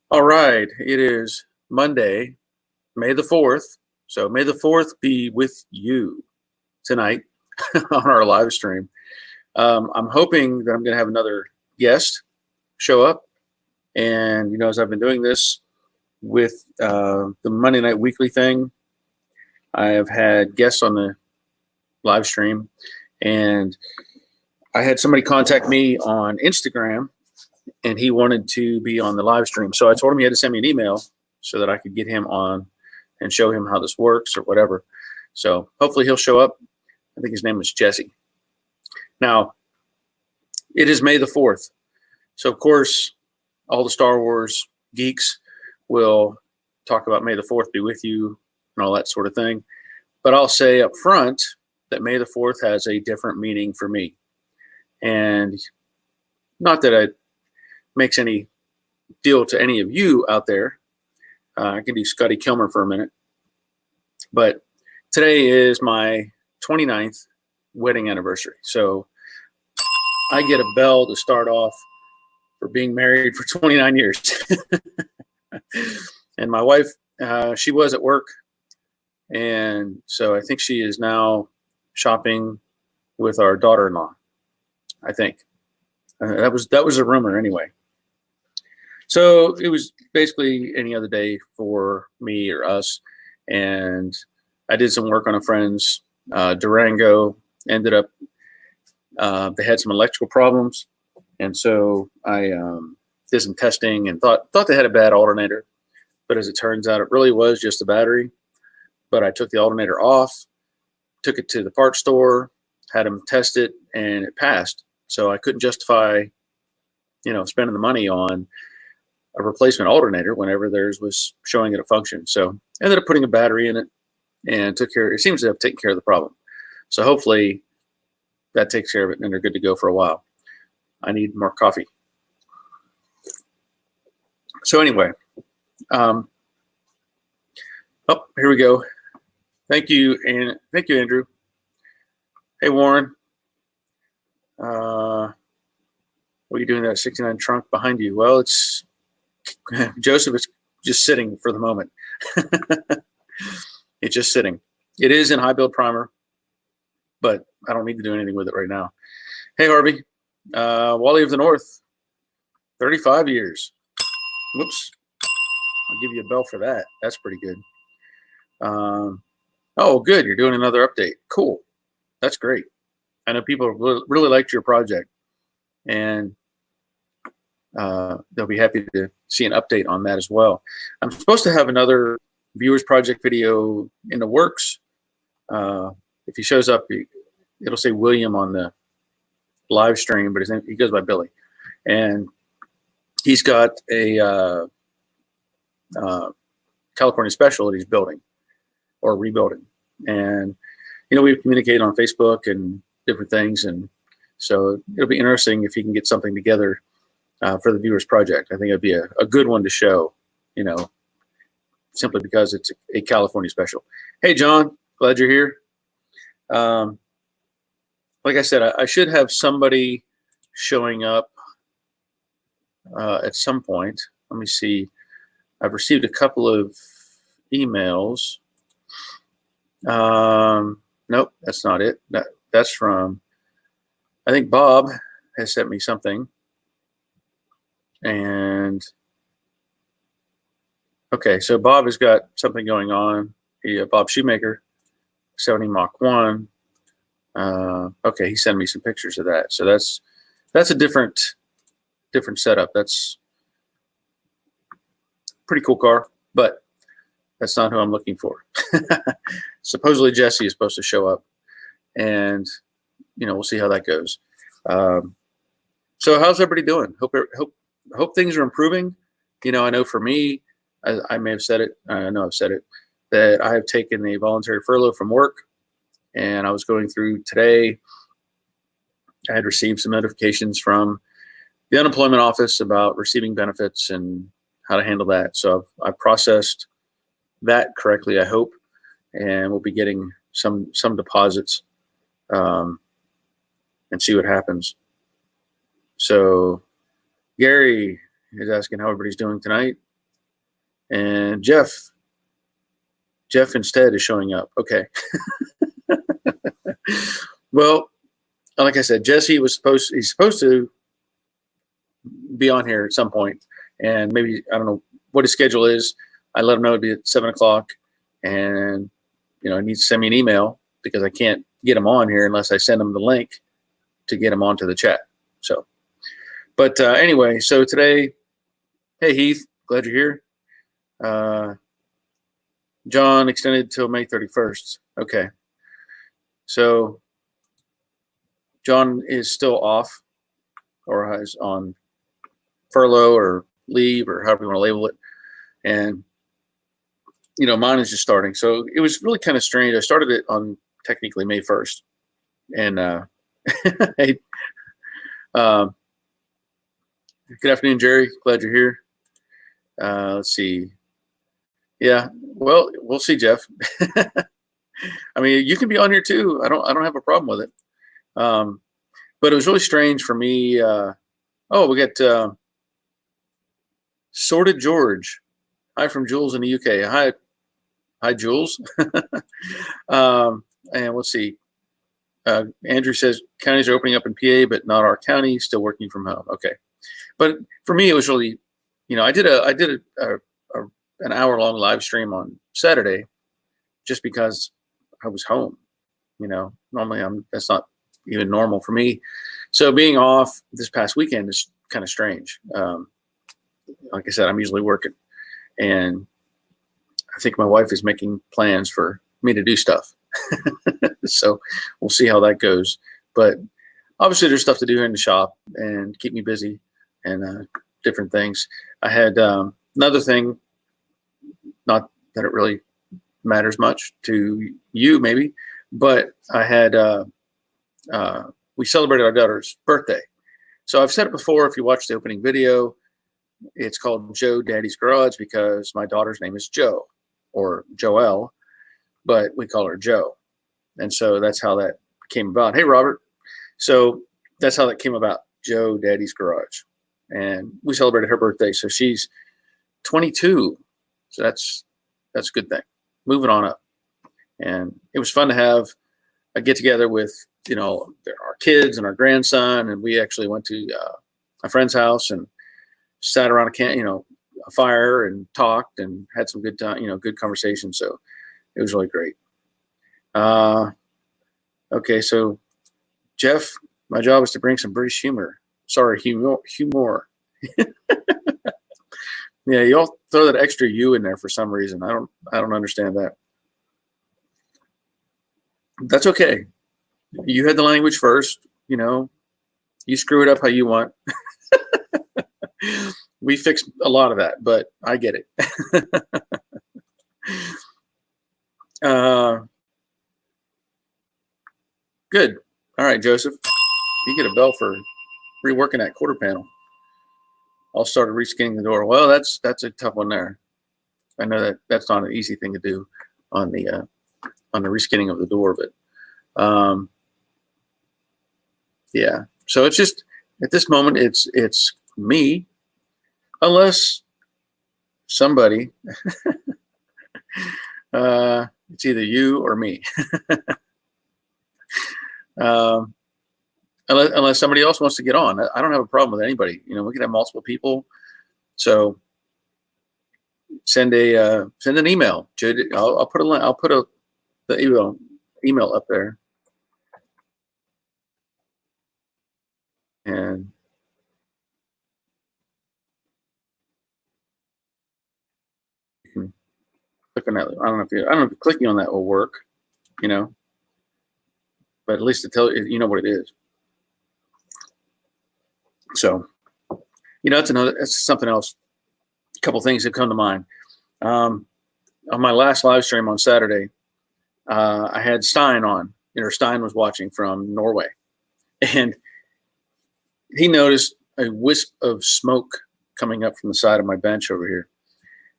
All right, it is Monday, May the 4th. So may the 4th be with you tonight on our live stream. I'm hoping that I'm going to have another guest show up. And, as I've been doing this with the Monday Night Weekly thing, I have had guests on the live stream. And I had somebody contact me on Instagram, and he wanted to be on the live stream. So I told him he had to send me an email so that I could get him on and show him how this works or whatever. So hopefully he'll show up. I think his name is Jesse. Now, it is May the 4th. So, of course, all the Star Wars geeks will talk about May the 4th be with you and all that sort of thing. But I'll say up front that May the 4th has a different meaning for me. And not that it makes any deal to any of you out there. I can do Scotty Kilmer for a minute. But today is my 29th wedding anniversary. So I get a bell to start off for being married for 29 years. And my wife, she was at work. And so I think she is now shopping with our daughter-in-law, I think. That was a rumor anyway. So it was basically any other day for me or us. And I did some work on a friend's Durango. Ended up, they had some electrical problems. And so I did some testing and thought they had a bad alternator. But as it turns out, it really was just a battery. But I took the alternator off, took it to the parts store, had them test it, and it passed. So I couldn't justify, spending the money on a replacement alternator whenever theirs was showing it a function. So I ended up putting a battery in it and it seems to have taken care of the problem. So hopefully that takes care of it and they're good to go for a while. I need more coffee. So anyway, oh, here we go. Thank you, and thank you, Andrew. Hey, Warren. What are you doing that 69 trunk behind you? Well, it's Joseph is just sitting for the moment. It's just sitting. It is in high build primer, but I don't need to do anything with it right now. Hey, Harvey. Wally of the North, 35 years. Whoops. I'll give you a bell for that. That's pretty good. Oh, good. You're doing another update. Cool. That's great. I know people really liked your project, and they'll be happy to see an update on that as well. I'm supposed to have another Viewers Project video in the works. If he shows up, it'll say William on the live stream, but he goes by Billy. And he's got a California special that he's building or rebuilding. And, we've communicated on Facebook and different things. And so it'll be interesting if he can get something together for the Viewers Project. I think it'd be a good one to show, simply because it's a California special. Hey, John, glad you're here. Like I said, I should have somebody showing up at some point. Let me see. I've received a couple of emails. Nope, that's not it. That's from, I think Bob has sent me something. And okay, so Bob has got something going on. Bob Shoemaker, 70 Mach 1. Okay, he sent me some pictures of that. So that's a different setup. That's a pretty cool car, but that's not who I'm looking for. Supposedly Jesse is supposed to show up, and we'll see how that goes. So how's everybody doing? Hope things are improving. I know for me, I may have said it. I know I've said it, that I have taken a voluntary furlough from work, and I was going through today. I had received some notifications from the unemployment office about receiving benefits and how to handle that. So I've processed that correctly, I hope, and we'll be getting some deposits and see what happens. So Gary is asking how everybody's doing tonight. And Jeff instead is showing up. Okay. Well, like I said, Jesse he's supposed to be on here at some point, and maybe, I don't know what his schedule is. I let him know it'd be at 7 o'clock, and he needs to send me an email because I can't get him on here unless I send him the link to get him onto the chat. So, but anyway, so today, hey Heath, glad you're here. John extended till May 31st. Okay. So John is still off, or is on furlough or leave, or however you want to label it. And, mine is just starting. So it was really kind of strange. I started it on technically May 1st. And hey, good afternoon, Jerry. Glad you're here. Let's see. Yeah, well, we'll see, Jeff. I mean, you can be on here too. I don't have a problem with it. But it was really strange for me. We got Sorted George. Hi from Jules in the UK. Hi, Jules. And let's see. Andrew says counties are opening up in PA, but not our county. Still working from home. Okay, but for me, it was really, I did an hour-long live stream on Saturday, just because I was home. Normally that's not even normal for me. So being off this past weekend is kind of strange. Like I said, I'm usually working, and I think my wife is making plans for me to do stuff. So we'll see how that goes. But obviously there's stuff to do here in the shop and keep me busy, and different things. I had another thing, not that it really matters much to you maybe, but I had we celebrated our daughter's birthday. So I've said it before, if you watch the opening video, it's called Joe Daddy's Garage because my daughter's name is Joe, or Joelle, but we call her Joe. And so that's how that came about. Hey, Robert. So that's how that came about, Joe Daddy's Garage. And we celebrated her birthday. So she's 22. So that's a good thing. Moving on up. And it was fun to have a get together with, our kids and our grandson. And we actually went to a friend's house and sat around a fire and talked and had some good time, good conversation. So it was really great. Okay, so Jeff, my job is to bring some British humor. Sorry, humor. Yeah, y'all throw that extra U in there for some reason. I don't understand that. That's okay. You had the language first, you screw it up how you want. We fixed a lot of that, but I get it. Good. All right, Joseph. You get a bell for reworking that quarter panel. I'll start reskinning the door. Well, that's a tough one there. I know that's not an easy thing to do on the reskinning of the door, but yeah. So it's just at this moment it's me, unless somebody it's either you or me. Unless somebody else wants to get on. I don't have a problem with anybody. We can have multiple people. So send an email. I'll put a link. I'll put the email up there. And you can click on that. I don't know if clicking on that will work, but at least to tell you what it is. So, that's something else. A couple things that come to mind. On my last live stream on Saturday, I had Stein on. Stein was watching from Norway, and he noticed a wisp of smoke coming up from the side of my bench over here,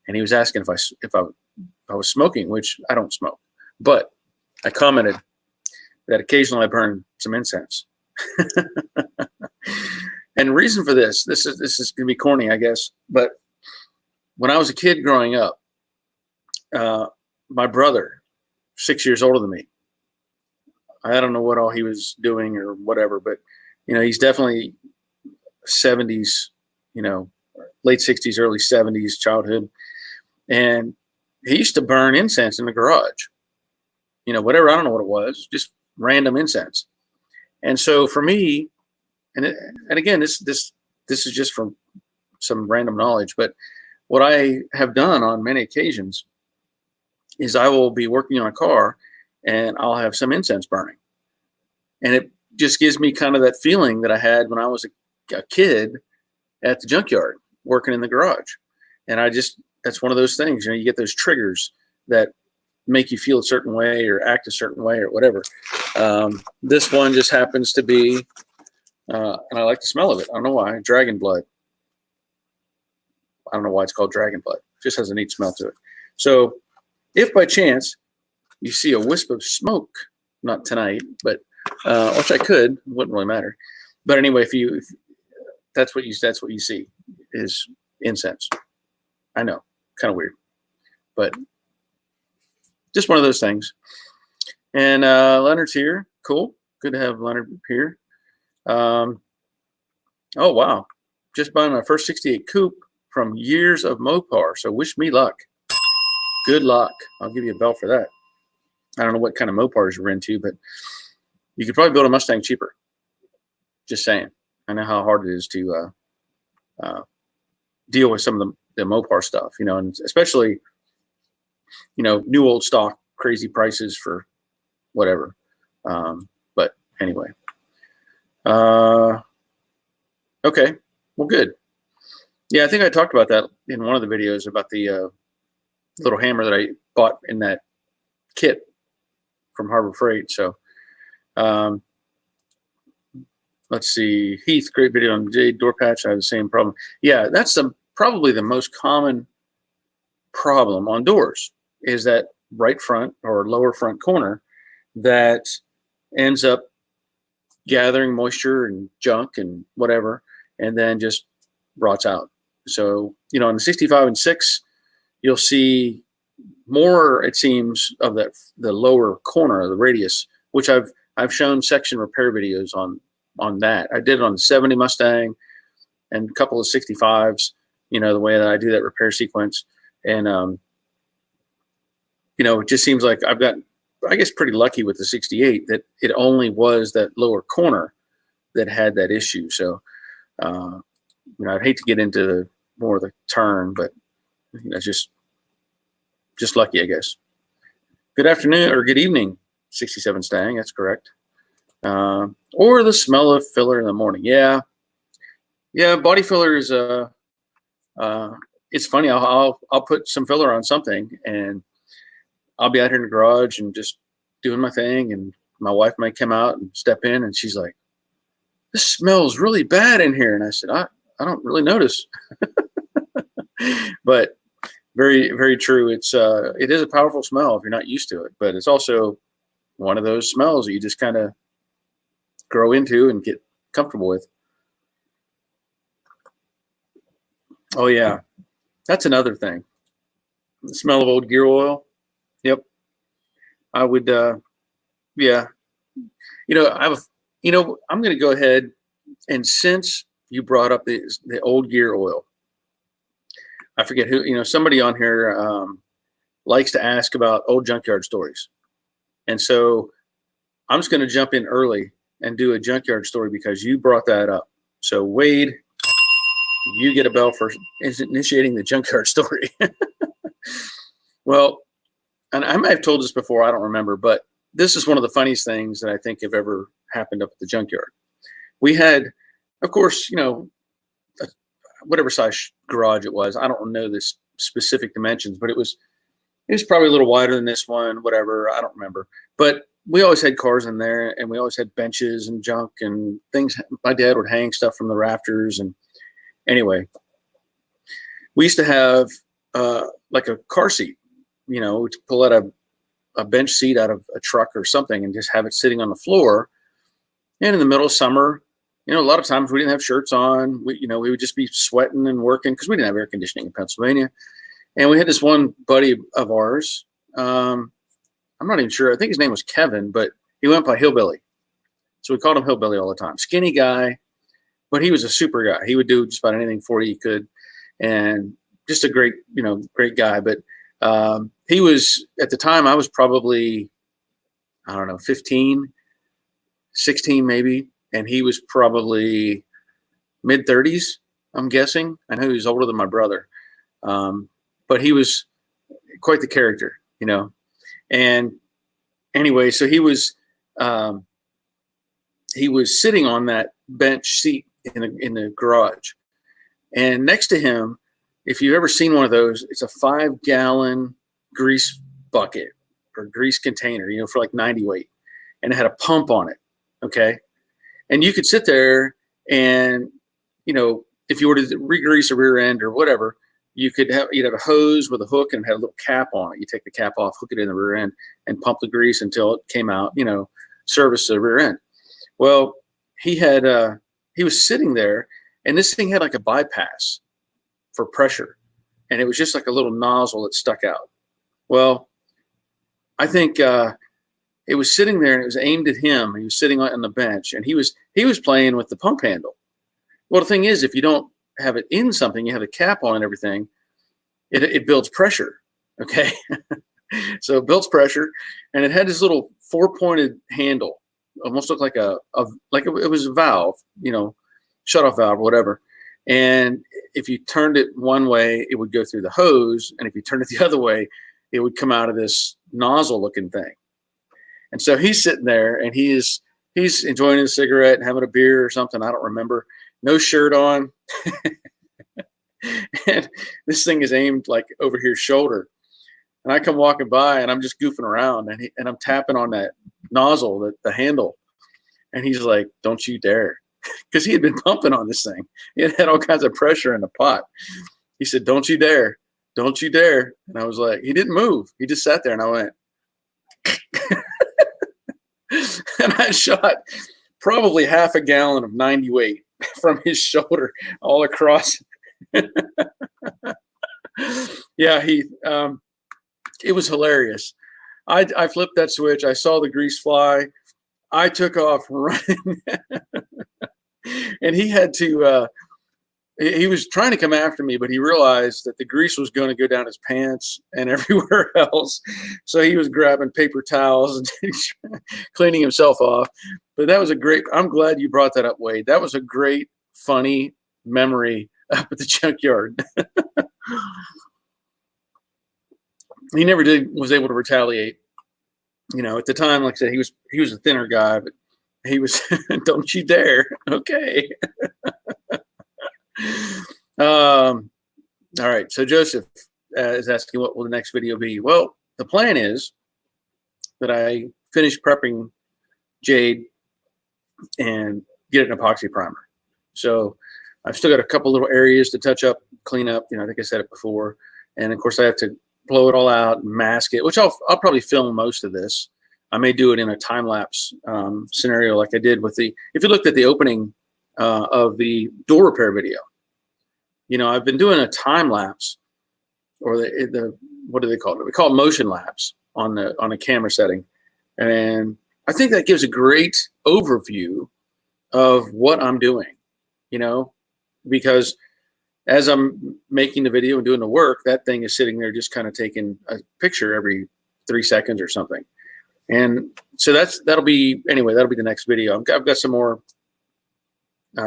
and he was asking if I was smoking, which I don't smoke, but I commented that occasionally I burn some incense. And the reason for this is going to be corny, I guess, but when I was a kid growing up, my brother, 6 years older than me, I don't know what all he was doing or whatever, but he's definitely 70s, late 60s, early 70s childhood. And he used to burn incense in the garage, whatever. I don't know what it was, just random incense. And so for me, and again, this is just from some random knowledge, but what I have done on many occasions is I will be working on a car and I'll have some incense burning. And it just gives me kind of that feeling that I had when I was a kid at the junkyard working in the garage. And that's one of those things, you get those triggers that make you feel a certain way or act a certain way or whatever. This one just happens to be, and I like the smell of it. I don't know why, dragon blood. I don't know why it's called dragon blood. It just has a neat smell to it. So if by chance you see a wisp of smoke, not tonight, but which I could, it wouldn't really matter. But anyway, if that's what you see is incense. I know, kind of weird, but just one of those things. And Leonard's here. Cool. Good to have Leonard here. Oh, wow. Just buying my first 68 coupe from years of Mopar. So wish me luck. Good luck. I'll give you a bell for that. I don't know what kind of Mopars you're into, but you could probably build a Mustang cheaper. Just saying. I know how hard it is to deal with some of the Mopar stuff, and especially, new old stock, crazy prices for whatever. But anyway. Okay. Well, good. Yeah, I think I talked about that in one of the videos about the little hammer that I bought in that kit from Harbor Freight. So let's see. Heath, great video on Jade door patch. I have the same problem. Yeah, that's probably the most common problem on doors is that right front or lower front corner that ends up gathering moisture and junk and whatever, and then just rots out. So, in the 65 and 6, you'll see more, it seems, of the lower corner of the radius, which I've shown section repair videos on that. I did it on the 70 Mustang and a couple of 65s, the way that I do that repair sequence. And, it just seems like I've got, I guess, pretty lucky with the 68 that it only was that lower corner that had that issue. So, I'd hate to get into more of the turn, but just lucky, I guess. Good afternoon or good evening, 67 Stang. That's correct. Or the smell of filler in the morning. Yeah, body filler is it's funny. I'll put some filler on something, and I'll be out here in the garage and just doing my thing, and my wife might come out and step in, and she's like, "This smells really bad in here." And I said, I don't really notice. But very, very true. It is a powerful smell if you're not used to it, but it's also one of those smells that you just kind of grow into and get comfortable with. Oh yeah, that's another thing. The smell of old gear oil. Yep. I would, yeah. I'm going to go ahead, and since you brought up the old gear oil, I forget who, somebody on here likes to ask about old junkyard stories. And so I'm just going to jump in early and do a junkyard story because you brought that up. So Wade, you get a bell for initiating the junkyard story. Well, and I might have told this before, I don't remember, but this is one of the funniest things that I think have ever happened up at the junkyard. We had, of course, whatever size garage it was. I don't know the specific dimensions, but it was probably a little wider than this one, whatever. I don't remember. But we always had cars in there, and we always had benches and junk and things. My dad would hang stuff from the rafters. And anyway, we used to have like a car seat, to pull out a bench seat out of a truck or something and just have it sitting on the floor. And in the middle of summer, You know, a lot of times we didn't have shirts on. We would just be sweating and working because we didn't have air conditioning in Pennsylvania. And we had this one buddy of ours. I'm not even sure. I think his name was Kevin, but he went by Hillbilly. So we called him Hillbilly all the time. Skinny guy, but he was a super guy. He would do just about anything for you he could. And just a great guy. But he was, at the time, I was probably, I don't know, 15, 16 maybe. And he was probably mid-30s, I'm guessing. I know he was older than my brother. But he was quite the character, you know. And anyway, so he was sitting on that bench seat in the garage. And next to him, if you've ever seen one of those, it's a 5-gallon grease bucket or grease container, you know, for like 90 weight. And it had a pump on it, okay? And you could sit there and, you know, if you were to re-grease a rear end or whatever, you'd have a hose with a hook and had a little cap on it. You take the cap off, hook it in the rear end, and pump the grease until it came out, you know, service the rear end. Well, he was sitting there, and this thing had like a bypass for pressure, and it was just like a little nozzle that stuck out. Well, I think it was sitting there, and it was aimed at him. He was sitting on the bench, and he was playing with the pump handle. Well, the thing is, if you don't have it in something, you have a cap on and everything, it builds pressure, okay? So it builds pressure, and it had this little 4-pointed handle, almost looked like it was a valve, you know, shutoff valve or whatever. And if you turned it one way, it would go through the hose, and if you turned it the other way, it would come out of this nozzle-looking thing. And so he's sitting there, and he's enjoying a cigarette and having a beer or something. I don't remember. No shirt on. And this thing is aimed like over his shoulder. And I come walking by, and I'm just goofing around, and I'm tapping on that nozzle, the handle. And he's like, "Don't you dare." Because he had been pumping on this thing. He had all kinds of pressure in the pot. He said, "Don't you dare. Don't you dare." And I was like, he didn't move. He just sat there, and I went, and I shot probably half a gallon of 90 weight from his shoulder all across. Yeah, it was hilarious. I flipped that switch. I saw the grease fly. I took off running. And he had to, he was trying to come after me, but he realized that the grease was going to go down his pants and everywhere else. So he was grabbing paper towels and cleaning himself off. But that was I'm glad you brought that up, Wade. That was a great, funny memory up at the junkyard. He never was able to retaliate. You know, at the time, like I said, he was a thinner guy, but he was, "Don't you dare." Okay. All right. So Joseph is asking, what will the next video be? Well, the plan is that I finish prepping Jade and get an epoxy primer. So I've still got a couple little areas to touch up, clean up. You know, I think I said it before. And of course I have to blow it all out and mask it, which I'll probably film most of this. I may do it in a time-lapse scenario like I did with if you looked at the opening of the door repair video, you know, I've been doing a time-lapse, or what do they call it? We call it motion lapse on a camera setting. And I think that gives a great overview of what I'm doing, you know, because as I'm making the video and doing the work, that thing is sitting there just kind of taking a picture every 3 seconds or something. And so that'll be the next video. I've got some more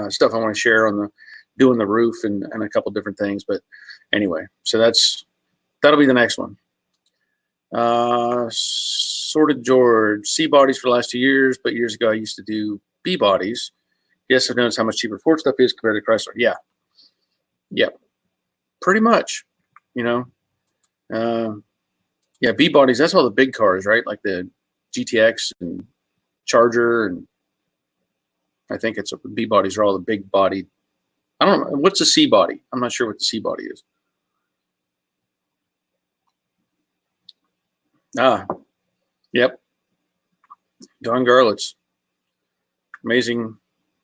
stuff I want to share on doing the roof and a couple different things. But anyway, so that'll be the next one. Sorted George, C bodies for the last 2 years, but years ago I used to do B bodies. Yes, I've noticed how much cheaper Ford stuff is compared to Chrysler. Yeah, pretty much. You know, yeah, B bodies. That's all the big cars, right? Like the GTX and Charger, and I think it's B bodies are all the big body. I don't know what's a C body. I'm not sure what the C body is. Yep. Don Garlitz, amazing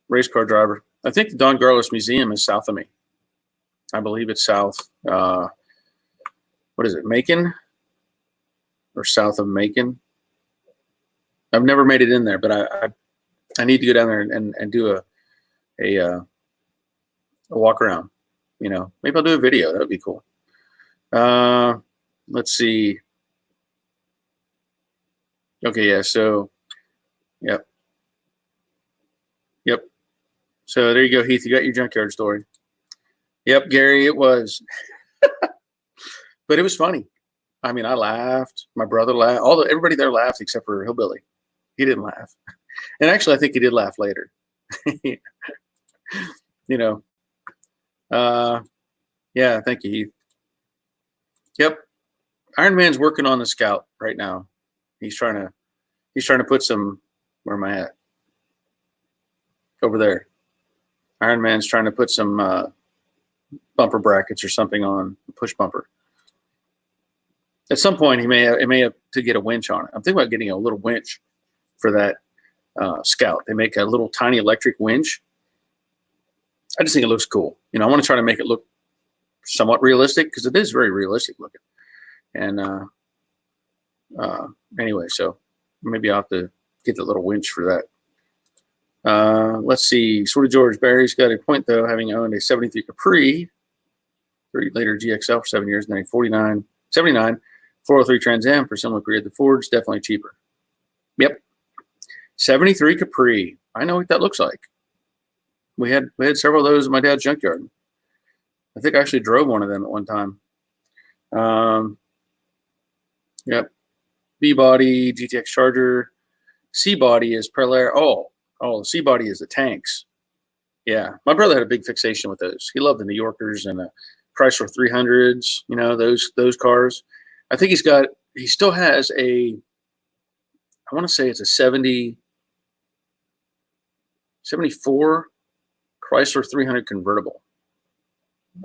race car driver. I think the Don Garlis Museum is south of me. I believe it's south. What is it, Macon? Or south of Macon? I've never made it in there, but I need to go down there and do a walk around. You know, maybe I'll do a video. That would be cool. Let's see. Okay, yeah. So, yep. So there you go, Heath. You got your junkyard story. Yep, Gary, it was. But it was funny. I mean, I laughed. My brother laughed. Everybody there laughed except for Hillbilly. He didn't laugh. And actually, I think he did laugh later. You know. Yeah, thank you, Heath. Yep. Iron Man's working on the Scout right now. He's trying to put some, where am I at? Over there. Iron Man's trying to put some bumper brackets or something on a push bumper. At some point, he may have to get a winch on it. I'm thinking about getting a little winch for that Scout. They make a little tiny electric winch. I just think it looks cool. You know, I want to try to make it look somewhat realistic because it is very realistic looking. And anyway, so maybe I'll have to get the little winch for that. Let's see. Sort of George Barry's got a point, though, having owned a 73 Capri, 3 later GXL for 7 years, and then a 79, 403 Trans Am for similar period. The Ford's definitely cheaper. Yep. 73 Capri. I know what that looks like. We had several of those in my dad's junkyard. I think I actually drove one of them at one time. Yep. B-body, GTX Charger. C-body is Pearl. Oh, the C-body is the tanks. Yeah, my brother had a big fixation with those. He loved the New Yorkers and the Chrysler 300s. You know, those cars. I think he still has a, I want to say it's a 74 Chrysler 300 convertible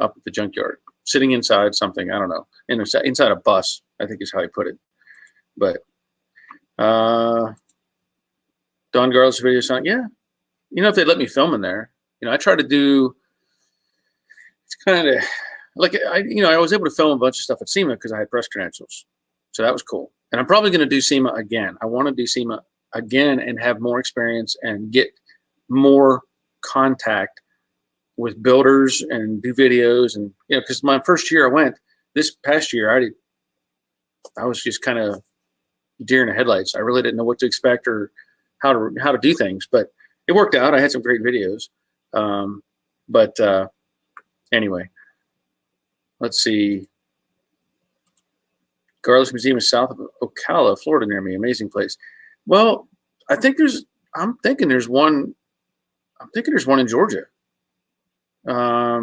up at the junkyard, sitting inside something, I don't know, inside a bus, I think is how he put it. But Don Garlis video song, yeah. You know, if they let me film in there, you know, I try to do, it's kind of like, I was able to film a bunch of stuff at SEMA because I had press credentials. So that was cool. And I'm probably going to do SEMA again. I want to do SEMA again and have more experience and get more contact with builders and do videos. And, you know, because my first year I went, this past year, I was just kind of deer in the headlights. I really didn't know what to expect or how to do things, but it worked out. I had some great videos. Anyway, let's see. Garlis Museum is south of Ocala, Florida, near me. Amazing place. Well, I'm thinking there's one in Georgia. I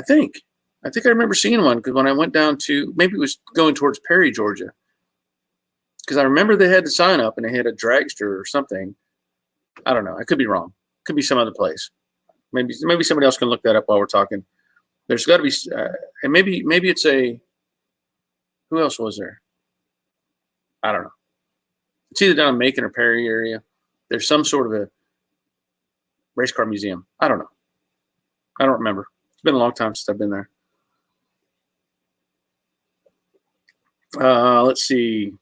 think I remember seeing one because when I went down to, maybe it was going towards Perry, Georgia. Because I remember they had the sign up and they had a dragster or something. I don't know. I could be wrong. Could be some other place. Maybe somebody else can look that up while we're talking. There's got to be, and maybe it's a, who else was there? I don't know. It's either down in Macon or Perry area. There's some sort of a race car museum. I don't know. I don't remember. It's been a long time since I've been there. Let's see.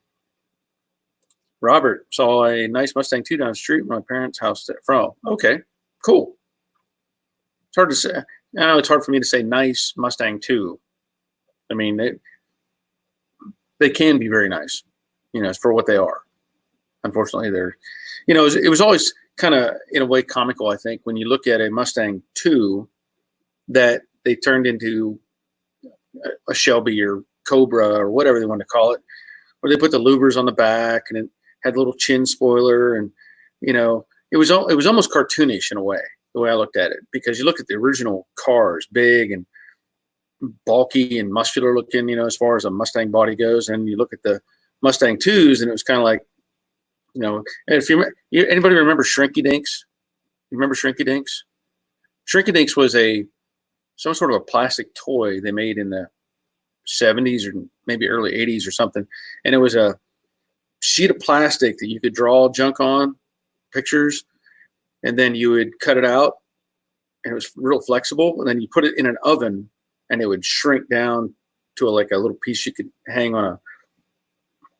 Robert saw a nice Mustang II down the street from my parents' house. Okay, cool. It's hard to say. I know it's hard for me to say nice Mustang II. I mean, they can be very nice, you know, for what they are. Unfortunately, they're, you know, it was always kind of, in a way, comical, I think, when you look at a Mustang II that they turned into a Shelby or Cobra or whatever they want to call it, where they put the louvers on the back and it had a little chin spoiler, and you know, it was almost cartoonish in a way, the way I looked at it, because you look at the original cars, big and bulky and muscular looking, you know, as far as a Mustang body goes, and you look at the Mustang IIs, and it was kind of like, you know, if anybody remember Shrinky Dinks? You remember Shrinky Dinks? Shrinky Dinks was some sort of a plastic toy they made in the 70s or maybe early 80s or something, and it was a sheet of plastic that you could draw junk on, pictures, and then you would cut it out, and it was real flexible. And then you put it in an oven, and it would shrink down to like a little piece you could hang on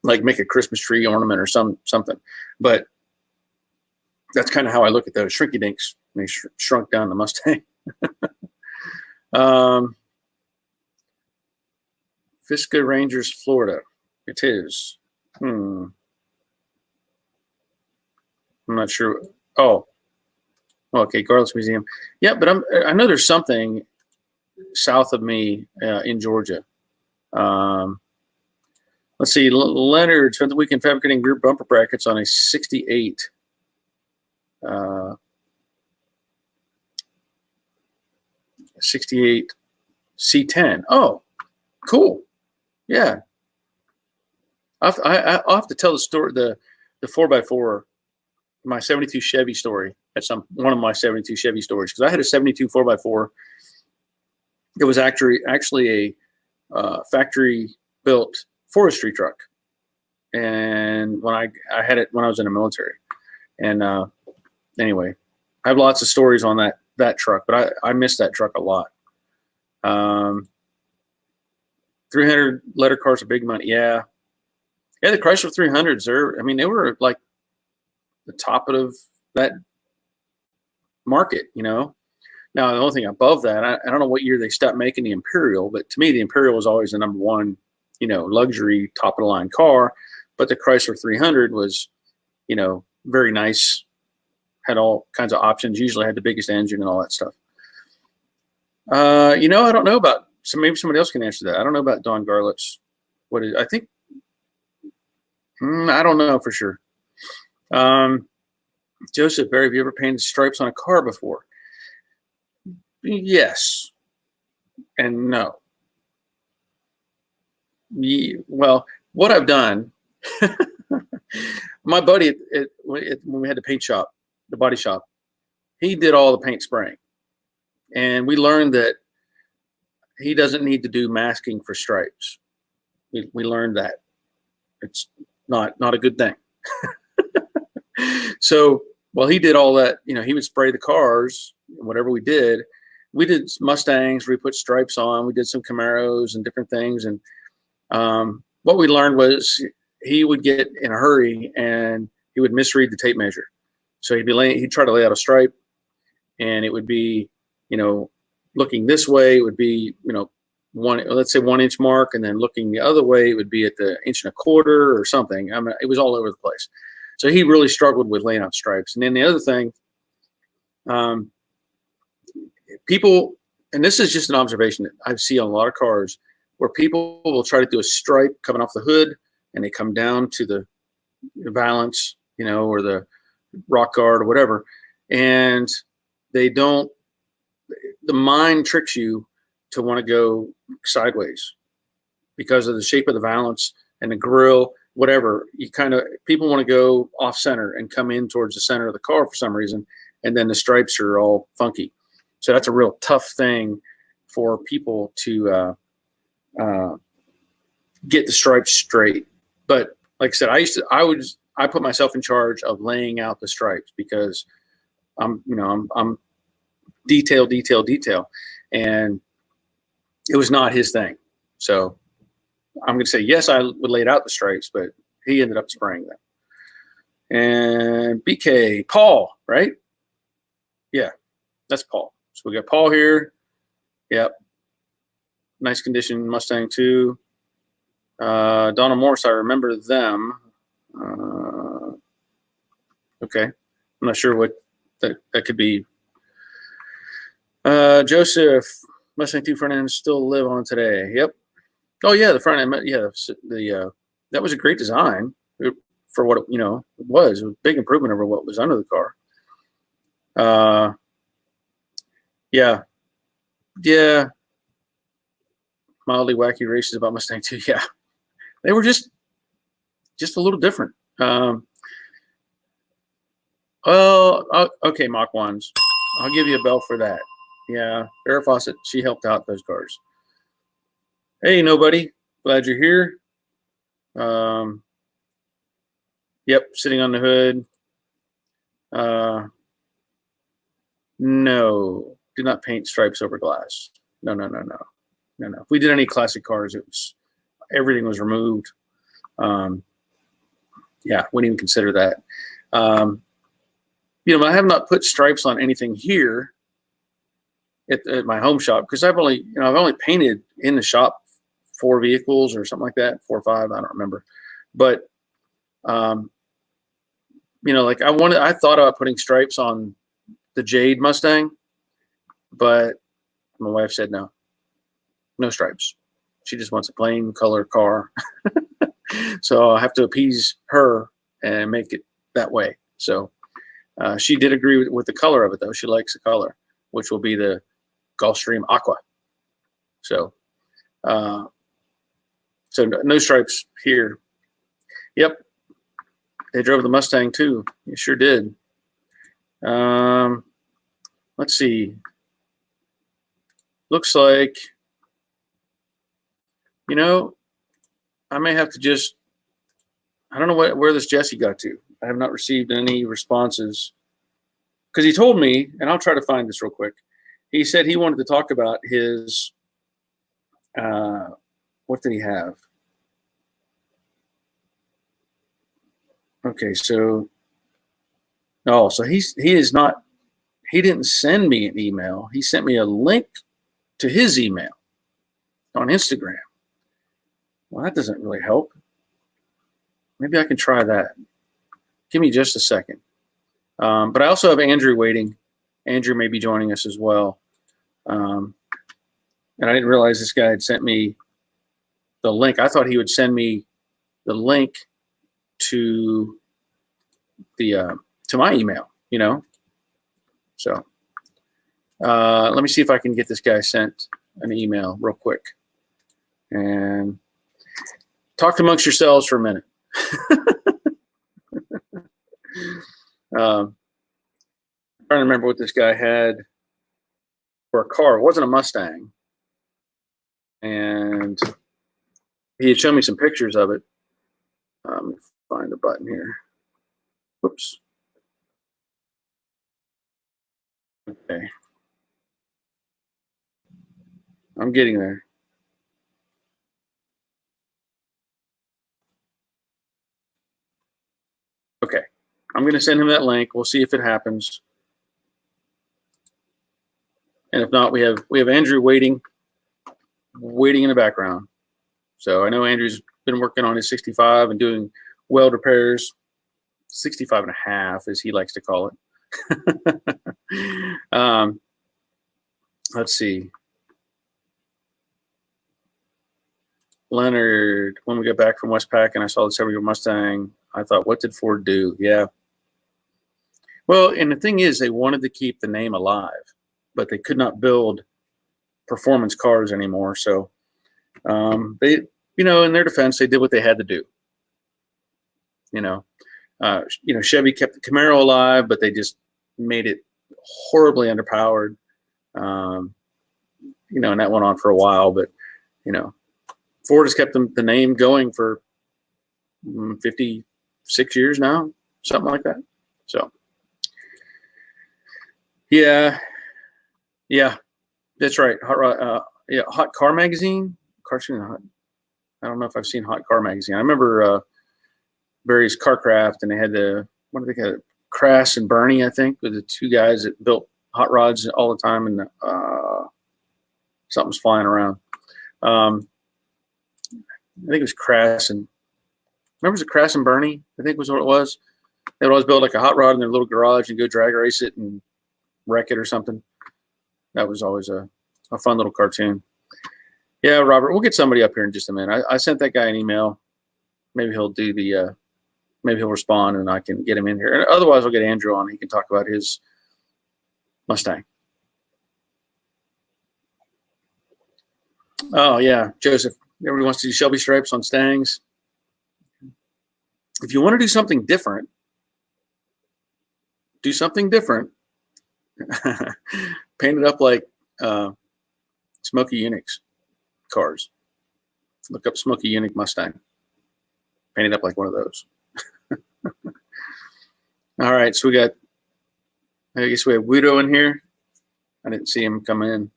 make a Christmas tree ornament or something. But that's kind of how I look at those shrinky dinks. They shrunk down the Mustang. Visca Rangers, Florida. It is. I'm not sure. Oh, okay. Garland's Museum. Yeah, but I know there's something south of me in Georgia. Let's see. Leonard spent the weekend fabricating rear bumper brackets on a 68. 68 C10. Oh, cool. Yeah. I'll have to tell the story, the 4x4, my 72 Chevy story. That's one of my 72 Chevy stories, because I had a 72 4x4. It was actually a factory built forestry truck. And when I had it when I was in the military. And anyway, I have lots of stories on that truck, but I miss that truck a lot. 300 letter cars are big money. Yeah. Yeah, the Chrysler 300s, they were like the top of that market, Now, the only thing above that, I don't know what year they stopped making the Imperial, but to me, the Imperial was always the number one, luxury top of the line car. But the Chrysler 300 was, very nice, had all kinds of options, usually had the biggest engine and all that stuff. I don't know about, so maybe somebody else can answer that. I don't know about Don Garlett's. I think, I don't know for sure. Joseph, Barry, have you ever painted stripes on a car before? Yes and no. Well, what I've done, my buddy when we had the paint shop, the body shop, he did all the paint spraying. And we learned that he doesn't need to do masking for stripes. We learned that. It's not a good thing. So while he did all that, he would spray the cars, whatever we did. We did Mustangs, we put stripes on, we did some Camaros and different things. And what we learned was he would get in a hurry and he would misread the tape measure. So he'd try to lay out a stripe, and it would be, looking this way, it would be, let's say 1 inch mark, and then looking the other way, it would be at the 1.25 inches or something. It was all over the place. So he really struggled with laying out stripes. And then the other thing, people, and this is just an observation that I see on a lot of cars, where people will try to do a stripe coming off the hood, and they come down to the valance, or the rock guard or whatever, and they don't. The mind tricks you to want to go sideways because of the shape of the valance and the grill, whatever. People want to go off center and come in towards the center of the car for some reason, and then the stripes are all funky. So that's a real tough thing for people to get the stripes straight. But like I said, I put myself in charge of laying out the stripes, because I'm detail, and it was not his thing. So I'm going to say, yes, I would lay out the stripes, but he ended up spraying them. And BK, Paul, right? Yeah, that's Paul. So we got Paul here. Yep. Nice condition Mustang II. Donald Morris, I remember them. Okay. I'm not sure what that could be. Joseph, Mustang II front end still live on today. Yep. Oh yeah, the front end. Yeah, that was a great design for what it was. It was a big improvement over what was under the car. Yeah. Mildly wacky races about Mustang II. Yeah, they were just a little different. Okay, Mach 1s. I'll give you a bell for that. Yeah, Farrah Fawcett, she helped out those cars. Hey, nobody. Glad you're here. Yep, sitting on the hood. No, do not paint stripes over glass. No. If we did any classic cars, everything was removed. Yeah, wouldn't even consider that. I have not put stripes on anything here at my home shop because I've only painted in the shop 4 vehicles or something like that, 4 or 5, I don't remember. But like I thought about putting stripes on the Jade Mustang, but my wife said no stripes. She just wants a plain color car. So I'll have to appease her and make it that way. So she did agree with the color of it, though. She likes the color, which will be the Gulfstream Aqua. So no stripes here. Yep, they drove the Mustang too. You sure did. Let's see. Looks like, I may have to just, I don't know where this Jesse got to. I have not received any responses because he told me, and I'll try to find this real quick. He said he wanted to talk about his, what did he have? Okay, so he didn't send me an email. He sent me a link to his email on Instagram. Well, that doesn't really help. Maybe I can try that. Give me just a second. But I also have Andrew waiting. Andrew may be joining us as well. And I didn't realize this guy had sent me the link. I thought he would send me the link to my email, So let me see if I can get this guy sent an email real quick. And talk amongst yourselves for a minute. Trying to remember what this guy had for a car. It wasn't a Mustang. And he had shown me some pictures of it. Let me find the button here. Whoops. Okay. I'm getting there. Okay. I'm going to send him that link. We'll see if it happens. And if not, we have Andrew waiting in the background. So I know Andrew's been working on his 65 and doing weld repairs, 65 and a half, as he likes to call it. Let's see. Leonard, when we got back from Westpac and I saw the 7-year Mustang, I thought, what did Ford do? Yeah. Well, and the thing is, they wanted to keep the name alive, but they could not build performance cars anymore. So they, in their defense, they did what they had to do. Chevy kept the Camaro alive, but they just made it horribly underpowered. And that went on for a while, but Ford has kept the name going for 56 years now, something like that. So yeah, that's right. Hot Car Magazine. I don't know if I've seen Hot Car Magazine. I remember various Carcraft, and they had what do they call it? Crass and Bernie, I think, were the 2 guys that built hot rods all the time, and something's flying around. I think it was Crass and remember, was it Crass and Bernie? I think was what it was. They would always build like a hot rod in their little garage and go drag race it and wreck it or something. That was always a fun little cartoon. Yeah, Robert, we'll get somebody up here in just a minute. I sent that guy an email. Maybe he'll do maybe he'll respond and I can get him in here. And otherwise, I'll get Andrew on. He can talk about his Mustang. Oh, yeah, Joseph. Everybody wants to do Shelby stripes on Stangs. If you want to do something different, paint it up like Smokey Yunick's cars. Look up Smokey Yunick Mustang. Paint it up like one of those. All right, so I guess we have Guido in here. I didn't see him come in.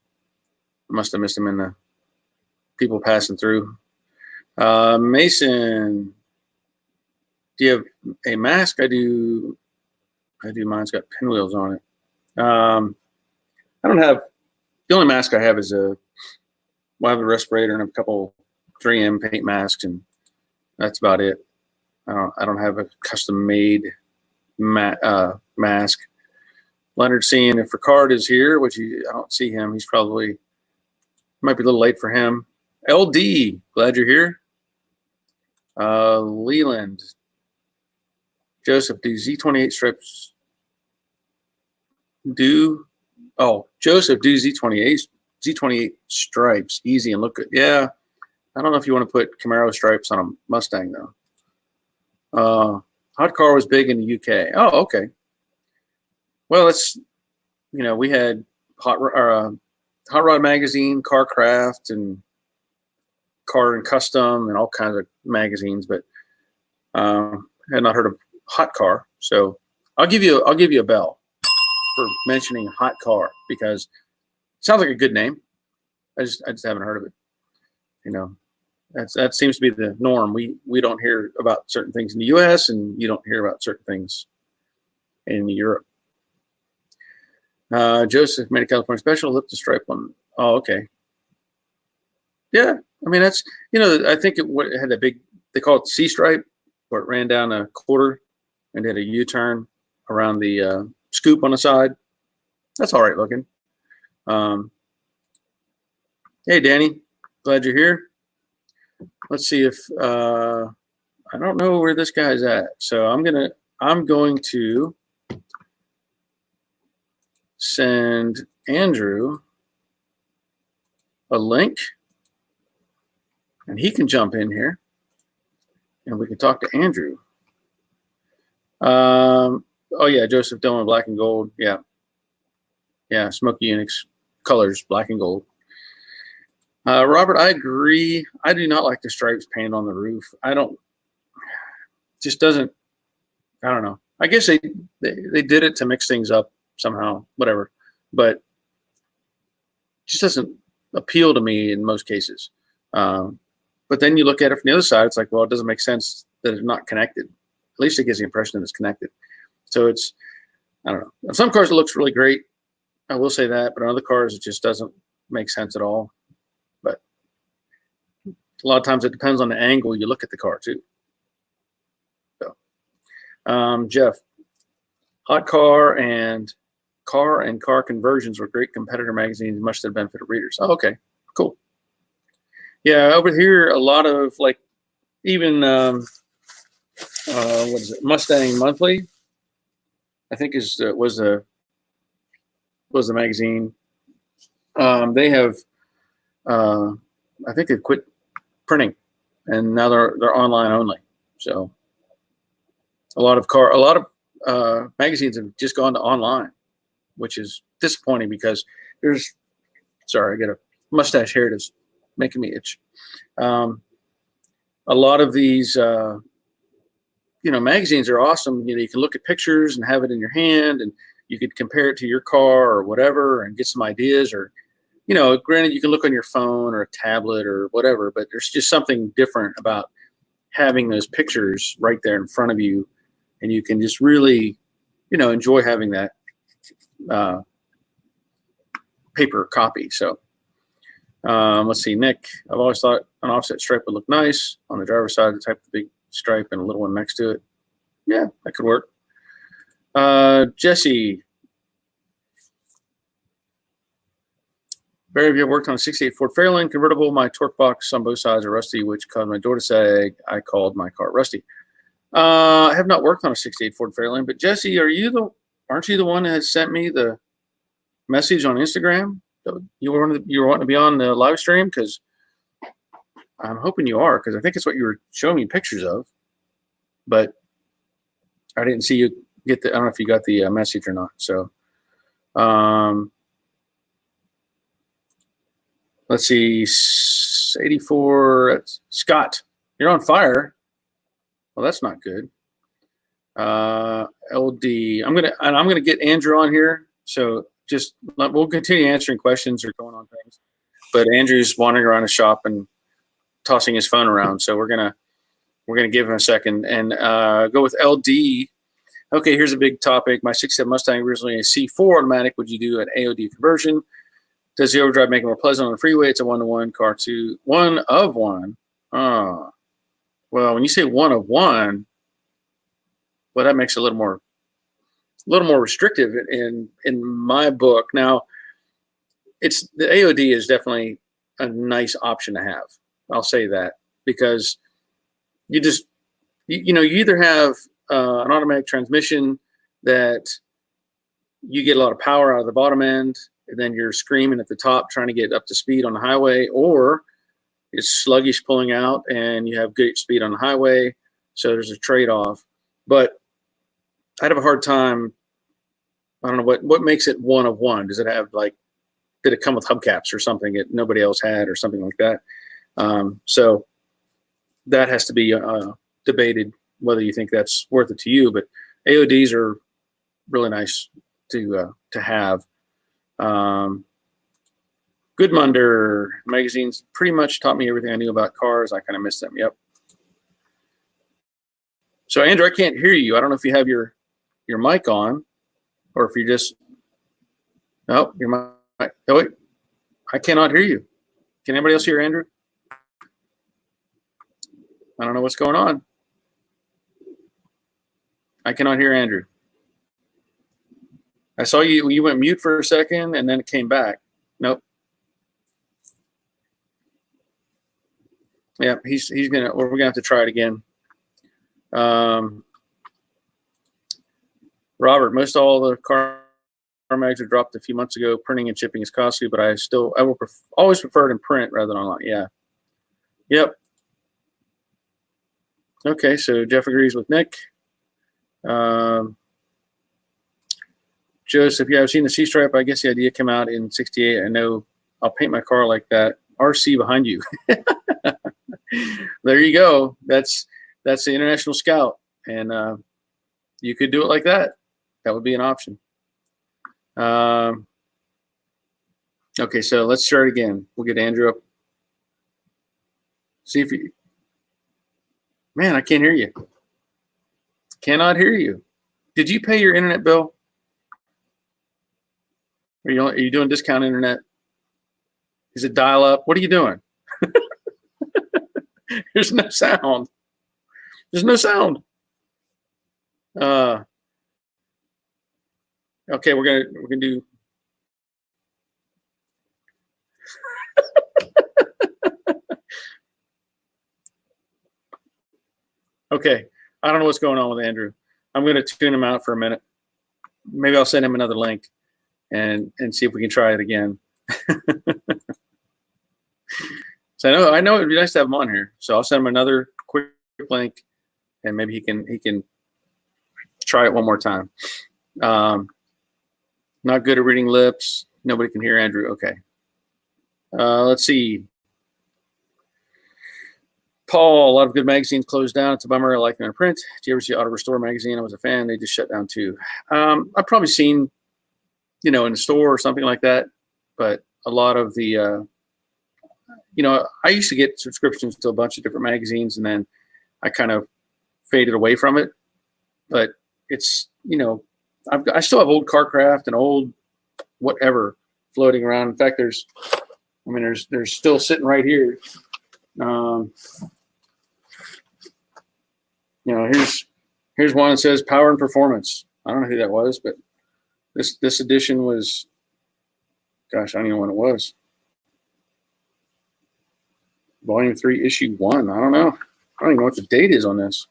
I must have missed him in the people passing through. Mason, do you have a mask? I do. Mine's got pinwheels on it. I don't have. The only mask I have is I have a respirator and a couple 3M paint masks, and that's about it. I don't have a custom made mask. Leonard seeing if Ricard is here, which I don't see him. He's probably might be a little late for him. LD, glad you're here. Leland, Joseph, do Z28 strips do? Oh, Joseph, do Z28 stripes easy and look good. Yeah, I don't know if you want to put Camaro stripes on a Mustang though. Hot car was big in the UK. Oh, okay. Well, it's we had Hot Rod Magazine, Carcraft, and Car and Custom, and all kinds of magazines, but I had not heard of Hot Car. So I'll give you a bell for mentioning Hot Car, because it sounds like a good name. I just haven't heard of it. That seems to be the norm. We don't hear about certain things in the U.S. and you don't hear about certain things in Europe. Joseph made a California special, lift the stripe on. Oh, okay. Yeah, I mean that's I think it had a big, they call it the C stripe, where it ran down a quarter and did a U-turn around the scoop on the side. That's all right looking. Hey Danny, glad you're here. Let's see if I don't know where this guy's at, so I'm going to send Andrew a link, and he can jump in here, and we can talk to Andrew. Oh yeah, Joseph Dillon, black and gold. Yeah, Smoky Unix colors, black and gold. Robert, I agree. I do not like the stripes painted on the roof. I don't know. I guess they did it to mix things up somehow, whatever, but it just doesn't appeal to me in most cases. But then you look at it from the other side, it's like, well, it doesn't make sense that it's not connected. At least it gives the impression that it's connected. So I don't know. On some cars it looks really great, I will say that, but on other cars it just doesn't make sense at all. But a lot of times it depends on the angle you look at the car too. So, Jeff, Hot Car and Car Conversions were great competitor magazines, much to the benefit of readers. Oh, okay, cool. Yeah, over here a lot of even what is it, Mustang Monthly, I think was the magazine. They have I think they've quit printing, and now they're online only. So a lot of magazines have just gone to online, which is disappointing because sorry, I got a mustache hair that's making me itch. A lot of these magazines are awesome. You can look at pictures and have it in your hand, and you could compare it to your car or whatever and get some ideas. Or granted, you can look on your phone or a tablet or whatever, but there's just something different about having those pictures right there in front of you, and you can just really enjoy having that paper copy. So let's see, Nick, I've always thought an offset stripe would look nice on the driver's side, the type of big stripe and a little one next to it. Yeah, that could work. Jesse, Barry, have you ever worked on a 68 Ford Fairlane convertible? My torque box on both sides are rusty, which caused my door to sag. I called my car rusty. I have not worked on a 68 Ford Fairlane, but Jesse, aren't you the one that has sent me the message on Instagram? You were wanting to be on the live stream? Because I'm hoping you are, because I think it's what you were showing me pictures of, but I didn't see you get I don't know if you got the message or not. So let's see, 84, Scott, you're on fire. Well, that's not good. LD, I'm gonna get Andrew on here. So just we'll continue answering questions or going on things. But Andrew's wandering around the shop and tossing his phone around, so we're gonna give him a second and go with LD. Okay, here's a big topic. My '67 Mustang, originally a C4 automatic. Would you do an AOD conversion? Does the overdrive make it more pleasant on the freeway? It's a 1-to-1 car to 1 of 1. Well, when you say 1 of 1, well, that makes it a little more restrictive in my book. Now, the AOD is definitely a nice option to have. I'll say that, because you either have an automatic transmission that you get a lot of power out of the bottom end, and then you're screaming at the top trying to get up to speed on the highway, or it's sluggish pulling out and you have good speed on the highway. So there's a trade-off. But I'd have a hard time. I don't know what makes it 1 of 1. Does it have, like, did it come with hubcaps or something that nobody else had or something like that? So that has to be debated, whether you think that's worth it to you. But AODs are really nice to have. Goodmunder magazines pretty much taught me everything I knew about cars. I kind of missed them. Yep. So Andrew, I can't hear you. I don't know if you have your mic on, or if you just, no, your mic. Oh, wait, I cannot hear you. Can anybody else hear Andrew? I don't know what's going on. I cannot hear Andrew. I saw you went mute for a second and then it came back. Nope. Yeah, we're gonna have to try it again. Robert, most all the car mags are dropped a few months ago. Printing and shipping is costly, but I will always prefer it in print rather than online. Yeah. Yep. Okay, so Jeff agrees with Nick. Joseph, yeah, I've seen the C-stripe. I guess the idea came out in '68. I know I'll paint my car like that. RC behind you. There you go. That's the International Scout, and you could do it like that. That would be an option. Okay, so let's start again. We'll get Andrew up. See if you. Man, I can't hear you. Cannot hear you. Did you pay your internet bill? Are you doing discount internet? Is it dial up? What are you doing? There's no sound. There's no sound. Okay, we're gonna do. Okay, I don't know what's going on with Andrew. I'm gonna tune him out for a minute. Maybe I'll send him another link and see if we can try it again. So I know it'd be nice to have him on here. So I'll send him another quick link, and maybe he can try it one more time. Not good at reading lips. Nobody can hear Andrew. Okay. Let's see. Paul, a lot of good magazines closed down. It's a bummer. I like them in print. Do you ever see Auto Restore magazine? I was a fan. They just shut down too. I've probably seen, in the store or something like that. But a lot of the, I used to get subscriptions to a bunch of different magazines, and then I kind of faded away from it. But it's, I still have old CarCraft and old whatever floating around. In fact, there's still sitting right here. Here's one that says Power and Performance. I don't know who that was, but this edition was, gosh, I don't even know when it was. Volume 3, Issue 1. I don't know. I don't even know what the date is on this.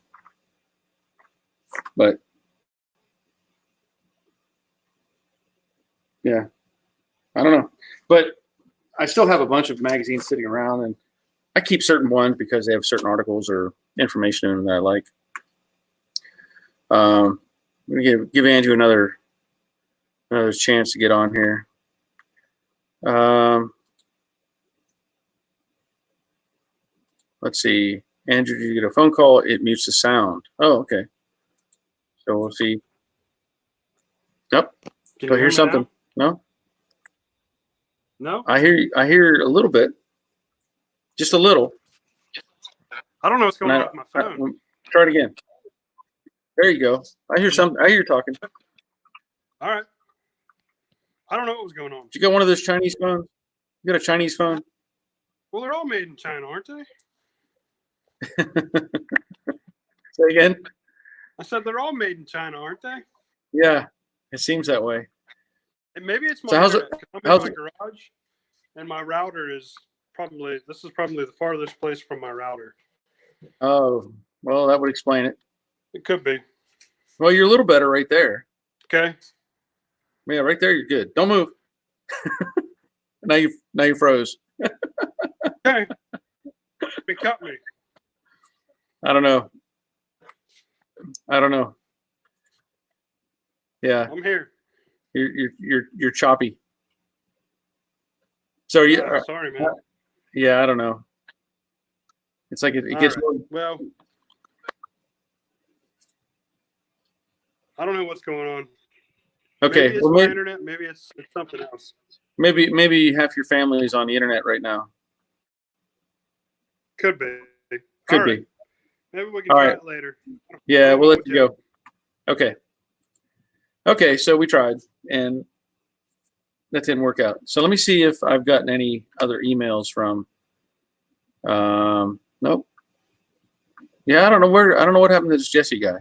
But yeah, I don't know. But I still have a bunch of magazines sitting around, and I keep certain ones because they have certain articles or information in them that I like. I'm gonna give Andrew another chance to get on here. Let's see. Andrew, did you get a phone call? It mutes the sound. Oh, okay. So we'll see. Yep. So here's something. No? No? I hear a little bit. Just a little. I don't know what's going on with my phone. Try it again. There you go. I hear you talking. All right. I don't know what was going on. You got one of those Chinese phones? You got a Chinese phone? Well, they're all made in China, aren't they? Say again? I said they're all made in China, aren't they? Yeah, it seems that way. And maybe it's my So internet. I'm in my garage, and my router is probably the farthest place from my router. Oh, well, that would explain it. It could be. Well, you're a little better right there. Okay. Yeah, right there, you're good. Don't move. Now you froze. Okay. Cut me. I don't know. Yeah, I'm here. you're choppy. So sorry, man. Yeah, I don't know. It's like it gets right. Well, I don't know what's going on. Okay. Maybe it's my internet. Maybe it's something else. Maybe half your family is on the internet right now. Could be. Could be. Maybe we can try it later. Yeah, we'll let you go. Okay. Okay, so we tried, and that didn't work out. So let me see if I've gotten any other emails from. Nope. Yeah, I don't know what happened to this Jesse guy.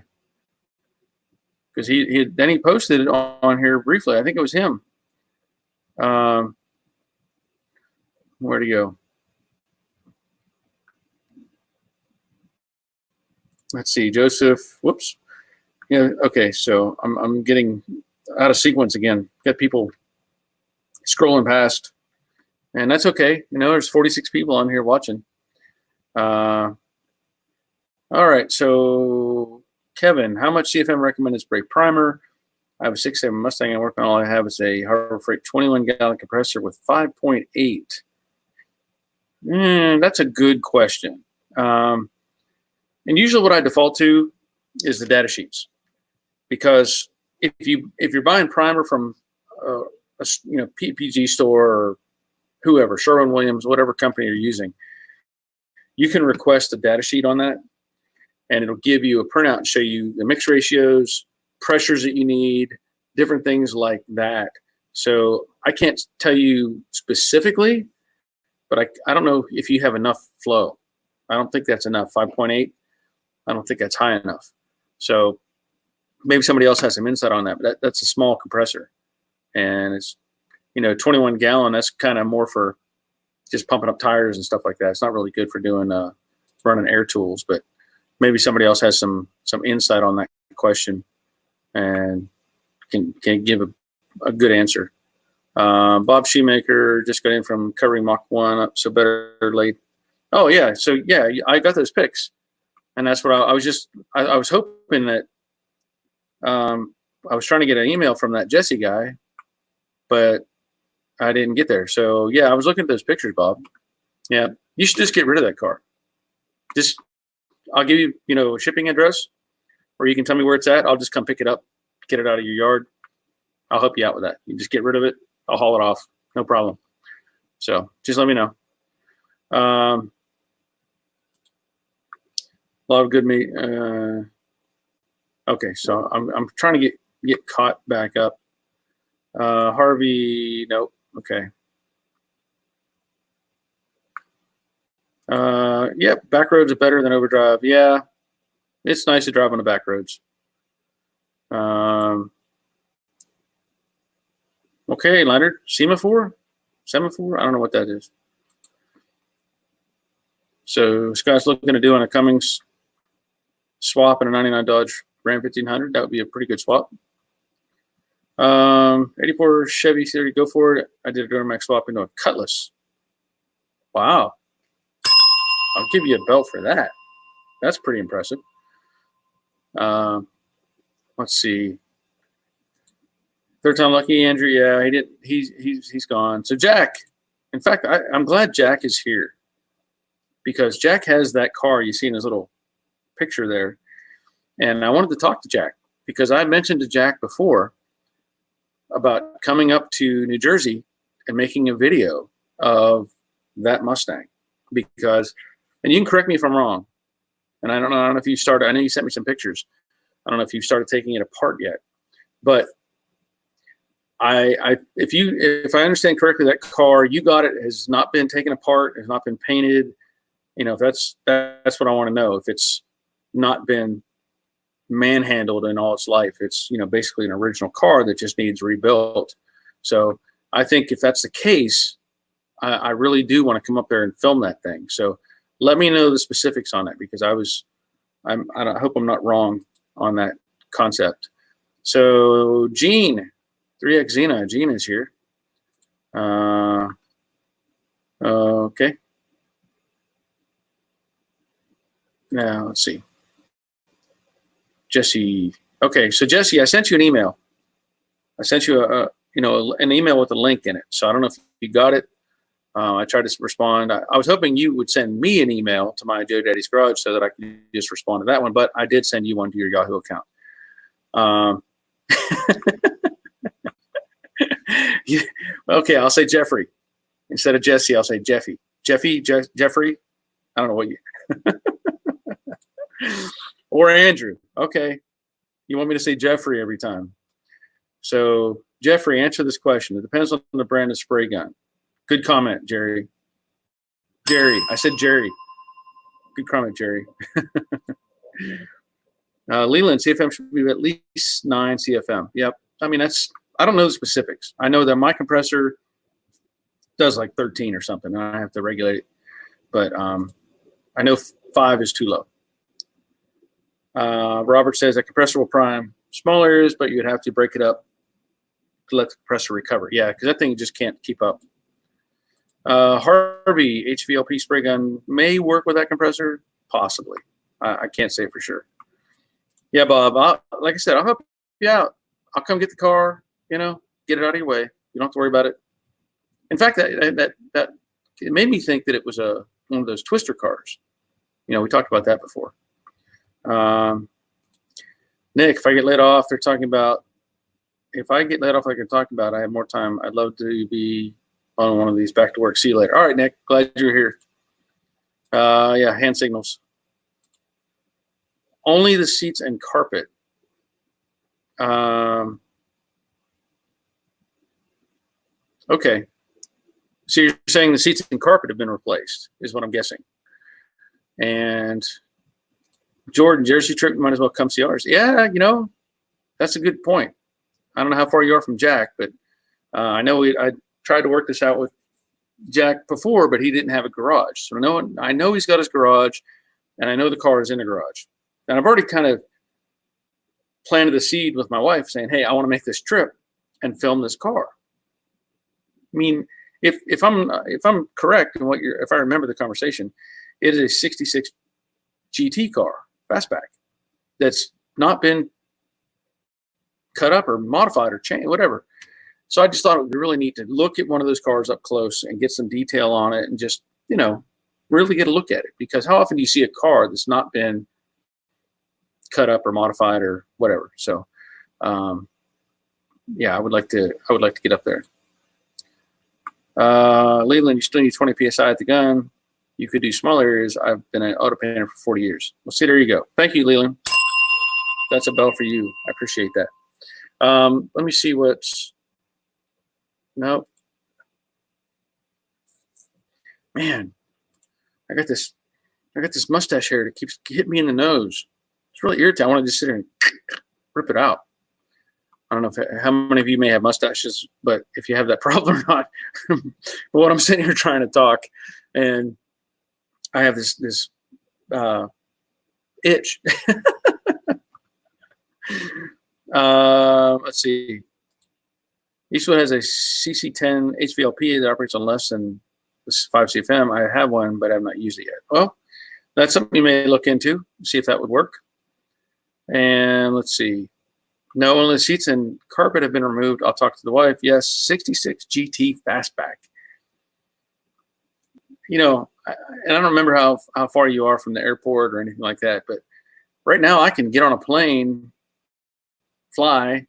Because he posted it on here briefly. I think it was him. Where'd he go? Let's see, Joseph. Whoops. Yeah. Okay. So I'm getting out of sequence again. Got people scrolling past, and that's okay. There's 46 people on here watching. All right. So Kevin, how much CFM recommended spray primer? I have a 6.7 Mustang. I work on. All I have is a Harbor Freight 21-gallon compressor with 5.8. That's a good question. And usually, what I default to is the data sheets, because if you're buying primer from a PPG store or whoever, Sherwin-Williams, whatever company you're using, you can request a data sheet on that, and it'll give you a printout and show you the mix ratios, pressures that you need, different things like that. So I can't tell you specifically, but I don't know if you have enough flow. I don't think that's enough. 5.8. I don't think that's high enough. So maybe somebody else has some insight on that, but that's a small compressor. And it's, 21 gallon, that's kind of more for just pumping up tires and stuff like that. It's not really good for doing running air tools, but maybe somebody else has some insight on that question and can give a good answer. Bob Shoemaker just got in from covering Mach 1 up, so better late. Oh, yeah. So, yeah, I got those pics. And that's what I was hoping that I was trying to get an email from that Jesse guy, but I didn't get there. So, yeah, I was looking at those pictures, Bob. Yeah, you should just get rid of that car. I'll give you, a shipping address, or you can tell me where it's at. I'll just come pick it up, get it out of your yard. I'll help you out with that. You just get rid of it. I'll haul it off. No problem. So just let me know. A lot of good meat. Okay, so I'm trying to get caught back up. Harvey, nope. Okay. Yep, back roads are better than overdrive. Yeah, it's nice to drive on the back roads. Okay, Leonard, semaphore? I don't know what that is. So Scott's looking to do on a Cummins swap and a 99 Dodge Ram 1500. That would be a pretty good swap. 84 Chevy Theory, go for it. I did a Duramax swap into a Cutlass. Wow. I'll give you a belt for that. That's pretty impressive. Let's see. Third time lucky, Andrew. Yeah, he did. He's gone. So Jack, in fact, I'm glad Jack is here, because Jack has that car you see in his little picture there, and I wanted to talk to Jack because I mentioned to Jack before about coming up to New Jersey and making a video of that Mustang, because, and you can correct me if I'm wrong, and I don't know if you started. I know you sent me some pictures. I don't know if you've started taking it apart yet, but if I understand correctly, that car you got, it has not been taken apart, has not been painted. If that's what I want to know. If it's not been manhandled in all its life, it's basically an original car that just needs rebuilt. So I think if that's the case, I really do want to come up there and film that thing. So let me know the specifics on that, because I hope I'm not wrong on that concept. So Gene, 3X Xena, Gene is here. Okay. Now let's see. Jesse. Okay, so Jesse, I sent you an email. I sent you an email with a link in it. So I don't know if you got it. I tried to respond. I was hoping you would send me an email to my Joe Daddy's Garage so that I could just respond to that one, but I did send you one to your Yahoo account. Okay, I'll say Jeffrey. Instead of Jesse, I'll say Jeffy. Jeffrey? I don't know what you... Or Andrew. Okay. You want me to say Jeffrey every time. So, Jeffrey, answer this question. It depends on the brand of spray gun. Good comment, Jerry. Jerry. I said Jerry. Good comment, Jerry. Leland, CFM should be at least 9 CFM. Yep. I mean, I don't know the specifics. I know that my compressor does like 13 or something, and I have to regulate it. But I know 5 is too low. Robert says that compressor will prime small areas, but you'd have to break it up to let the compressor recover. Yeah, because that thing just can't keep up. Harvey, HVLP spray gun may work with that compressor, possibly. I can't say for sure. Yeah, Bob. Like I said, I'll help you out. I'll come get the car. Get it out of your way. You don't have to worry about it. In fact, that it made me think that it was one of those twister cars. We talked about that before. Nick, if I get laid off, they're talking about. If I get laid off, like I'm talking about, I have more time. I'd love to be on one of these. Back to work. See you later. All right, Nick. Glad you're here. Yeah, hand signals. Only the seats and carpet. Okay. So you're saying the seats and carpet have been replaced, is what I'm guessing. And Jordan, Jersey trip, you might as well come see ours. Yeah, that's a good point. I don't know how far you are from Jack, but I know I tried to work this out with Jack before, but he didn't have a garage. So I know he's got his garage, and I know the car is in the garage. And I've already kind of planted the seed with my wife, saying, "Hey, I want to make this trip and film this car." I mean, if I'm correct in if I remember the conversation, it is a '66 GT car, fastback, that's not been cut up or modified or changed, whatever. So I just thought it would be really neat to look at one of those cars up close and get some detail on it, and just really get a look at it. Because how often do you see a car that's not been cut up or modified or whatever? So yeah, I would like to get up there. Leland, you still need 20 psi at the gun. You could do small areas. I've been an auto painter for 40 years. Well, see, there you go. Thank you, Leland. That's a bell for you. I appreciate that. Let me see what's. Nope. Man, I got this mustache hair that keeps hitting me in the nose. It's really irritating. I want to just sit here and rip it out. I don't know how many of you may have mustaches, but if you have that problem or not. But what I'm sitting here trying to talk, and I have this itch. Let's see. Eastwood has a CC10 HVLP that operates on less than 5 CFM. I have one, but I've not used it yet. Well, that's something you may look into, see if that would work. And let's see. No, only the seats and carpet have been removed. I'll talk to the wife. Yes, 66 GT fastback. And I don't remember how far you are from the airport or anything like that, but right now I can get on a plane, fly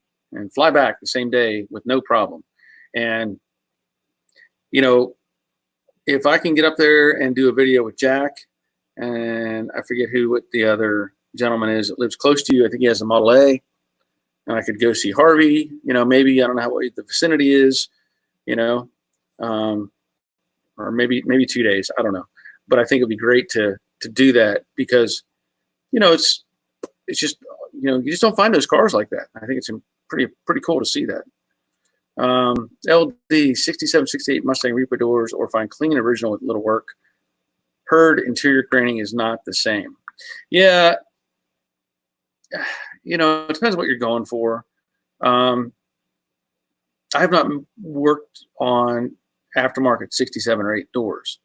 back the same day with no problem. And you know, if I can get up there and do a video with Jack, and I forget what the other gentleman is that lives close to you. I think he has a Model A, and I could go see Harvey. You know, maybe I don't know what the vicinity is. You know, or maybe 2 days. I don't know, but I think it'd be great to do that because, you know, it's just, you know, you just don't find those cars like that. I think it's pretty cool to see that. LD 67, 68 Mustang Reaper doors, or find clean original with little work. Heard interior graining is not the same. Yeah, you know, it depends what you're going for. I have not worked on aftermarket 67 or 8 doors,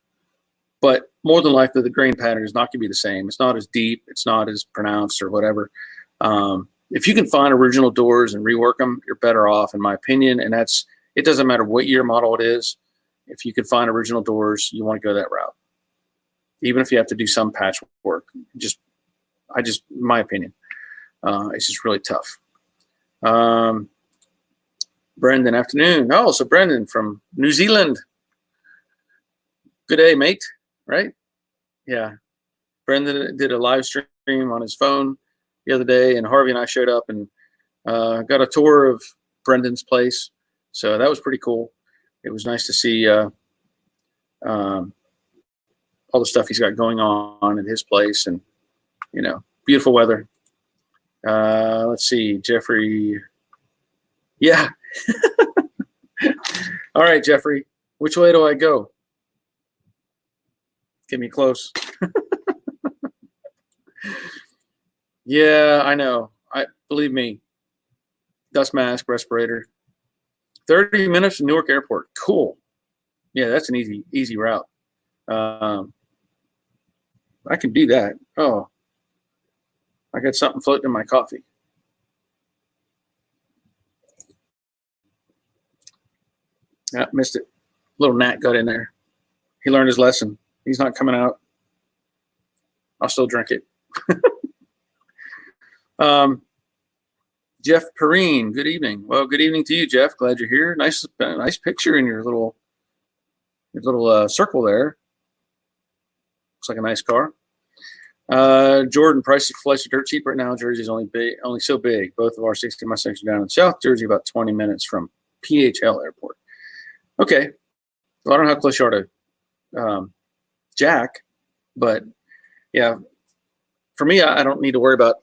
but more than likely the grain pattern is not going to be the same. It's not as deep, it's not as pronounced or whatever. If you can find original doors and rework them, you're better off, in my opinion. And it doesn't matter what year model it is. If you can find original doors, you want to go that route, even if you have to do some patchwork. My opinion, it's just really tough. Brendan, afternoon. Oh, so Brendan from New Zealand. Good day, mate. Right? Yeah. Brendan did a live stream on his phone the other day, and Harvey and I showed up and got a tour of Brendan's place. So that was pretty cool. It was nice to see all the stuff he's got going on at his place, and, you know, beautiful weather. Let's see, Jeffrey. Yeah. All right, Jeffrey, which way do I go? Get me close. Yeah, I know. Believe me. Dust mask, respirator. 30 minutes from Newark Airport. Cool. Yeah, that's an easy route. I can do that. Oh, I got something floating in my coffee. Yeah, missed it. Little gnat got in there. He learned his lesson. He's not coming out. I'll still drink it. Jeff Perrine, good evening. Well, good evening to you, Jeff. Glad you're here. Nice picture in your little circle there. Looks like a nice car. Jordan, prices for flights are dirt cheap right now. Jersey's only so big. Both of our 60 Mustangs are down in South Jersey, about 20 minutes from PHL Airport. Okay. Well, I don't know how close you are to Jack, but yeah, for me, I don't need to worry about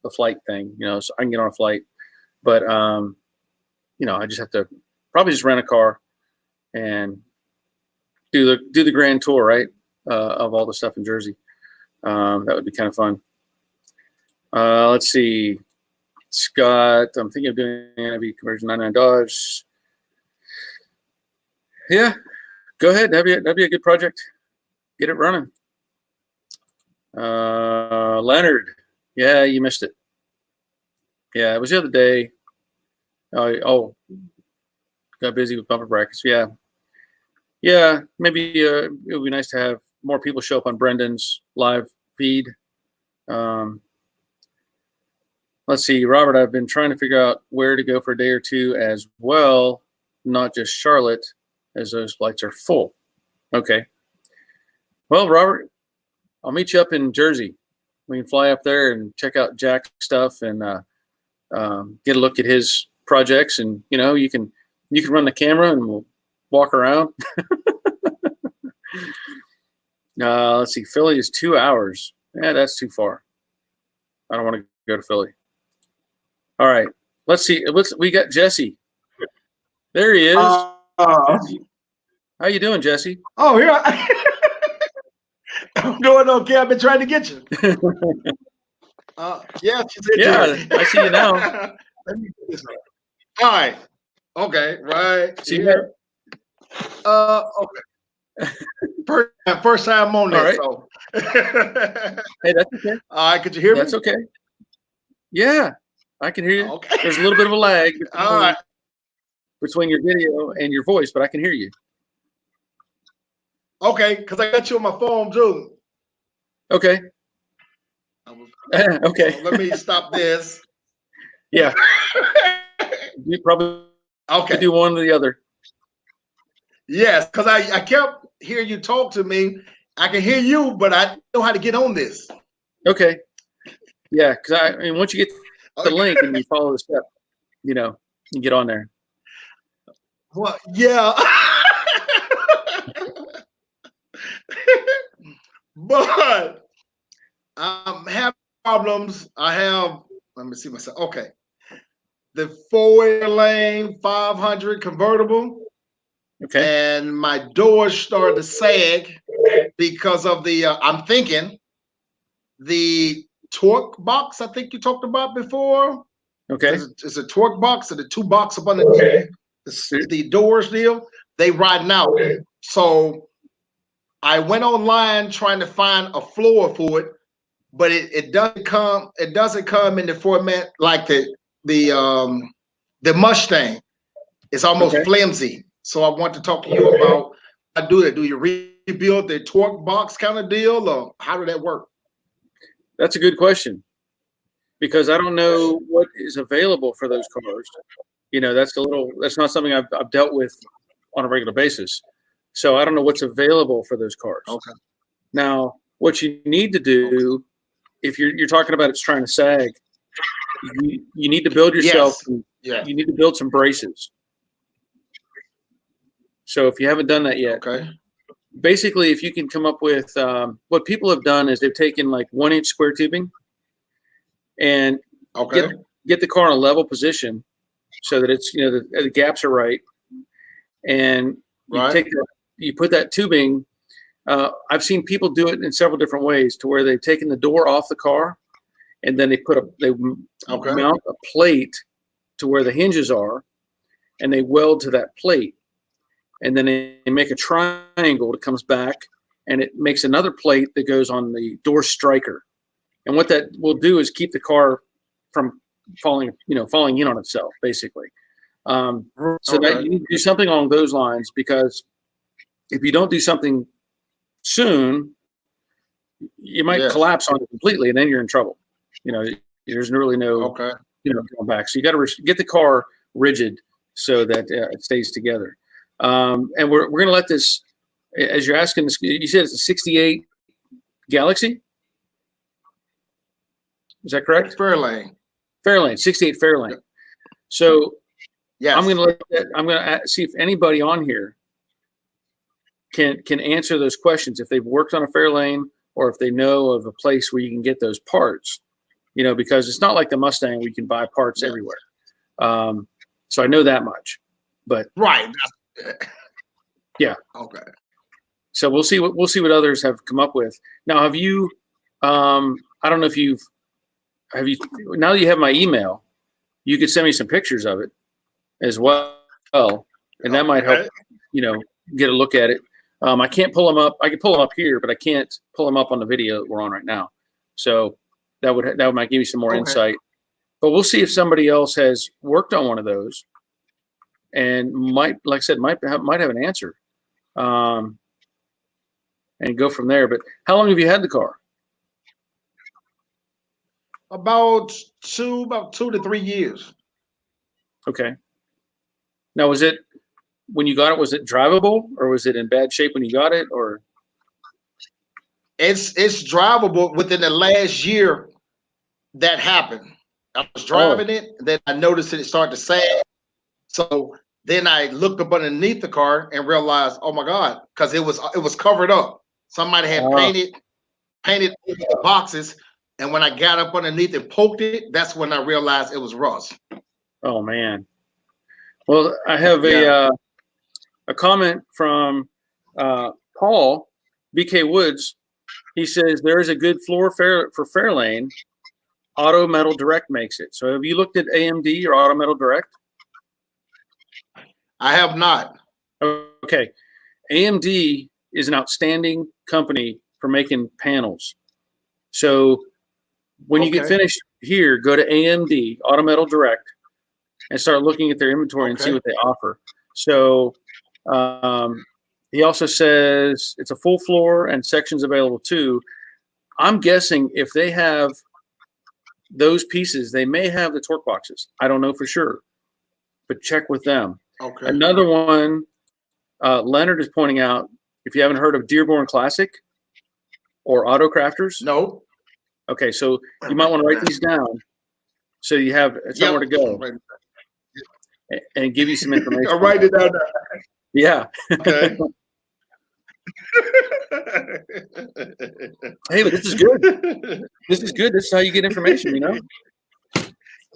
the flight thing, you know, so I can get on a flight, but you know, I just have to probably just rent a car and do the grand tour, right, of all the stuff in Jersey. That would be kind of fun. Let's see, Scott, I'm thinking of doing NIV conversion 99 Dodge. Yeah, go ahead. That'd be a good project. Get it running. Leonard, yeah, you missed it. Yeah, it was the other day. Oh, got busy with bumper brackets. Yeah, maybe it would be nice to have more people show up on Brendan's live feed. Let's see, Robert, I've been trying to figure out where to go for a day or two as well, not just Charlotte, as those flights are full. Okay. Well, Robert, I'll meet you up in Jersey. We can fly up there and check out Jack's stuff and get a look at his projects. And, you know, you can run the camera and we'll walk around. Let's see, Philly is 2 hours. Yeah, that's too far. I don't want to go to Philly. All right, let's see. We got Jesse. There he is. How you doing, Jesse? Oh, here I'm doing okay. I've been trying to get you. Yeah, she said. Yeah, I see you now. Let me get this right. All right. Okay. Right. See here. Okay. First time on All that. right. So. Hey, that's okay. All right. Could you hear me? That's okay. Yeah, I can hear you. Okay. There's a little bit of a lag between your video and your voice, but I can hear you. Okay, because I got you on my phone too. Okay. Okay. Let me stop this. Yeah. You probably do one or the other. Yes, because I kept hearing you talk to me. I can hear you, but I don't know how to get on this. Okay. Yeah, because I mean, once you get the link and you follow the step, you know, you get on there. Well, yeah. But I'm having problems. Let me see myself. Okay. The 4-lane 500 convertible, Okay. and my doors started to sag because of I'm thinking the torque box I think you talked about before. Okay. It's a torque box and the two box up underneath the doors deal. They riding out. So I went online trying to find a floor for it, but it doesn't come. It doesn't come in the format like the Mustang. It's almost Okay. flimsy. So I want to talk to you about how to do that. Do you rebuild the torque box kind of deal, or how did that work? That's a good question, because I don't know what is available for those cars. You know, that's not something I've dealt with on a regular basis. So I don't know what's available for those cars. Okay. Now, what you need to do, if you're talking about it's trying to sag, you need to build yourself. Yes. You need to build some braces. So if you haven't done that yet, Okay. basically, if you can come up with what people have done is they've taken like 1-inch square tubing and Okay. get the car in a level position so that it's, you know, the gaps are right, and you put that tubing. I've seen people do it in several different ways, to where they've taken the door off the car and then they mount a plate to where the hinges are, and they weld to that plate, and then they make a triangle that comes back, and it makes another plate that goes on the door striker. And what that will do is keep the car from falling in on itself, basically. So that you need to do something along those lines, because if you don't do something soon, you might collapse on it completely, and then you're in trouble. You know, there's really no going back. So you got to get the car rigid so that it stays together. And we're going to let this, as you're asking this, you said it's a 68 Galaxy? Is that correct? Fairlane. 68 Fairlane. So yes. I'm going to see if anybody on here can answer those questions, if they've worked on a Fairlane or if they know of a place where you can get those parts, you know, because it's not like the Mustang where you can buy parts everywhere. So I know that much, but yeah. Okay. So we'll see what others have come up with. Now, have you, I don't know if now that you have my email, you could send me some pictures of it as well. And that might help, you know, get a look at it. I can't pull them up. I can pull them up here, but I can't pull them up on the video that we're on right now. So that might give you some more insight. But we'll see if somebody else has worked on one of those and might have an answer, and go from there. But how long have you had the car? About 2 to 3 years. Okay. Now, when you got it, was it drivable, or was it in bad shape when you got it, or? It's drivable. Within the last year that happened. I was driving it, then I noticed it started to sag. So then I looked up underneath the car and realized, oh my God, because it was covered up. Somebody had painted the boxes, and when I got up underneath and poked it, that's when I realized it was rust. Oh man. Well, I have a comment from Paul BK Woods. He says there is a good floor for Fairlane. Auto Metal Direct makes it. So have you looked at AMD or Auto Metal Direct? I have not. Okay. AMD is an outstanding company for making panels. So when you get finished here, go to AMD, Auto Metal Direct, and start looking at their inventory and see what they offer. So he also says it's a full floor and sections available too. I'm guessing if they have those pieces, they may have the torque boxes. I don't know for sure, but check with them. Okay. Another one Leonard is pointing out, if you haven't heard of Dearborn Classic or Auto Crafters. No. Okay, so you might want to write these down so you have somewhere to go and give you some information. I'll write it down. Yeah. Okay. Hey, but this is good. This is good. This is how you get information, you know?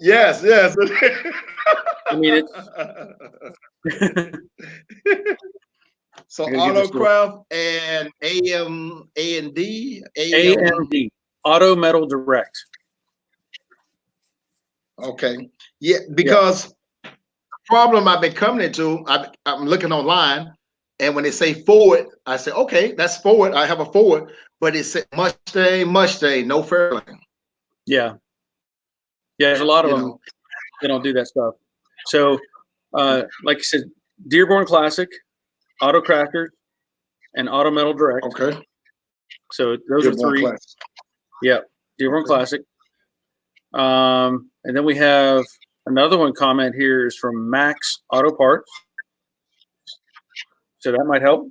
Yes, yes. I mean, So I'm gonna give this Autocraft and A&D. AMD, Auto Metal Direct. Okay. Yeah, because the problem I've been coming into, I'm looking online, and when they say Ford, I say, okay, that's Ford. I have a Ford, but it said Mustang, no Fairlane. Yeah. Yeah, there's a lot of You them. know. They don't do that stuff. So, like I said, Dearborn Classic, Auto Crafters, and Auto Metal Direct. Okay. So those are three. Class. Yeah, Dearborn Classic. And then we have another one comment here is from Max Auto Parts. So that might help.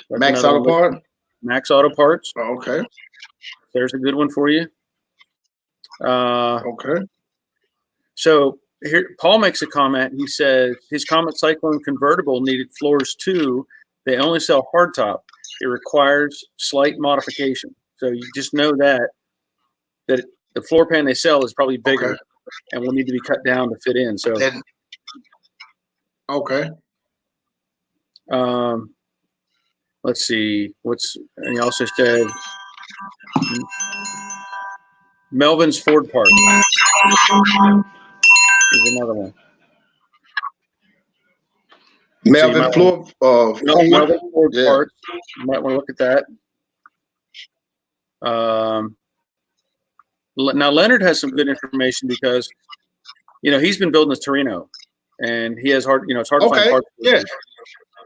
That's Max another Auto one. Part. Max Auto Parts. Okay. There's a good one for you. Okay. So here, Paul makes a comment. He says his Comet Cyclone convertible needed floors too. They only sell hardtop. It requires slight modification. So you just know that the floor pan they sell is probably bigger and will need to be cut down to fit in. So Then, okay. Let's see and he also said Melvin's Ford Park is another one. Melvin Floor. Melvin Ford Yeah. Parts. You might want to look at that. Now Leonard has some good information because, you know, he's been building this Torino, and he has it's hard to find parts. Yeah.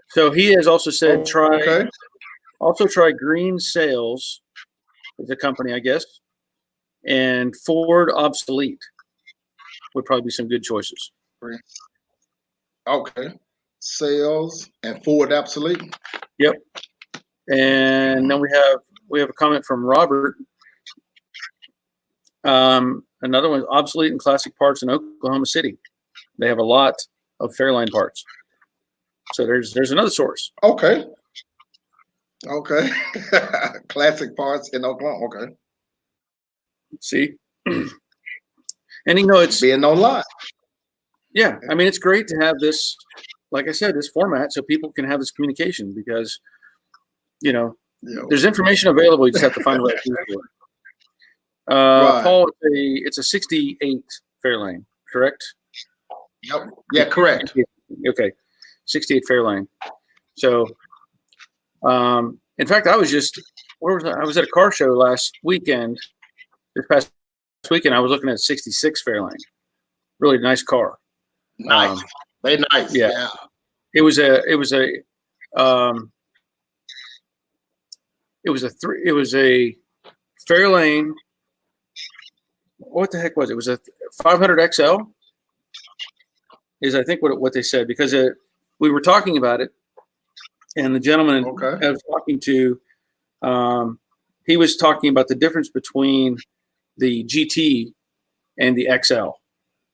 So he has also said Okay. try Green Sales, the company, I guess, and Ford Obsolete would probably be some good choices. Okay. Sales and Ford Obsolete. Yep. And then we have a comment from Robert. Another one, Obsolete and Classic Parts in Oklahoma City. They have a lot of Fairlane parts. So there's another source. Okay. Okay. Classic Parts in Oklahoma. Okay. See? And you know, it's being online. Yeah, I mean, it's great to have this, like I said, this format so people can have this communication because, you know, there's information available. You just have to find the right tool for it. Right. Paul, it's a 68 Fairlane, correct? Yep. Yeah, correct. Okay, 68 Fairlane. So, in fact, I was I was at a car show last weekend. This past weekend, I was looking at a 66 Fairlane. Really nice car. Nice. Very nice. Yeah. It was a Fairlane. What the heck was it? It was a 500 XL. Is I think what they said, because we were talking about it, and the gentleman I was talking to, he was talking about the difference between the GT and the XL,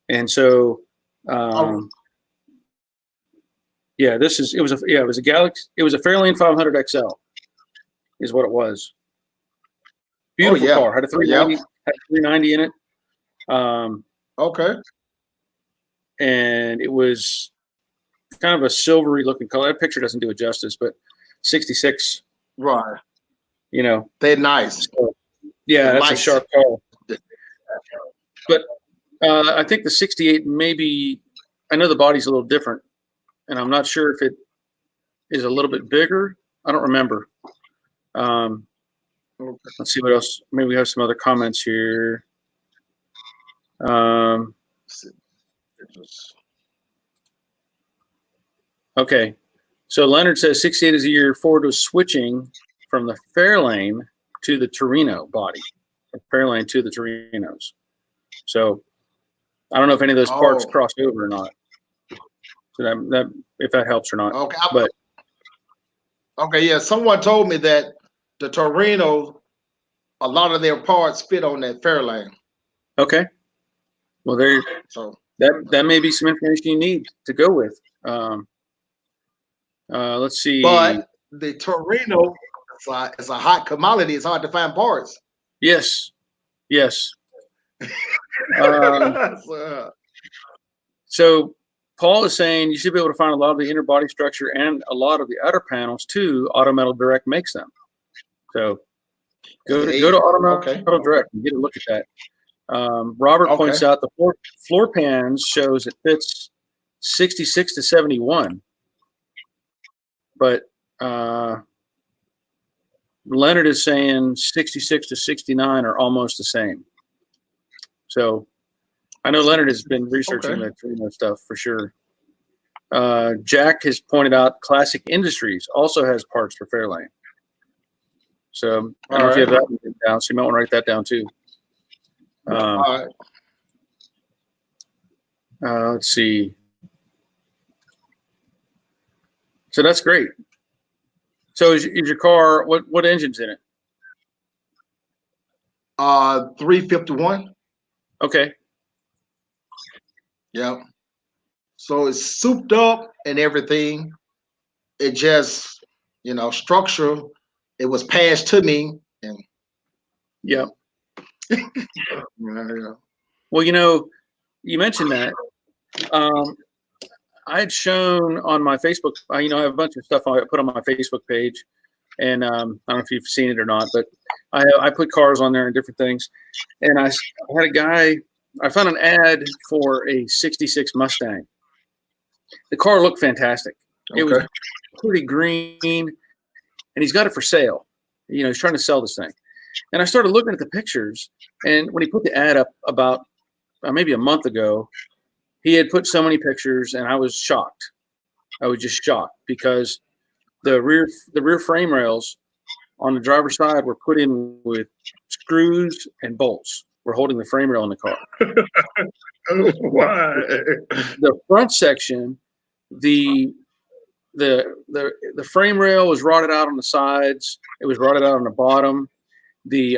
and so it was a Galaxy. It was a Fairlane 500 XL, is what it was. Beautiful car. Had a 390. Had a 390 in it. And it was kind of a silvery looking color. That picture doesn't do it justice, but 66. Right. You know. They're nice. So, yeah, that's a sharp car. But I think the 68 maybe, I know the body's a little different, and I'm not sure if it is a little bit bigger. I don't remember. Let's see what else. Maybe we have some other comments here. Okay. So Leonard says 68 is a year Ford was switching from the Fairlane to the Torino body. The Fairlane to the Torinos. So I don't know if any of those parts crossed over or not. So that if that helps or not. Okay. But Okay, yeah. Someone told me that the Torino, a lot of their parts fit on that Fairlane. okay. Well, there. So That may be some information you need to go with. Let's see. but the Torino is a hot commodity. It's hard to find parts. Yes. So Paul is saying you should be able to find a lot of the inner body structure and a lot of the outer panels too. Autometal Direct makes them. So go to Autometal Direct and get a look at that. Robert points out the floor pans shows it fits 66 to 71, but Leonard is saying 66 to 69 are almost the same. So I know Leonard has been researching the Torino stuff for sure. Jack has pointed out Classic Industries also has parts for Fairlane. So I don't know if you have that written down, so you might want to write that down too. Let's see. So that's great. So is your car, what engine's in it? 351. Okay. Yeah. So it's souped up and everything. It just, structure. It was passed to me. And yeah. yeah. Well, you mentioned that. I had shown on my Facebook, I have a bunch of stuff I put on my Facebook page, and I don't know if you've seen it or not, but I put cars on there and different things. And I had a guy, I found an ad for a 66 Mustang. The car looked fantastic. Okay. It was pretty green, and he's got it for sale. He's trying to sell this thing. And I started looking at the pictures, and when he put the ad up about maybe a month ago, he had put so many pictures, and I was shocked. I was just shocked because the rear frame rails on the driver's side were put in with screws and bolts. We're holding the frame rail in the car. Why? The front section, the frame rail was rotted out on the sides. It was rotted out on the bottom. The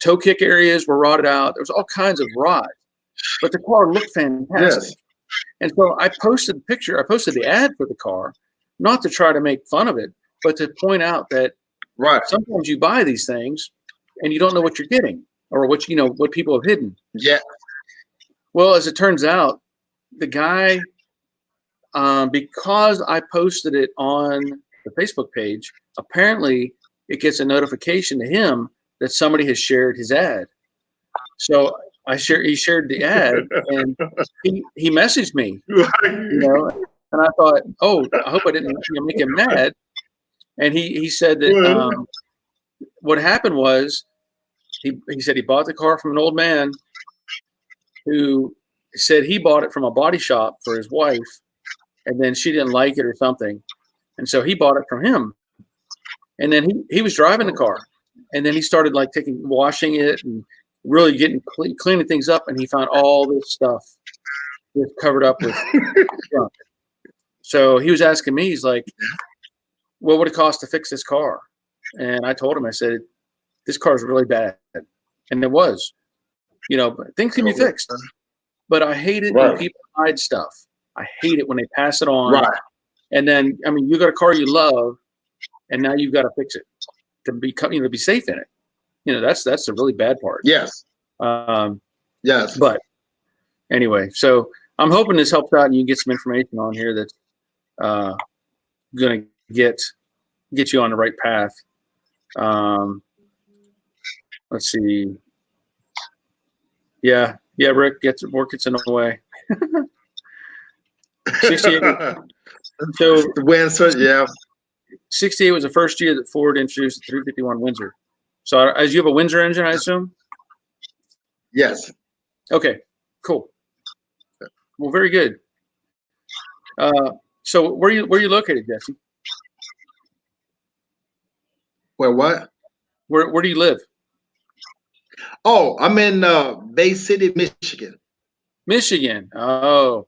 toe kick areas were rotted out. There was all kinds of rot. But the car looked fantastic. Yes. And so I posted the picture. I posted the ad for the car, not to try to make fun of it, but to point out that sometimes you buy these things and you don't know what you're getting or what people have hidden. Yeah. Well, as it turns out, the guy, because I posted it on the Facebook page, apparently it gets a notification to him that somebody has shared his ad. So he shared the ad, and he messaged me, and I thought, oh, I hope I didn't make him mad. And he said that what happened was he said he bought the car from an old man who said he bought it from a body shop for his wife, and then she didn't like it or something, and so he bought it from him. And then he was driving the car, and then he started washing it and really cleaning things up, and he found all this stuff just covered up with junk. So he was asking me, he's like, what would it cost to fix this car? And I told him, I said, this car is really bad. And it was, things can be fixed. But I hate it when people hide stuff. I hate it when they pass it on. Right. And then, you got a car you love, and now you've got to fix it to be safe in it. That's the really bad part. Yes. Yes. But anyway, so I'm hoping this helps out and you get some information on here that's going to get you on the right path. Let's see. Yeah, Rick work gets in the way. 68. So yeah. 68 was the first year that Ford introduced the 351 Windsor. So as you have a Windsor engine, I assume? Yes. Okay, cool. Well, very good. So where you located, Jesse? Where what? Where do you live? Oh, I'm in Bay City, Michigan. Michigan. Oh,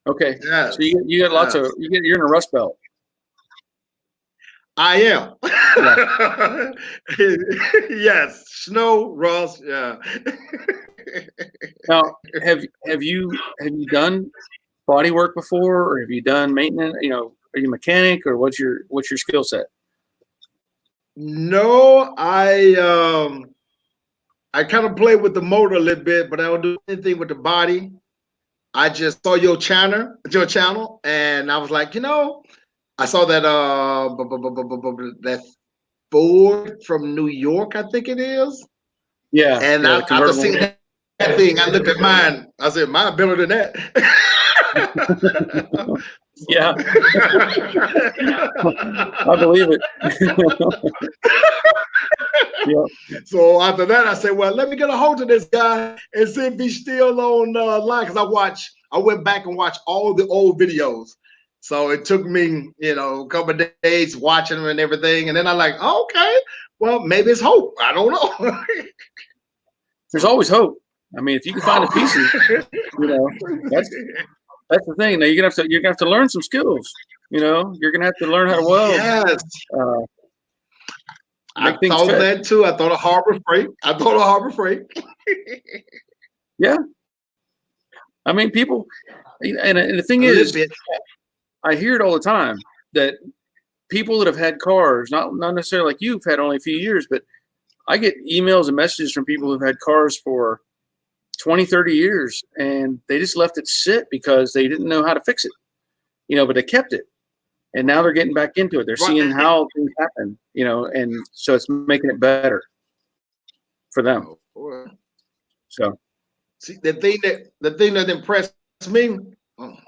Okay. Yes. So you got lots Yes. of you're in a rust belt. I am. Yes. Snow, rust. Yeah. Now, have you done body work before, or have you done maintenance? You know, are you a mechanic, or what's your skill set? No, I kind of play with the motor a little bit, but I don't do anything with the body. I just saw your channel, and I was like, I saw that that Ford from New York, I think it is. Yeah, And yeah, the I just convertible. seen that thing. I looked at mine. I said, mine better than that. Yeah, I believe it. Yeah, So after that, I said, well, let me get a hold of this guy and see if he's still on line. Because I went back and watched all the old videos. So it took me, a couple of days watching them and everything. And then I'm like, oh, okay, well, maybe it's hope. I don't know. there's always hope. I mean, if you can find the pieces, that's the thing. Now you're gonna have to learn some skills. You're gonna have to learn how to weld. Yes. I Make things thought fit. that too. I thought of Harbor Freight. Yeah. I mean, people, and the thing A is, little bit. I hear it all the time that people that have had cars, not necessarily like you've had only a few years, but I get emails and messages from people who've had cars for 20, 30 years, and they just left it sit because they didn't know how to fix it, but they kept it. And now they're getting back into it. They're seeing how things happen, and so it's making it better for them. So, see, the thing that impressed me,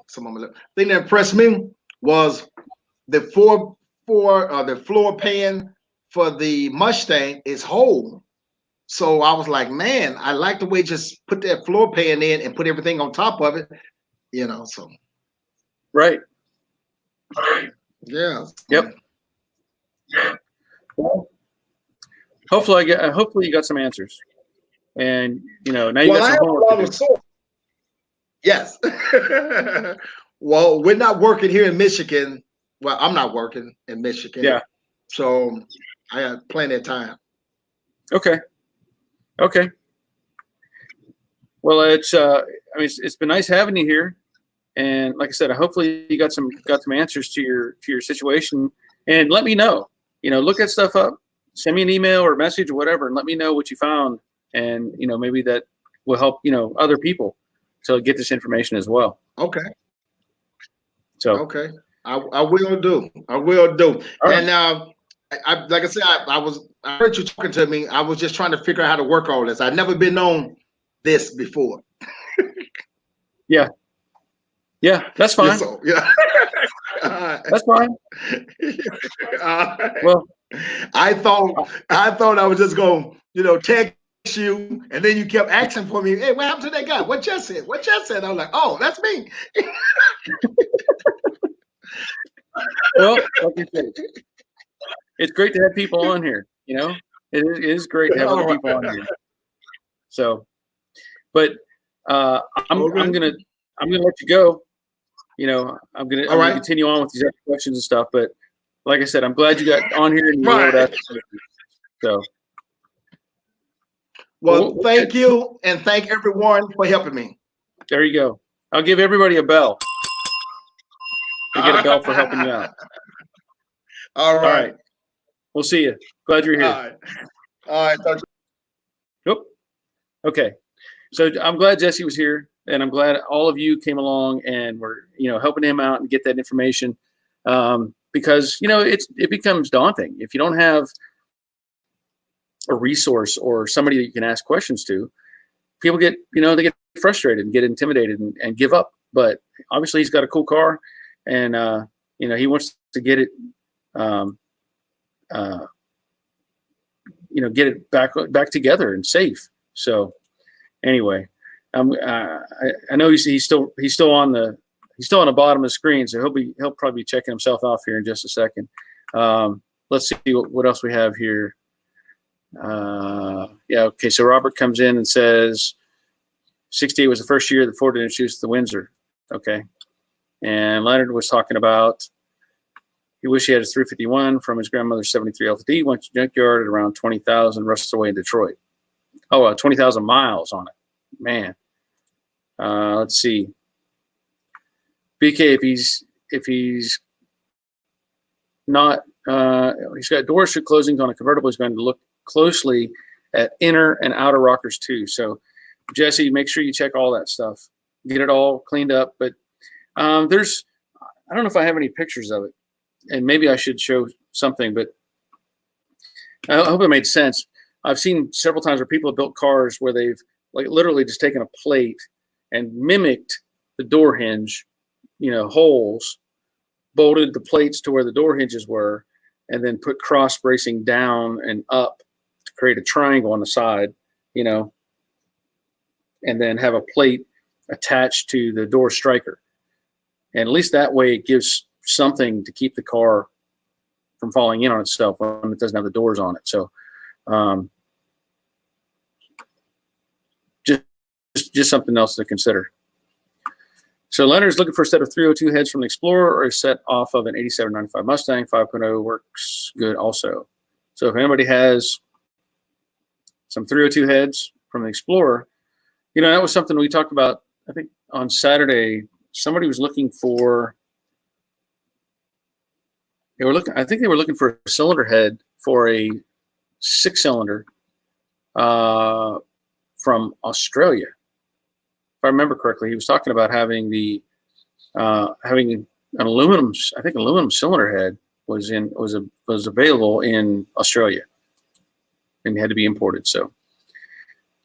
thing that impressed me was the the floor pan for the Mustang is whole. So I was like, man, I like the way you just put that floor pan in and put everything on top of it, so. right. Yeah. Yep. Well, hopefully you got some answers, and now you got some homework to do. Yes. Well, we're not working here in Michigan. Well, I'm not working in Michigan. Yeah. So I got plenty of time. Okay. Well, it's been nice having you here, and like I said, hopefully you got some answers to your situation, and let me know. Look that stuff up, send me an email or a message or whatever, and let me know what you found, and maybe that will help other people to get this information as well. Okay. So okay, I will do. I will do. All and I like I said, I heard you talking to me. I was just trying to figure out how to work all this. I've never been on this before. Yeah, that's fine. So, yeah. That's fine. Well, I thought I was just going, text you, and then you kept asking for me. Hey, what happened to that guy? What you said? What you said? I was like, oh, that's me. Well, like you said, it's great to have people on here. It is great to have other people on here. So, but I'm gonna let you go. I'm gonna continue on with these other questions and stuff. But like I said, I'm glad you got on here and you wrote up. So, well, thank you, and thank everyone for helping me. There you go. I'll give everybody a bell. You get a bell for helping you out. All right. We'll see you. Glad you're here. All right. Yep. Okay. So I'm glad Jesse was here, and I'm glad all of you came along and were, helping him out and get that information, because it becomes daunting if you don't have a resource or somebody that you can ask questions to. People get, they get frustrated and get intimidated and give up. But obviously, he's got a cool car, and he wants to get it, get it back together and safe. So anyway, I know he's still on the bottom of the screen, so he'll probably be checking himself off here in just a second. Let's see what else we have here. Okay. So Robert comes in and says, 68 was the first year that Ford introduced the Windsor. Okay. And Leonard was talking about he wished he had his 351 from his grandmother's 73 LTD. Went to Junkyard at around 20,000, rusted away in Detroit. Oh, 20,000 miles on it. Man. Let's see. BK, if he's not, he's got door shift closings on a convertible, he's going to look closely at inner and outer rockers too. So Jesse, make sure you check all that stuff. Get it all cleaned up. But I don't know if I have any pictures of it, and maybe I should show something, but I hope it made sense. I've seen several times where people have built cars where they've like literally just taken a plate and mimicked the door hinge, holes, bolted the plates to where the door hinges were, and then put cross bracing down and up to create a triangle on the side, and then have a plate attached to the door striker. And at least that way it gives something to keep the car from falling in on itself when it doesn't have the doors on it. So just something else to consider. So Leonard's looking for a set of 302 heads from the Explorer or a set off of an 8795 Mustang 5.0 works good also. So if anybody has some 302 heads from the Explorer, that was something we talked about, I think on Saturday. Somebody was looking for, I think they were looking for a cylinder head for a 6-cylinder from Australia. If I remember correctly, he was talking about having having an aluminum cylinder head was available in Australia and had to be imported. So,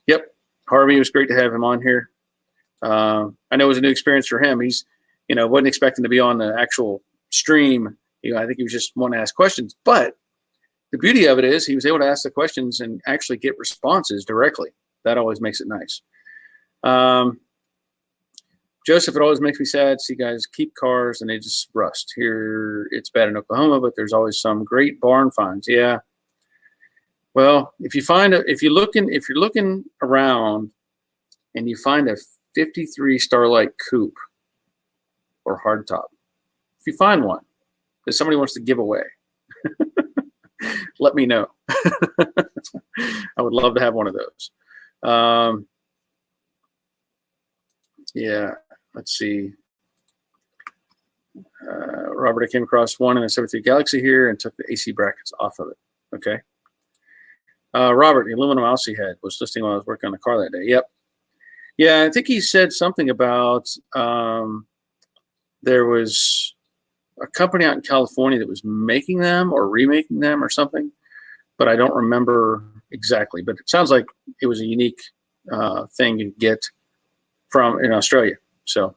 yep, Harvey, it was great to have him on here. I know it was a new experience for him. He's, wasn't expecting to be on the actual stream. I think he was just wanting to ask questions. But the beauty of it is he was able to ask the questions and actually get responses directly. That always makes it nice. Joseph, it always makes me sad to see guys keep cars and they just rust. Here it's bad in Oklahoma, but there's always some great barn finds. Yeah. Well, if you're looking around and you find a 53 Starlight Coupe or hardtop, if you find one that somebody wants to give away, let me know. I would love to have one of those. Yeah, let's see. Robert, I came across one in a 73 Galaxy here and took the AC brackets off of it. Okay. Robert, the aluminum Aussie head was listing while I was working on the car that day. Yep. Yeah, I think he said something about there was a company out in California that was making them or remaking them or something, but I don't remember exactly. But it sounds like it was a unique thing to get from in Australia. So,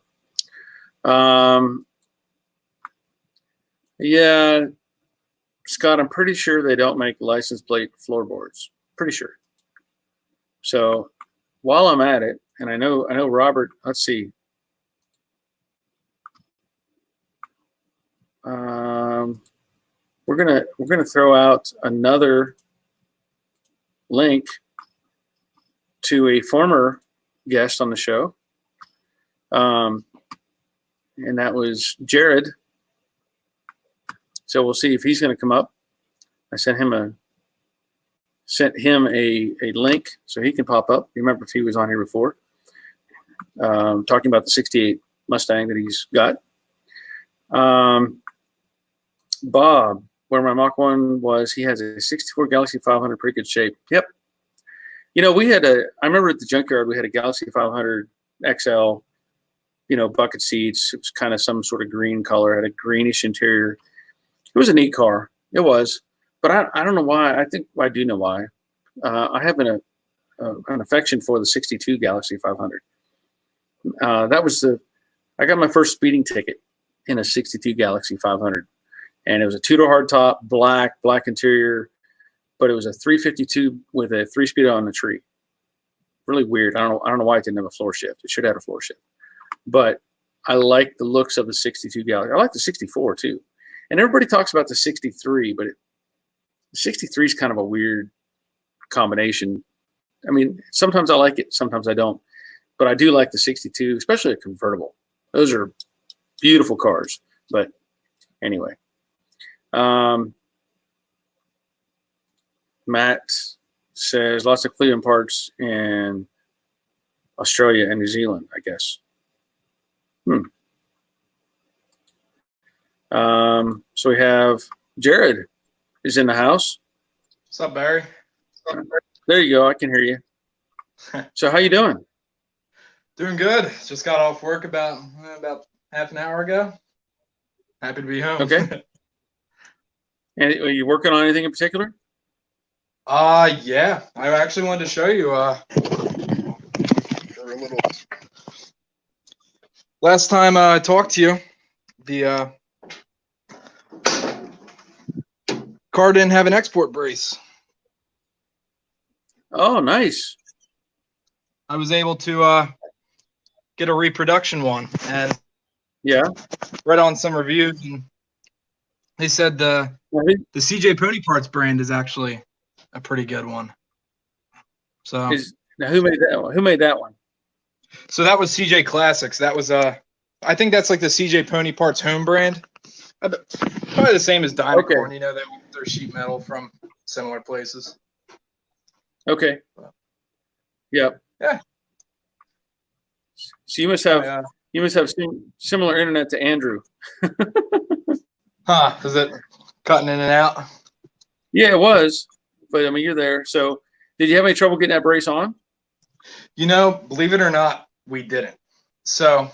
yeah, Scott, I'm pretty sure they don't make license plate floorboards. Pretty sure. So while I'm at it, and I know Robert, let's see. We're gonna throw out another link to a former guest on the show, and that was Jared. So we'll see if he's going to come up. I sent him a link so he can pop up. You remember if he was on here before, talking about the 68 Mustang that he's got. Bob, where my Mach 1 was, he has a 64 Galaxy 500, pretty good shape. Yep. I remember at the Junkyard, we had a Galaxy 500 XL, bucket seats. It was kind of some sort of green color, had a greenish interior. It was a neat car. It was. But I don't know why. I think I do know why. I have an affection for the 62 Galaxy 500. I got my first speeding ticket in a 62 Galaxy 500. And it was a two-door hardtop, black interior, but it was a 352 with a 3-speed on the tree. Really weird. I don't know why it didn't have a floor shift. It should have had a floor shift. But I like the looks of the 62 Galaxy. I like the 64 too. And everybody talks about the 63, but the 63 is kind of a weird combination. I mean, sometimes I like it, sometimes I don't. But I do like the 62, especially a convertible. Those are beautiful cars. But anyway, Matt says lots of Cleveland parts in Australia and New Zealand, I guess. So we have Jared is in the house. What's up, Barry? There you go. I can hear you. So how you doing? Doing good. Just got off work about half an hour ago. Happy to be home. Okay. And are you working on anything in particular? Yeah. I actually wanted to show you for a little. Last time I talked to you, the car didn't have an export brace. Oh, nice. I was able to get a reproduction one, and Yeah. read on some reviews, and they said the CJ Pony Parts brand is actually a pretty good one. So Now who made that one? Who made that one? So that was CJ Classics. That was I think that's like the CJ Pony Parts home brand. Probably the same as Dynacorn. Okay. You know, they're sheet metal from similar places. Okay. Yep. Yeah. So you must have similar internet to Andrew. Huh? Is it cutting in and out? Yeah, it was. But I mean, you're there. So did you have any trouble getting that brace on? You know, believe it or not, we didn't. So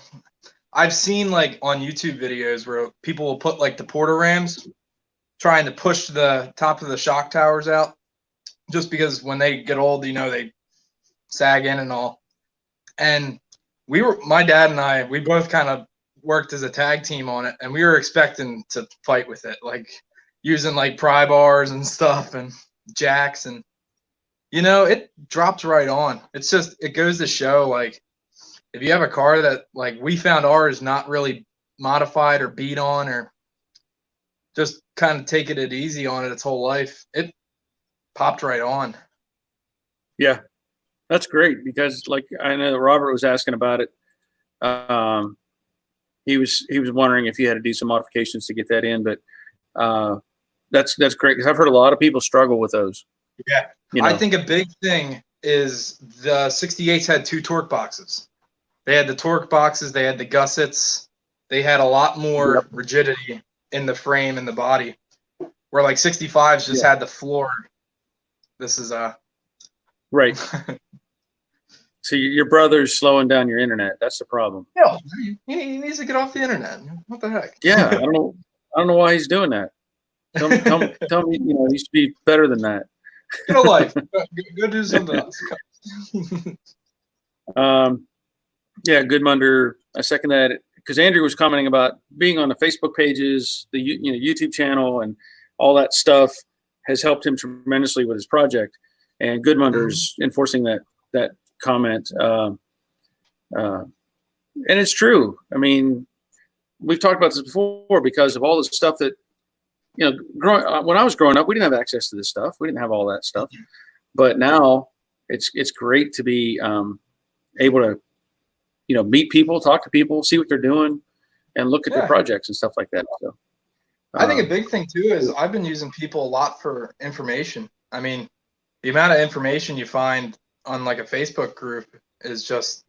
I've seen like on YouTube videos where people will put like the porta rams trying to push the top of the shock towers out, just because when they get old, you know, they sag in and all. And my dad and I, we both kind of worked as a tag team on it, and we were expecting to fight with it, like using like pry bars and stuff and jacks, and you know, it drops right on. It's just, it goes to show, like, if you have a car that, like, we found ours not really modified or beat on or just kind of taking it easy on it its whole life, it popped right on. Yeah. That's great, because like I know that Robert was asking about it. He was wondering if you had to do some modifications to get that in, but that's great, because I've heard a lot of people struggle with those. Yeah. You know? I think a big thing is the 68s had 2 torque boxes. They had the torque boxes, they had the gussets, they had a lot more rigidity in the frame and the body, where like 65s just had the floor. This is right. So your brother's slowing down your internet. That's the problem. Yeah, he needs to get off the internet. What the heck? Yeah, I don't know why he's doing that. Tell me, you know, he should be better than that. Get a life. Go do something else. Yeah, Goodmunder. I second that, because Andrew was commenting about being on the Facebook pages, the YouTube channel, and all that stuff has helped him tremendously with his project. And Goodmunder's enforcing that comment. And it's true. I mean, we've talked about this before, because of all the stuff that, you know, when I was growing up, we didn't have access to this stuff. We didn't have all that stuff. But now it's great to be able to, you know, meet people, talk to people, see what they're doing, and look at their projects and stuff like that. So I think a big thing too is I've been using people a lot for information. I mean, the amount of information you find on like a Facebook group is just,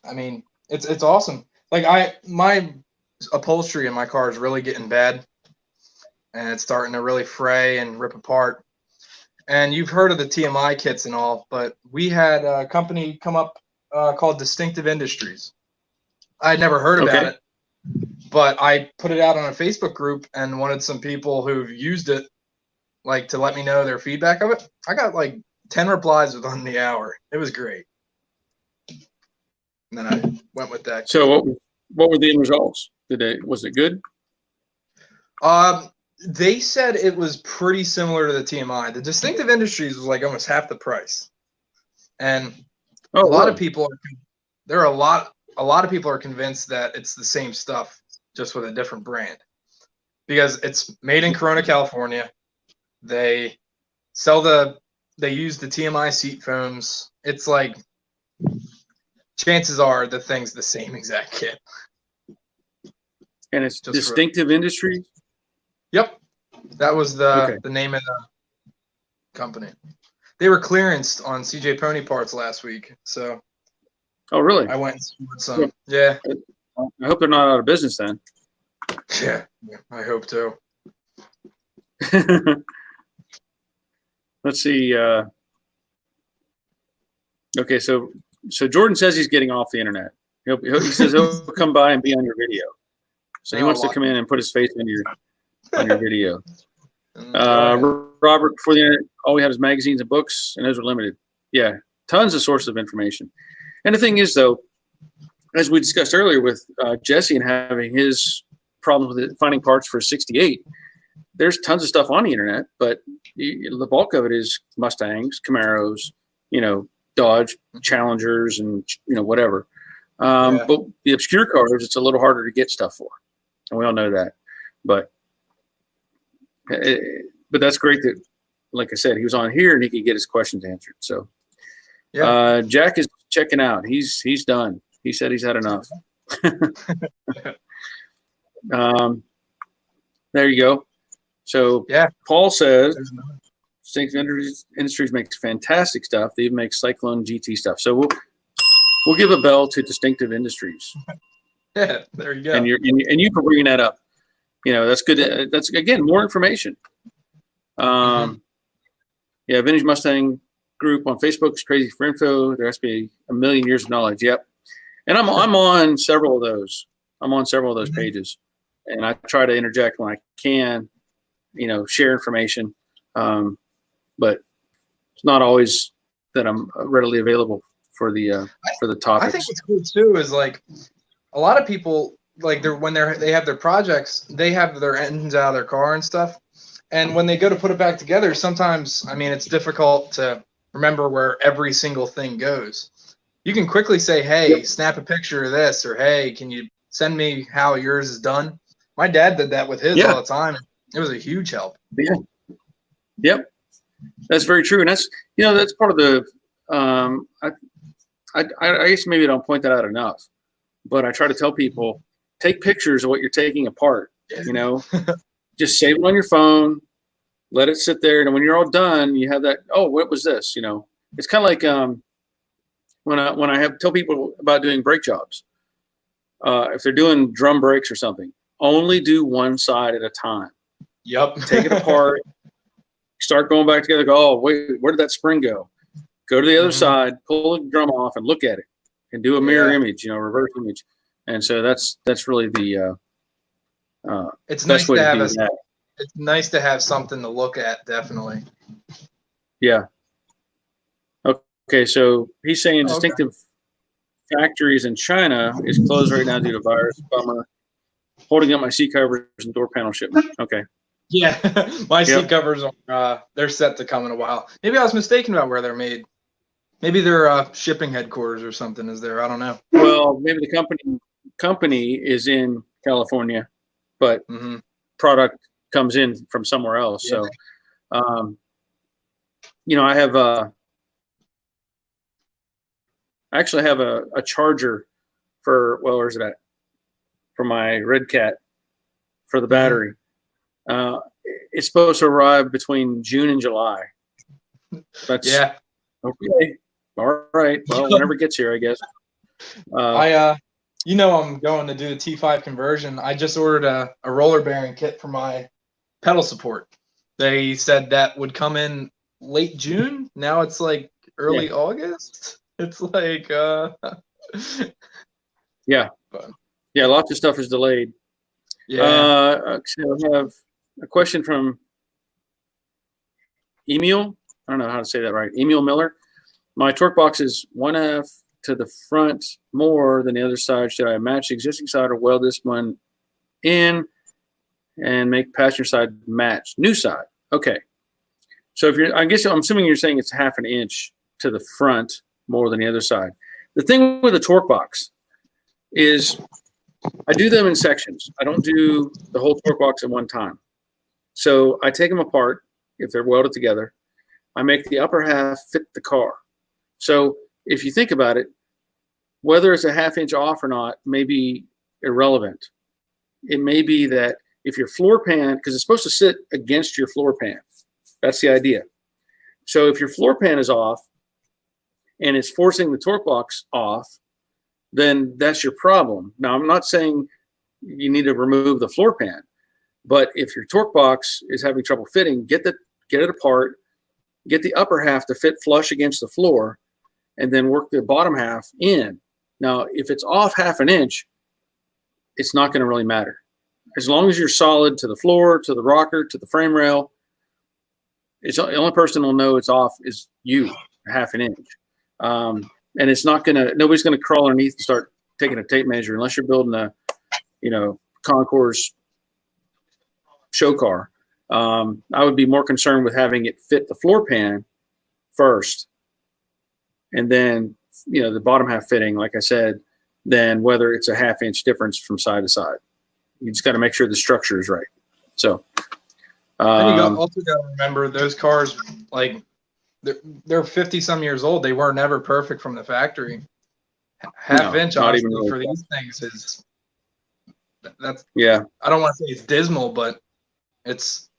I mean, it's awesome. Like my upholstery in my car is really getting bad, and it's starting to really fray and rip apart. And you've heard of the TMI kits and all, but we had a company come up called Distinctive Industries. I had never heard about it, but I put it out on a Facebook group and wanted some people who've used it, like, to let me know their feedback of it. I got like 10 replies within the hour. It was great. And then I went with that. So what were the end results? Was it good? They said it was pretty similar to the TMI. The Distinctive Industries was like almost half the price. And a lot of people are convinced that it's the same stuff, just with a different brand, because it's made in Corona, California. They use the TMI seat foams. It's like, chances are the thing's the same exact kit. And it's Just for- Distinctive Industries. Yep, that was the Okay. the name of the company. They were clearanced on CJ Pony Parts last week, so Oh, really? I went and scored some. Yeah, I hope they're not out of business then. yeah, I hope to. Let's see. Okay, so Jordan says he's getting off the internet. He says he'll come by and be on your video. So he wants to come in and put his face on your video. Robert, before the internet, all we had was magazines and books, and those were limited. Yeah, tons of sources of information. And the thing is, though, as we discussed earlier with Jesse and having his problems with finding parts for 68, there's tons of stuff on the internet, but the bulk of it is Mustangs, Camaros, Dodge Challengers, and whatever. But the obscure cars, it's a little harder to get stuff for, and we all know that. But that's great that, like I said, he was on here and he could get his questions answered. So Jack is checking out. He's done. He said he's had enough. There you go. So Paul says Distinctive Industries makes fantastic stuff. They even make Cyclone GT stuff. So we'll give a bell to Distinctive Industries. Yeah, there you go. And you for bringing that up. That's good. That's again more information. Vintage Mustang group on Facebook is crazy for info. There has to be a million years of knowledge. Yep. And I'm on several of those. I'm on several of those pages, and I try to interject when I can. Share information, but it's not always that I'm readily available for the topics. I think what's cool too is like a lot of people like they have their projects, they have their engines out of their car and stuff, and when they go to put it back together, sometimes it's difficult to remember where every single thing goes. You can quickly say, "Hey, snap a picture of this," or "Hey, can you send me how yours is done?" My dad did that with his all the time. It was a huge help. Yeah. Yep. That's very true. And that's part of the, I guess maybe I don't point that out enough, but I try to tell people, take pictures of what you're taking apart, just save it on your phone, let it sit there. And when you're all done, you have that, oh, what was this? It's kind of like, when I tell people about doing brake jobs, if they're doing drum brakes or something, only do one side at a time. Yep. Take it apart. Start going back together. Go, oh, wait, where did that spring go? Go to the other side, pull the drum off, and look at it, and do a mirror image, reverse image. And so that's really the it's best nice way to to have do that. It's nice to have something to look at, definitely. Yeah. Okay, so he's saying Distinctive factories in China is closed right now due to virus. Bummer. Holding up my seat covers and door panel shipment. Okay. Yeah, my seat covers are they're set to come in a while. Maybe I was mistaken about where they're made. Maybe their shipping headquarters or something is there. I don't know. Well, maybe the company is in California, but product comes in from somewhere else. Yeah. So, I have I actually have a charger for, where's it at? For my Red Cat for the battery. It's supposed to arrive between June and July. That's okay. All right. Well, whenever it gets here, I guess. I'm going to do the T5 conversion. I just ordered a roller bearing kit for my pedal support. They said that would come in late June. Now it's like early August. It's like lots of stuff is delayed. So I have a question from Emil. I don't know how to say that right. Emil Miller. My torque box is 1/2 to the front more than the other side. Should I match the existing side or weld this one in and make passenger side match new side? Okay. So I'm assuming you're saying it's 1/2 inch to the front more than the other side. The thing with the torque box is I do them in sections. I don't do the whole torque box at one time. So I take them apart if they're welded together. I make the upper half fit the car. So if you think about it, whether it's a 1/2 inch off or not may be irrelevant. it may be that if your floor pan, because it's supposed to sit against your floor pan, that's the idea. So if your floor pan is off and it's forcing the torque box off, then that's your problem. Now, I'm not saying you need to remove the floor pan, but if your torque box is having trouble fitting, get it apart, get the upper half to fit flush against the floor, and then work the bottom half in. Now, if it's off half an inch, it's not going to really matter. As long as you're solid to the floor, to the rocker, to the frame rail, it's the only person who'll know it's off is you, half an inch. And it's not gonna, nobody's gonna crawl underneath and start taking a tape measure unless you're building a, concours show car. I would be more concerned with having it fit the floor pan first, and then the bottom half fitting, like I said, than whether it's a half-inch difference from side to side. You just got to make sure the structure is right. So, and you also got to remember those cars, like they're 50 some years old. They weren't ever perfect from the factory. Half inch, not honestly, even really for these things is that's. Yeah, I don't want to say it's dismal, but it's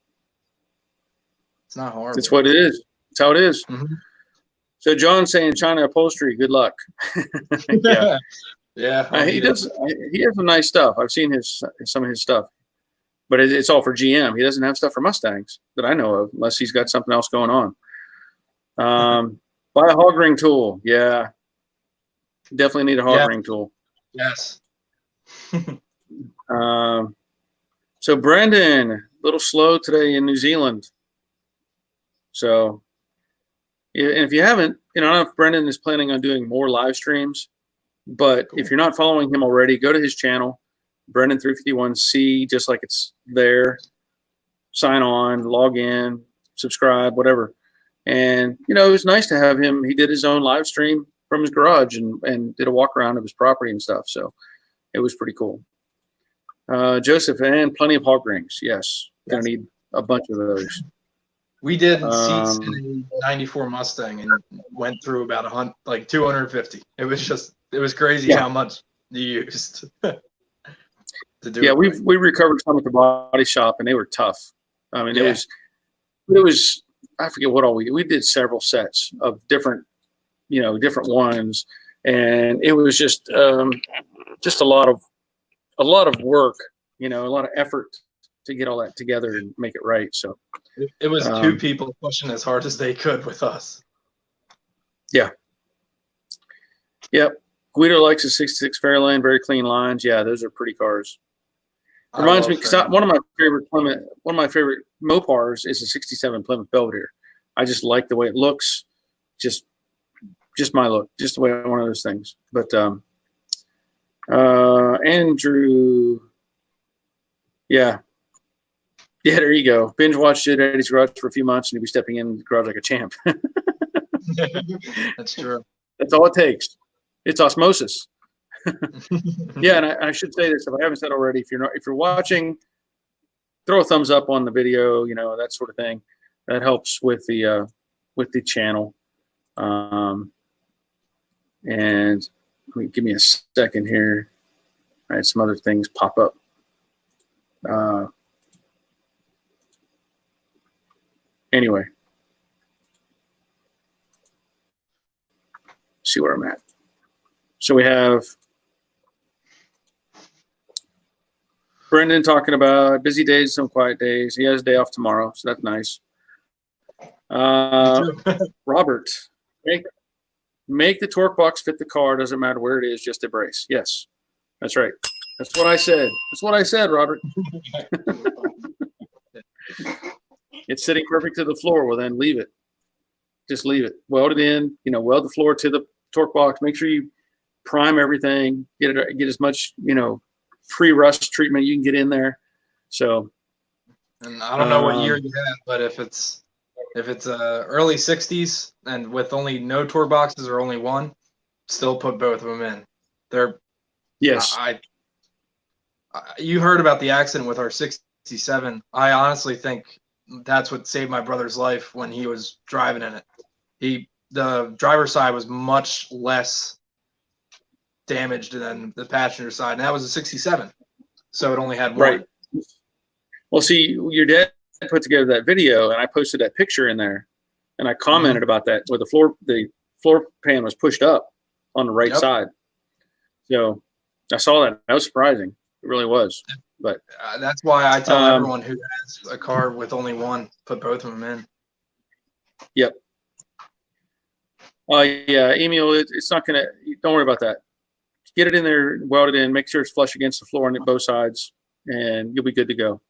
not hard. it's what it is. It's how it is. Mm-hmm. So John's saying China upholstery. Good luck. Yeah. Yeah, He does. He has some nice stuff. I've seen some of his stuff, but it's all for GM. He doesn't have stuff for Mustangs that I know of, unless he's got something else going on. Buy a hog ring tool. Yeah, definitely need a hog ring tool. Yes. So Brendan, a little slow today in New Zealand. So, and if you haven't, I don't know if Brendan is planning on doing more live streams. But if you're not following him already, go to his channel, Brendan351C, just like it's there. Sign on, log in, subscribe, whatever. And, it was nice to have him. He did his own live stream from his garage and did a walk around of his property and stuff. So it was pretty cool. Joseph, and plenty of hog rings. Yes. Going to need a bunch of those. We did seats in a 94 Mustang and went through about 250. It was crazy how much you used to do. Yeah, we recovered some at the body shop and they were tough. I mean, it was I forget what all we did several sets of different ones, and it was just a lot of work, a lot of effort to get all that together and make it right. So it was two people pushing as hard as they could with us. Yeah. Yep. Guido likes a 66 Fairlane, very clean lines. Yeah, those are pretty cars. Reminds me, because one of my favorite Mopars is a 67 Plymouth Belvedere. I just like the way it looks. Just my look, just the way I want those things. But Andrew, yeah, there you go. Binge watched it at Eddie's garage for a few months, and he'll be stepping in the garage like a champ. That's true. That's all it takes. It's osmosis. Yeah, and I should say this if I haven't said already. If you're watching, throw a thumbs up on the video. That sort of thing. That helps with the channel. And give me a second here. I had some other things pop up. Anyway, see where I'm at. So we have Brendan talking about busy days, some quiet days. He has a day off tomorrow, so that's nice. Robert, make the torque box fit the car. Doesn't matter where it is, just a brace. Yes, that's right. That's what I said. That's what I said, Robert. It's sitting perfect to the floor. Well, then leave it. Just leave it. Weld it in. Weld the floor to the torque box. Make sure you prime everything. Get as much pre-rust treatment you can get in there. So, and I don't know what year you have, but if it's early 60s and with only no torque boxes or only one, still put both of them in. They're yes. You heard about the accident with our 67. I honestly think that's what saved my brother's life when he was driving in it. The driver's side was much less damaged than the passenger side, and that was a 67. so it only had one. Right. Well, see, your dad put together that video, and I posted that picture in there, and I commented about that where the floor pan was pushed up on the right side. So I saw that. That was surprising. It really was. But that's why I tell everyone who has a car with only one, put both of them in. Yep. Yeah, Emil, it's not gonna. Don't worry about that. Get it in there, weld it in, make sure it's flush against the floor on both sides, and you'll be good to go.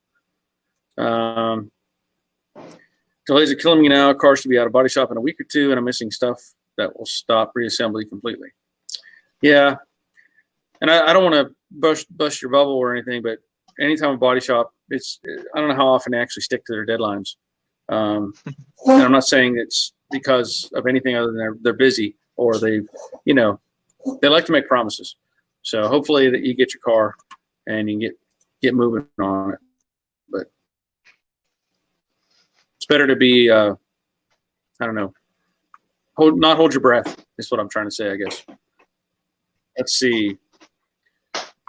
Delays are killing me now. Cars should be out of body shop in a week or two, and I'm missing stuff that will stop reassembly completely. Yeah, and I don't want to bust your bubble or anything, but anytime a body shop, I don't know how often they actually stick to their deadlines. And I'm not saying it's because of anything other than they're busy or they like to make promises. So hopefully that you get your car and you can get moving on it. But it's better to be, I don't know, not hold your breath is what I'm trying to say, I guess. Let's see.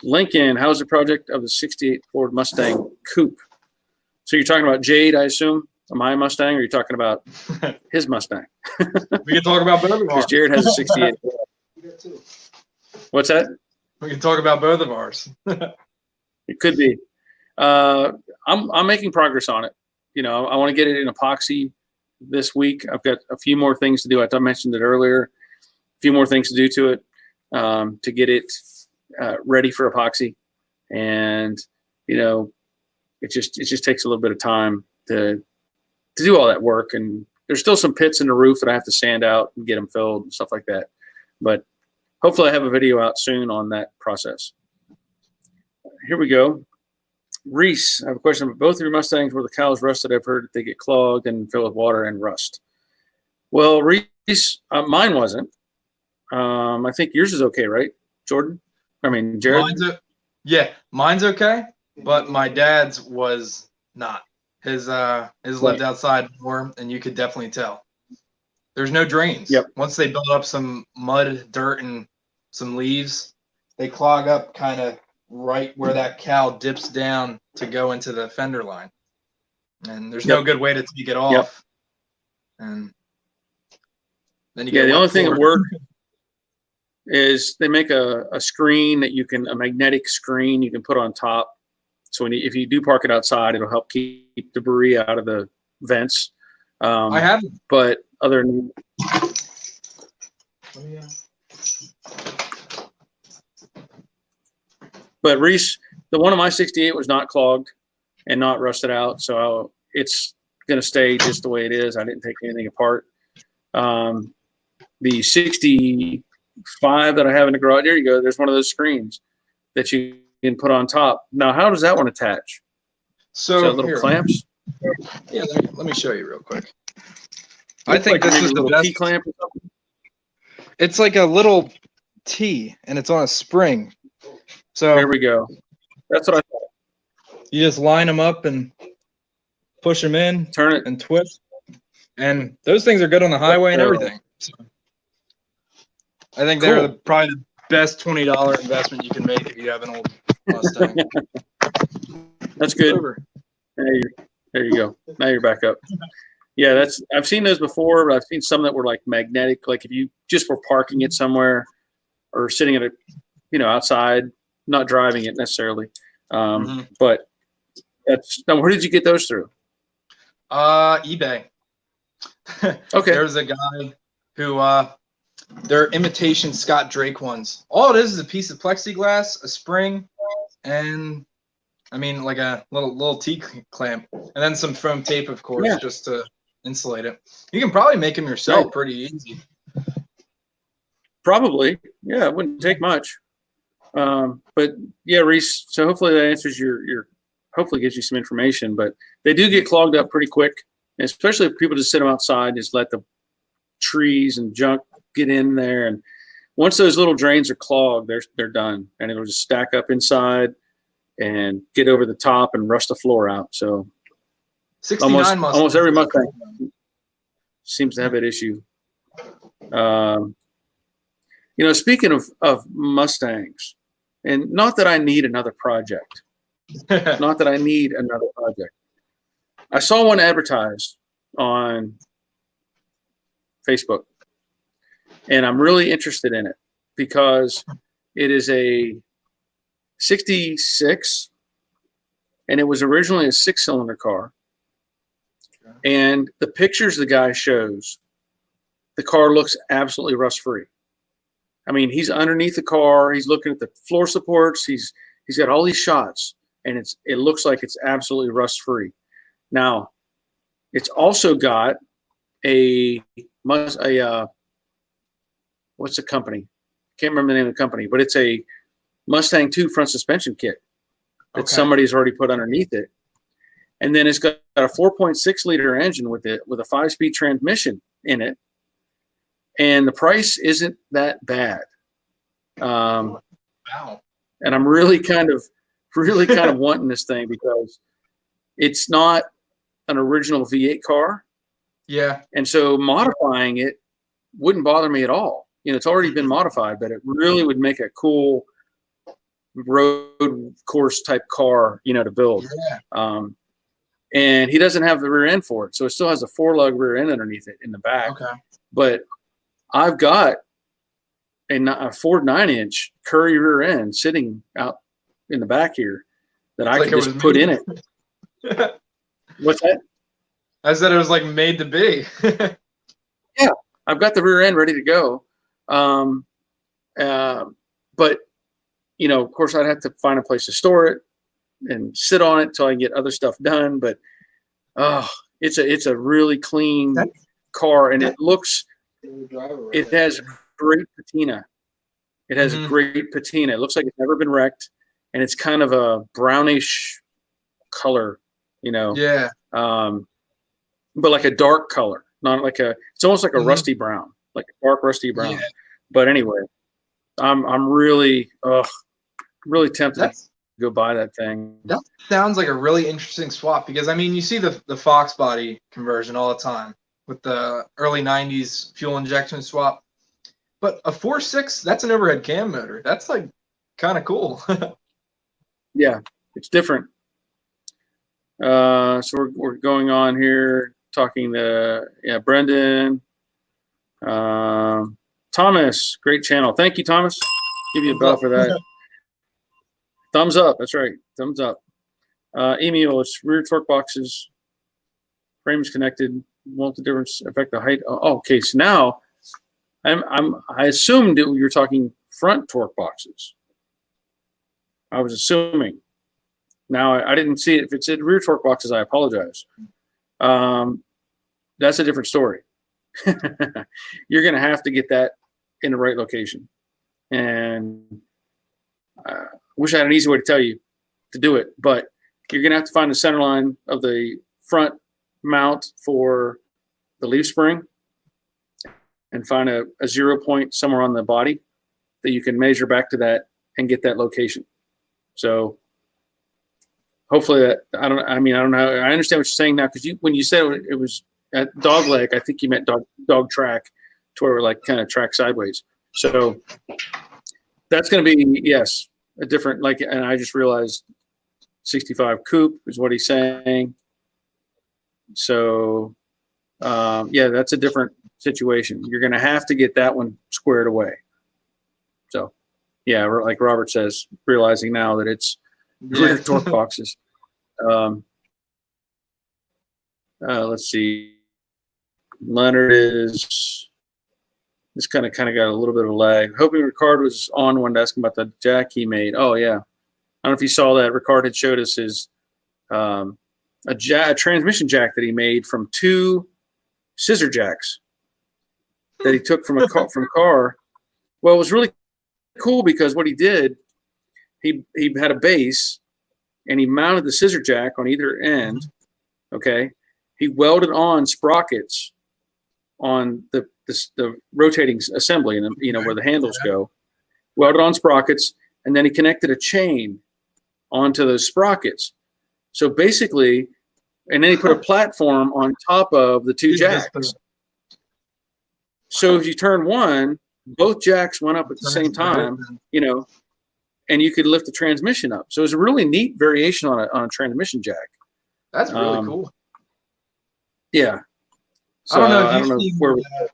Lincoln, how's the project of the 68 Ford Mustang Coupe? So you're talking about Jade, I assume, my Mustang, or are you talking about his Mustang? We can talk about both of ours. Because Jared has a 68. What's that? We can talk about both of ours. It could be. I'm making progress on it. I want to get it in epoxy this week. I've got a few more things to do. I mentioned it earlier. A few more things to do to it to get it ready for epoxy, and it just takes a little bit of time to do all that work. And there's still some pits in the roof that I have to sand out and get them filled and stuff like that. But hopefully I have a video out soon on that process. Here we go. Reese, I have a question about both of your Mustangs where the cowls rusted. I've heard that they get clogged and fill with water and rust. Well, Reese, mine wasn't. I think yours is okay, right, Jordan? I mean, Jared? Mine's okay, but my dad's was not. His lived outside more, and you could definitely tell. There's no drains. Yep. Once they build up some mud, dirt, and some leaves, they clog up kind of right where that cowl dips down to go into the fender line. And there's no good way to take it off. Yep. And then you get the only thing that works worked is they make a screen that a magnetic screen you can put on top. So if you do park it outside, it'll help keep debris out of the vents. I haven't. But other than But Reese, the one of my 68 was not clogged and not rusted out, so it's going to stay just the way it is. I didn't take anything apart. The 65 that I have in the garage, there you go. There's one of those screens that you can put on top. Now, how does that one attach? So little clamps? Yeah, let me show you real quick. I think this is the best. T-clamp or something? It's like a little T, and it's on a spring. So there we go. That's what I thought. You just line them up and push them in, turn it, and twist. And those things are good on the highway and everything. So I think they're probably the best $20 investment you can make if you have an old Mustang. That's good. There you go. Now you're back up. Yeah, I've seen those before, but I've seen some that were like magnetic. Like if you just were parking it somewhere or sitting at outside, not driving it necessarily. But now where did you get those through? eBay. Okay. There's a guy who they're imitation Scott Drake ones. All it is a piece of plexiglass, a spring, and like a little T-clamp, and then some foam tape, of course, just to insulate it. You can probably make them yourself pretty easy. Probably. Yeah, it wouldn't take much. But yeah, Reese, so hopefully that answers hopefully gives you some information, but they do get clogged up pretty quick, especially if people just sit them outside, just let the trees and junk get in there. And once those little drains are clogged, they're done, and it'll just stack up inside and get over the top and rust the floor out. So 69 almost every Mustang seems to have that issue. Speaking of Mustangs, and not that I need another project, Not that I need another project. I saw one advertised on Facebook, and I'm really interested in it because it is a 66, and it was originally a 6-cylinder car. And the pictures the guy shows, the car looks absolutely rust-free. I mean, he's underneath the car. He's looking at the floor supports. He's got all these shots, and it looks like it's absolutely rust-free. Now, it's also got what's the company? Can't remember the name of the company, but it's a Mustang II front suspension kit that somebody's already put underneath it. And then it's got a 4.6 liter engine with a 5-speed transmission in it. And the price isn't that bad. Wow. And I'm really kind of wanting this thing because it's not an original V8 car. Yeah. And so modifying it wouldn't bother me at all. You know, it's already been modified, but it really would make a cool road course type car, you know, to build. Yeah. And he doesn't have the rear end for it. So it still has a 4-lug rear end underneath it in the back. Okay. But I've got a Ford 9-inch Curry rear end sitting out in the back here that I could just put in it. What's that? I said it was like made to be. Yeah, I've got the rear end ready to go. But, you know, of course, I'd have to find a place to store it and sit on it till I get other stuff done. But it's a really clean car, and it has great patina. It has great patina. It looks like it's never been wrecked, and it's kind of a brownish color, you know. Yeah. But like a dark color, not like it's almost like a rusty brown, like a dark rusty brown. Yeah. But anyway, I'm really tempted to go buy that thing. That sounds like a really interesting swap because I mean you see the Fox body conversion all the time with the early 90s fuel injection swap. But a 4.6, that's an overhead cam motor. That's like kind of cool. Yeah, it's different. So we're going on here talking to Brendan. Thomas, great channel. Thank you, Thomas. Give you a bell for that. Thumbs up. That's right. Thumbs up. Emil, it's rear torque boxes. Frames connected. Won't the difference affect the height? Oh, okay. So now I assumed that you were talking front torque boxes. I was assuming. Now I didn't see it. If it said rear torque boxes, I apologize. That's a different story. You're going to have to get that in the right location. And I wish I had an easy way to tell you to do it, but you're going to have to find the center line of the front mount for the leaf spring and find a 0 point somewhere on the body that you can measure back to that and get that location. So hopefully that, I don't know. I understand what you're saying now. Cause when you said it was at dog leg, I think you meant dog track to where we're like kind of track sideways. So that's going to be, yes, a different, like, and I just realized 65 coupe is what he's saying. So, yeah, that's a different situation. You're going to have to get that one squared away. So, yeah, like Robert says, realizing now that it's rear torque boxes. Let's see. Leonard is kind of got a little bit of a lag. Hoping Ricard was on one to ask him about the jack he made. Oh yeah, I don't know if you saw that. Ricard had showed us his a transmission jack that he made from 2 scissor jacks that he took from a car. Well, it was really cool because what he did, he had a base and he mounted the scissor jack on either end. Okay, he welded on sprockets on the rotating assembly, and where the handles go, welded on sprockets, and then he connected a chain onto those sprockets. So basically, and then he put a platform on top of the 2 jacks. So if you turn one, both jacks went up at the same time, and you could lift the transmission up. So it was a really neat variation on a transmission jack. That's really cool. Yeah. So, I don't know if I don't know you've seen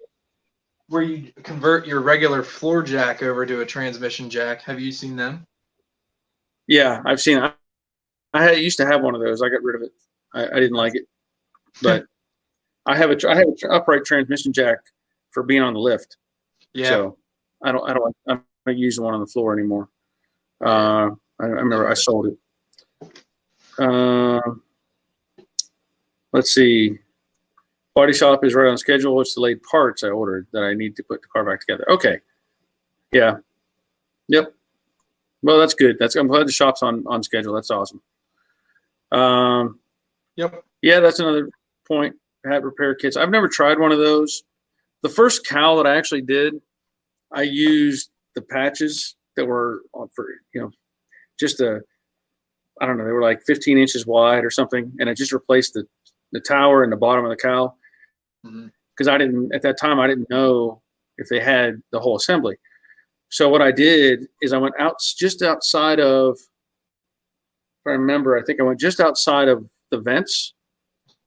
where you convert your regular floor jack over to a transmission jack. Have you seen them? Yeah, I've seen it. I used to have one of those. I got rid of it. I didn't like it, but I have an upright transmission jack for being on the lift. Yeah. So I don't use the one on the floor anymore. I remember I sold it. Let's see. Body shop is right on schedule. It's delayed parts I ordered that I need to put the car back together. Okay. Yeah. Yep. Well, that's good. I'm glad the shop's on schedule. That's awesome. Yep. Yeah, that's another point. Hat repair kits. I've never tried one of those. The first cowl that I actually did, I used the patches that were for, just I don't know, they were like 15 inches wide or something. And I just replaced the tower and the bottom of the cowl. Because at that time, I didn't know if they had the whole assembly. So what I did is I went out just outside of, if I remember, I think I went just outside of the vents,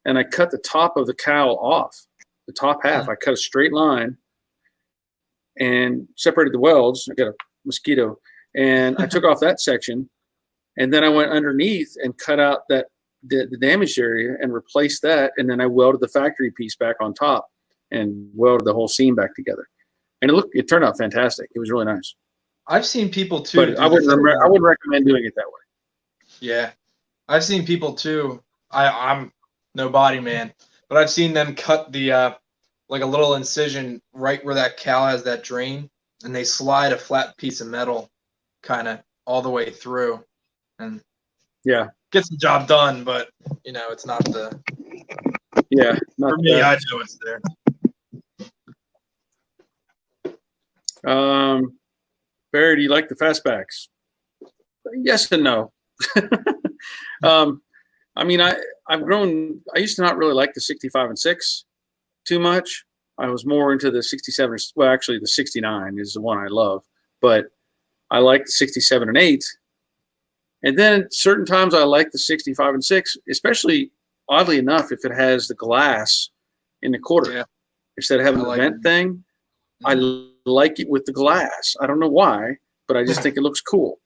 and I cut the top of the cowl off, the top half. I cut a straight line and separated the welds. I got a mosquito, and I took off that section, and then I went underneath and cut out the damaged area and replaced that, and then I welded the factory piece back on top and welded the whole seam back together. And it turned out fantastic. It was really nice. I've seen people too. But I wouldn't recommend doing it that way. Yeah, I've seen people too. I'm no body man, but I've seen them cut the like a little incision right where that cowl has that drain, and they slide a flat piece of metal kind of all the way through, and yeah, gets the job done. But it's not the for me. I know it's there. Barry, do you like the fastbacks? Yes and no. I mean, I've grown. I used to not really like the 65 and 6 too much. I was more into the 67. Well, actually, the 69 is the one I love, but I like the 67 and 8. And then certain times I like the 65 and 6, especially oddly enough, if it has the glass in the quarter. Yeah. Instead of having the vent thing, I like it with the glass. I don't know why, but I just think it looks cool.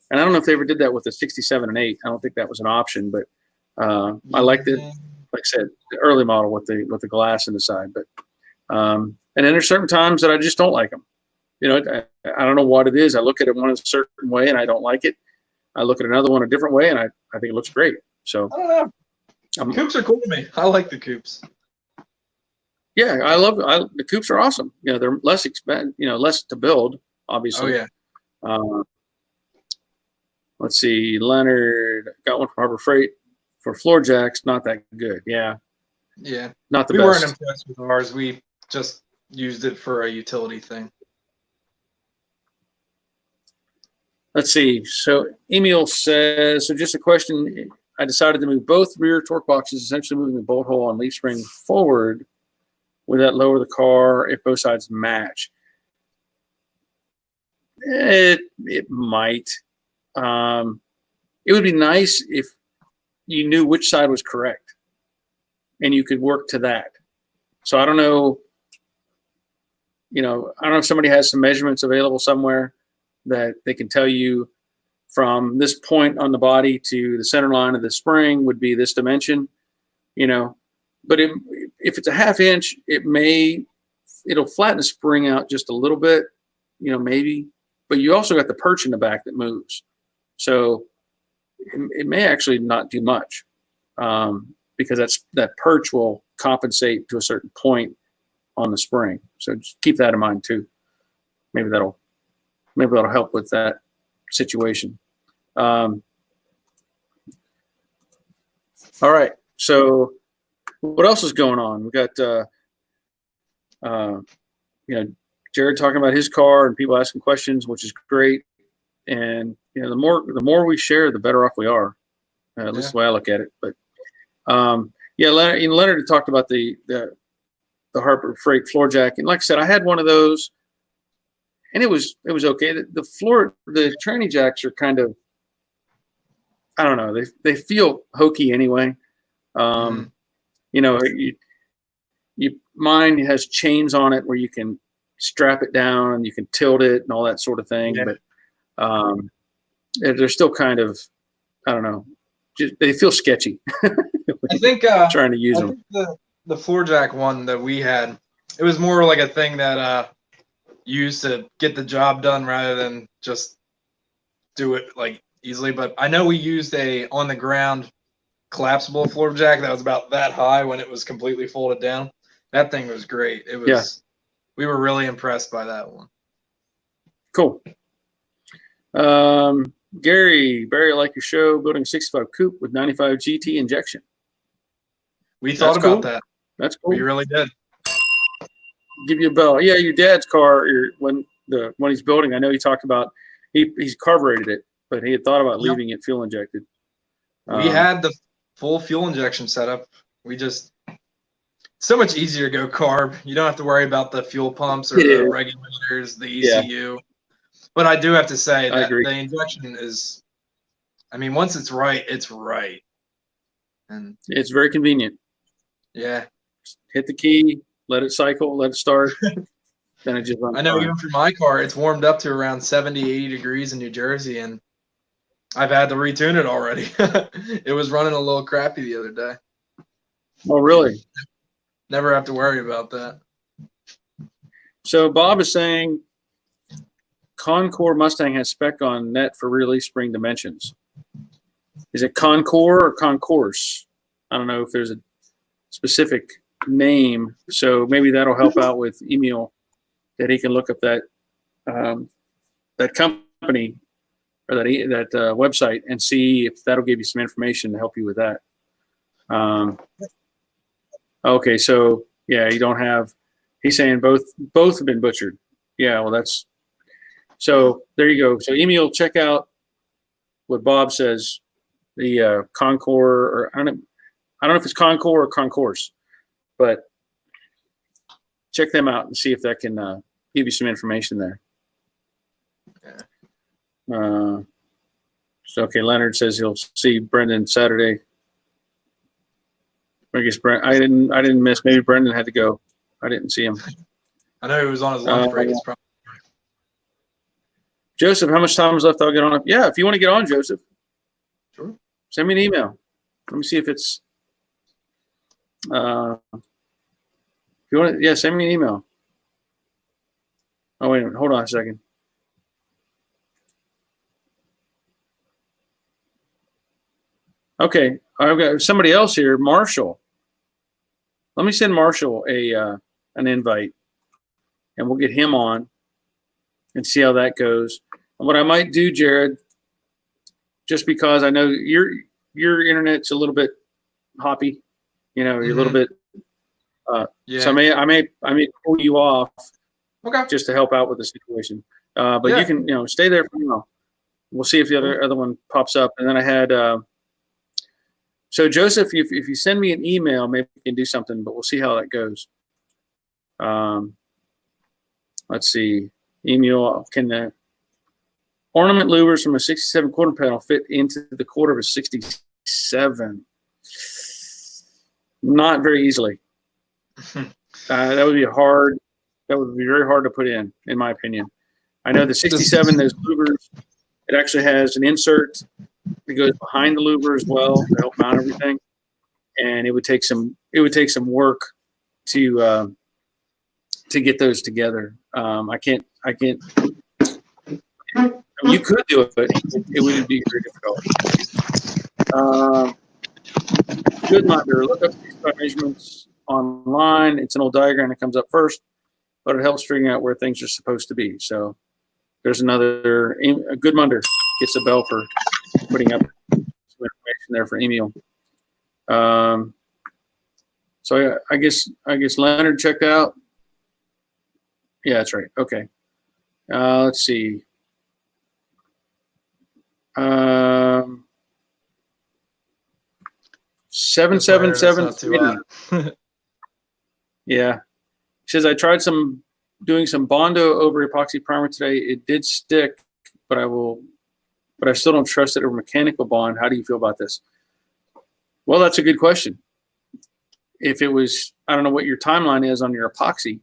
And I don't know if they ever did that with the 67 and 8. I don't think that was an option, but I liked it. Like I said, the early model with the glass in the side. But and then there's certain times that I just don't like them. I don't know what it is. I look at it one a certain way and I don't like it. I look at another one a different way and I think it looks great. So I don't know. Coupes are cool to me. I like the coupes. Yeah, the coupes are awesome. They're less expensive, less to build, obviously. Oh yeah. Let's see, Leonard got one from Harbor Freight for floor jacks. Not that good. Yeah. Yeah. Not the best. We weren't impressed with ours. We just used it for a utility thing. Let's see. So Emil says, so just a question. I decided to move both rear torque boxes, essentially moving the bolt hole on leaf spring forward. Would that lower the car if both sides match? It might. It would be nice if you knew which side was correct and you could work to that. So I don't know, I don't know if somebody has some measurements available somewhere that they can tell you from this point on the body to the center line of the spring would be this dimension, but if it's a ½ inch, it'll flatten the spring out just a little bit, maybe, but you also got the perch in the back that moves. So it may actually not do much because that perch will compensate to a certain point on the spring. So just keep that in mind too. Maybe that'll help with that situation. All right. So what else is going on? We got Jared talking about his car and people asking questions, which is great. And the more we share, the better off we are. At least the way I look at it. But Leonard had talked about the Harbor Freight floor jack, and like I said, I had one of those, and it was okay. The tranny jacks are kind of, I don't know, they feel hokey anyway. You know, mine has chains on it where you can strap it down and you can tilt it and all that sort of thing. Yeah. But they're still kind of, I don't know, they feel sketchy. I think trying to use I them. think the floor jack one that we had, it was more like a thing that used to get the job done rather than just do it like easily. But I know we used a on the ground collapsible floor jack that was about that high when it was completely folded down. That thing was great. It was we were really impressed by that one. Cool. Barry, I like your show. Building a 65 coupe with 95 GT injection. We thought That's about cool. that. That's cool. We really did. Give you a bell. Yeah, your dad's car, when he's building, I know he talked about he's carbureted it, but he had thought about leaving it fuel injected. We had the full fuel injection setup. We just so much easier to go carb. You don't have to worry about the fuel pumps or the regulators, the ECU. Yeah. But I do have to say that the injection is, I mean, once it's right, it's right. And it's very convenient. Yeah. Hit the key, let it cycle, let it start. Then it just runs. I know fine. even for my car, it's warmed up to around 70, 80 degrees in New Jersey, and I've had to retune it already. It was running a little crappy the other day. Oh, really? Never have to worry about that. So Bob is saying Concord Mustang has spec on net for release spring dimensions. Is it Concord or Concourse? I don't know if there's a specific name, so maybe that'll help out with Emil, that he can look up that that company or that website and see if that'll give you some information to help you with that. Okay, so yeah, you don't have. He's saying both have been butchered. Yeah, well that's. So there you go. So Emil, check out what Bob says. The Concord, or I don't know if it's Concord or Concourse, but check them out and see if that can give you some information there. Yeah. So okay, Leonard says he'll see Brendan Saturday. I guess I didn't miss. Maybe Brendan had to go. I didn't see him. I know he was on his lunch break. It's probably Joseph, how much time is left? I'll get on. Yeah, if you want to get on, Joseph. Sure. Send me an email. Let me see if it's. If you want, yeah, send me an email. Oh wait a minute. Hold on a second. Okay, I've got somebody else here, Marshall. Let me send Marshall an invite, and we'll get him on and see how that goes. And what I might do, Jared, just because I know your internet's a little bit hoppy, you're a little bit. Yeah. So I may pull you off, just to help out with the situation. But you can stay there for now. We'll see if the other one pops up. And then I had. So Joseph, if you send me an email, maybe we can do something, but we'll see how that goes. Let's see. Emil, can the ornament louvers from a 67 quarter panel fit into the quarter of a 67? Not very easily. That would be hard. That would be very hard to put in my opinion. I know the 67, those louvers, it actually has an insert that goes behind the louver as well to help mount everything, and it would take some work to get those together. I can't. You could do it, but it would be very difficult. Good monitor. Look up these measurements online. It's an old diagram that comes up first, but it helps figuring out where things are supposed to be. So there's a good monitor gets a bell for putting up some information there for Emil. So I guess Leonard checked out. Yeah, that's right. Okay. Let's see. 777. Yeah. He says I tried some doing some Bondo over epoxy primer today. It did stick, but I still don't trust it over mechanical bond. How do you feel about this? Well, that's a good question. If it was, I don't know what your timeline is on your epoxy,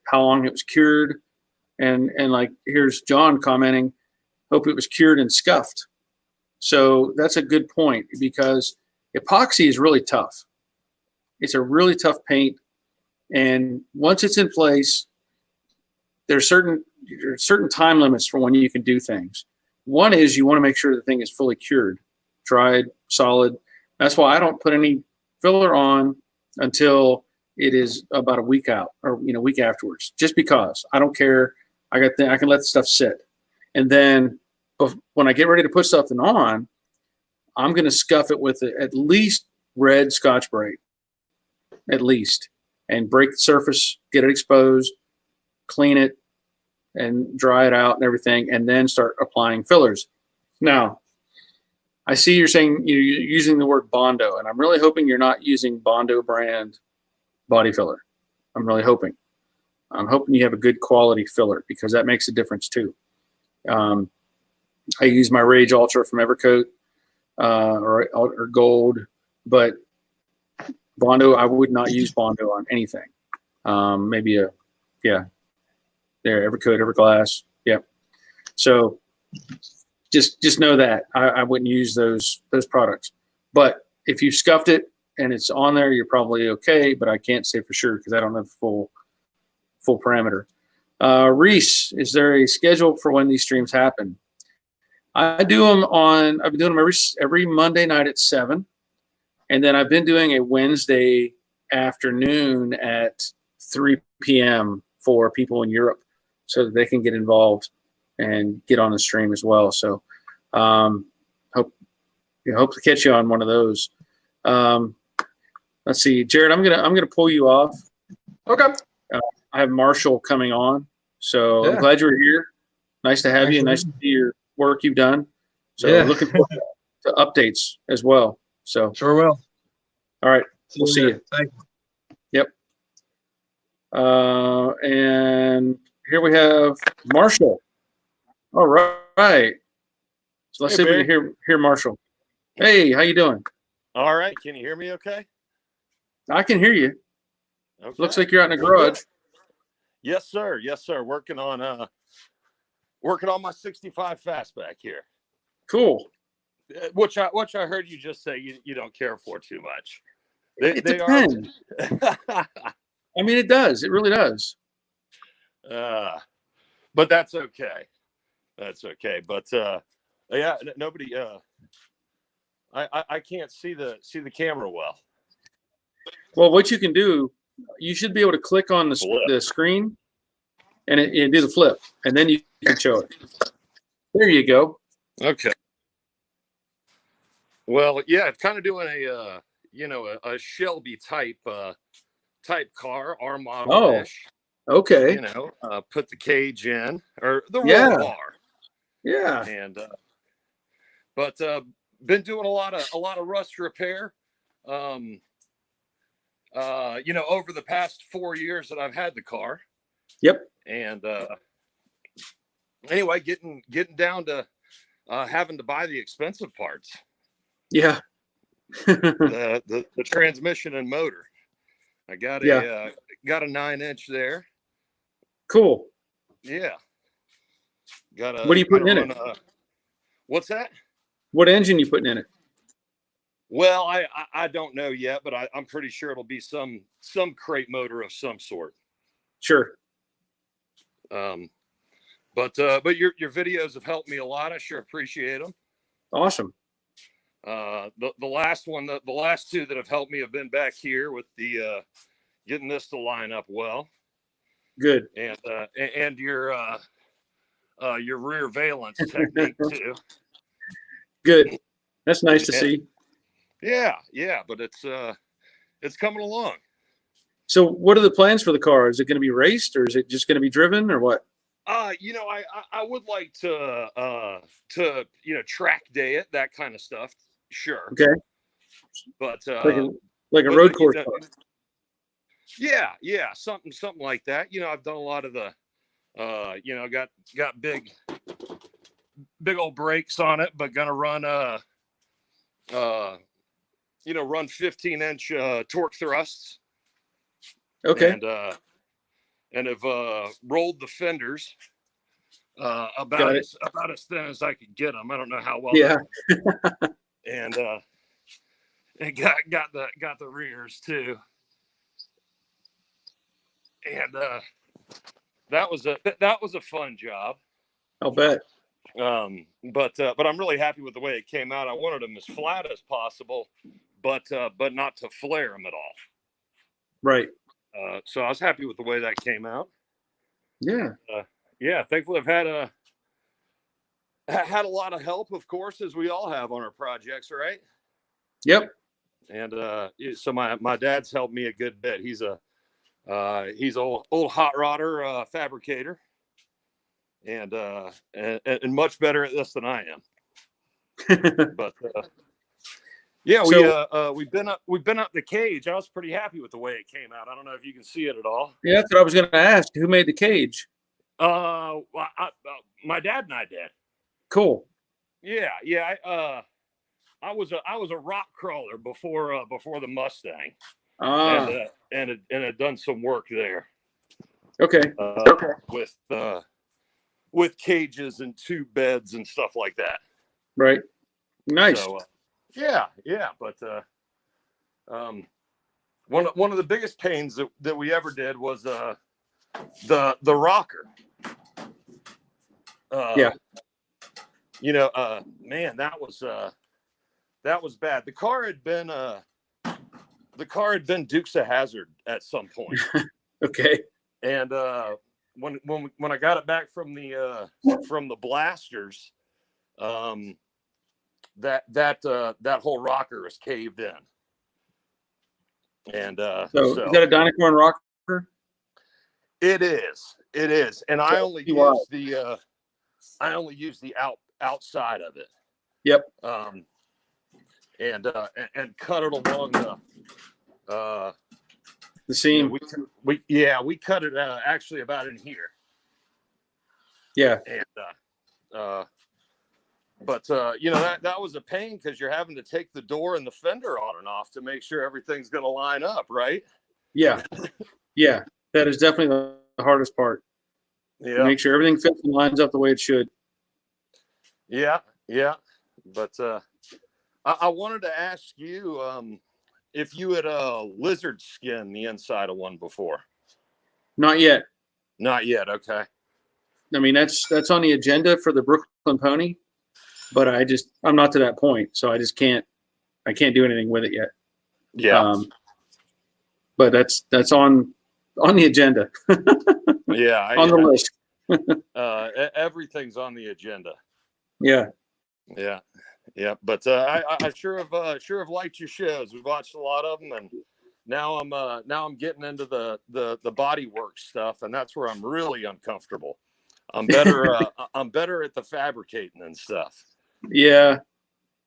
how long it was cured, and like here's John commenting, hope it was cured and scuffed. So that's a good point, because epoxy is really tough. It's a really tough paint, and once it's in place, there's certain time limits for when you can do things. One is you want to make sure the thing is fully cured, dried, solid. That's why I don't put any filler on until it is about a week out, or week afterwards, just because I don't care. I can let the stuff sit, and then when I get ready to put something on, I'm going to scuff it with at least red Scotch-Brite, at least, and break the surface, get it exposed, clean it, and dry it out and everything, and then start applying fillers. Now, I see you're saying you're using the word Bondo, and I'm really hoping you're not using Bondo brand body filler. I'm really hoping. I'm hoping you have a good quality filler, because that makes a difference too. I use my Rage Ultra from Evercoat or Gold, but Bondo, I would not use Bondo on anything. Maybe there, Evercoat, Everglass. Yep. So just know that I wouldn't use those products. But if you scuffed it and it's on there, you're probably okay. But I can't say for sure because I don't have the full parameter. Reese, is there a schedule for when these streams happen? I've been doing them every Monday night at 7. And then I've been doing a Wednesday afternoon at 3 p.m. for people in Europe, so that they can get involved and get on the stream as well. So hope to catch you on one of those. Let's see, Jared, I'm gonna pull you off. Okay. I have Marshall coming on, so yeah. I'm glad you're here. Nice to have you. Nice to see your work you've done. So looking forward to updates as well. So sure will. All right, we'll see you. Thank you. Yep. And here we have Marshall. All right. So let's see if we can hear Marshall. Hey, how you doing? All right. Can you hear me okay? I can hear you. Okay. Looks like you're out in the garage. Yes, sir. Yes, sir. Working on my 65 fastback here. Cool. Which I heard you just say you don't care for too much. It depends. I mean, it does. It really does. But that's okay. That's okay. But yeah, nobody. I can't see the camera well. Well, what you can do, you should be able to click on the screen, and it do the flip, and then you can show it. There you go. Okay. Well, yeah, it's kind of doing a Shelby type car, our model-ish. Oh, okay. Put the cage in, or the roll bar. Yeah. And but been doing a lot of rust repair. Over the past 4 years that I've had the car. Yep. And anyway, getting down to having to buy the expensive parts. Yeah. the transmission and motor. I got a 9-inch there. Cool. Yeah. What are you putting in it? What's that? What engine you putting in it? Well, I don't know yet, but I'm pretty sure it'll be some crate motor of some sort. Sure. But your videos have helped me a lot. I sure appreciate them. Awesome. The last one, the last two that have helped me have been back here with the getting this to line up well. Good. And your rear valence technique too. Good. That's nice to see. Yeah, but it's coming along. So what are the plans for the car? Is it going to be raced, or is it just going to be driven, or what? I would like to track day it, that kind of stuff. Sure. Okay. But like a road course car. Yeah, something like that. I've done a lot of the, got big old brakes on it, but gonna run run 15-inch torque thrusts. Okay. And have rolled the fenders about Got it. as thin as I could get them. I don't know how well. Yeah. And got the rears too. And that was a fun job. I'll bet. But I'm really happy with the way it came out. I wanted them as flat as possible, but not to flare them at all. Right. So I was happy with the way that came out. Yeah. Yeah, thankfully I've had a lot of help, of course, as we all have on our projects, right? Yep. And so my dad's helped me a good bit. He's old hot rodder fabricator, and much better at this than I am. But yeah, we've been up the cage. I was pretty happy with the way it came out. I don't know if you can see it at all. Yeah, that's what I was going to ask. Who made the cage? My dad and I did. Cool. Yeah. I was a rock crawler before the Mustang, and had done some work there. Okay. With cages and tube beds and stuff like that. Right. Nice. So, yeah. But one of the biggest pains that we ever did was the rocker. Yeah. Man, that was bad. The car had been Dukes of Hazzard at some point. Okay. And when I got it back from the blasters, that whole rocker is caved in. And so is that a Dynacorn rocker? It is, and I only use the outside of it. Yep. And cut it along The seam. We cut it actually about in here. Yeah. And that was a pain because you're having to take the door and the fender on and off to make sure everything's going to line up, right? Yeah. Yeah. That is definitely the hardest part. Yeah. Make sure everything fits and lines up the way it should. Yeah. But I wanted to ask you if you had lizard skin the inside of one before. Not yet. Not yet. Okay. I mean, that's on the agenda for the Brooklyn Pony, but I'm not to that point, so I can't do anything with it yet. Yeah. But that's on the agenda. Yeah. On the list. Everything's on the agenda. Yeah. Yeah. But I sure have liked your shows. We've watched a lot of them, and now I'm getting into the body work stuff, and that's where I'm really uncomfortable. I'm better at the fabricating and stuff. Yeah.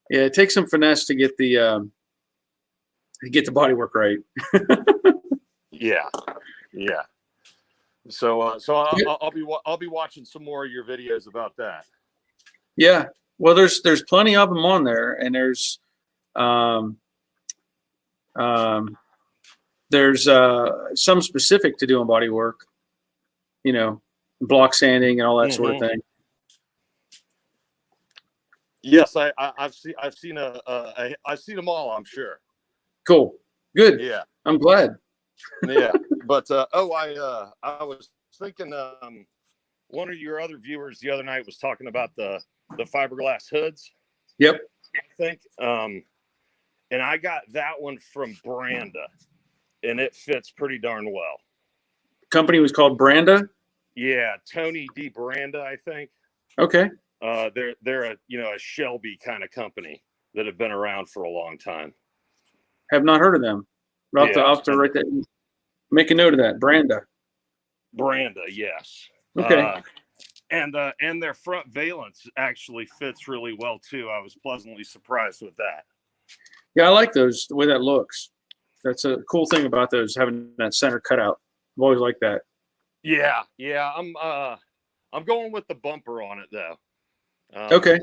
It takes some finesse to get the body work right. Yeah. So I'll be watching some more of your videos about that. Yeah. Well, there's plenty of them on there, and there's some specific to doing body work, block sanding and all that sort of thing. Yes, I've seen them all, I'm sure. Cool. Good. Yeah. I'm glad. Yeah. But I was thinking one of your other viewers the other night was talking about the fiberglass hoods. Yep. I think and I got that one from Branda, and it fits pretty darn well. Company was called Branda. Yeah, Tony D. Branda, I think. Okay. They're a Shelby kind of company that have been around for a long time. Have not heard of them. I'll have to write that. Make a note of that. Branda, yes. Okay. And their front valance actually fits really well too. I was pleasantly surprised with that. Yeah, I like those, the way that looks. That's a cool thing about those, having that center cutout. I've always liked that. Yeah, I'm going with the bumper on it though. Okay.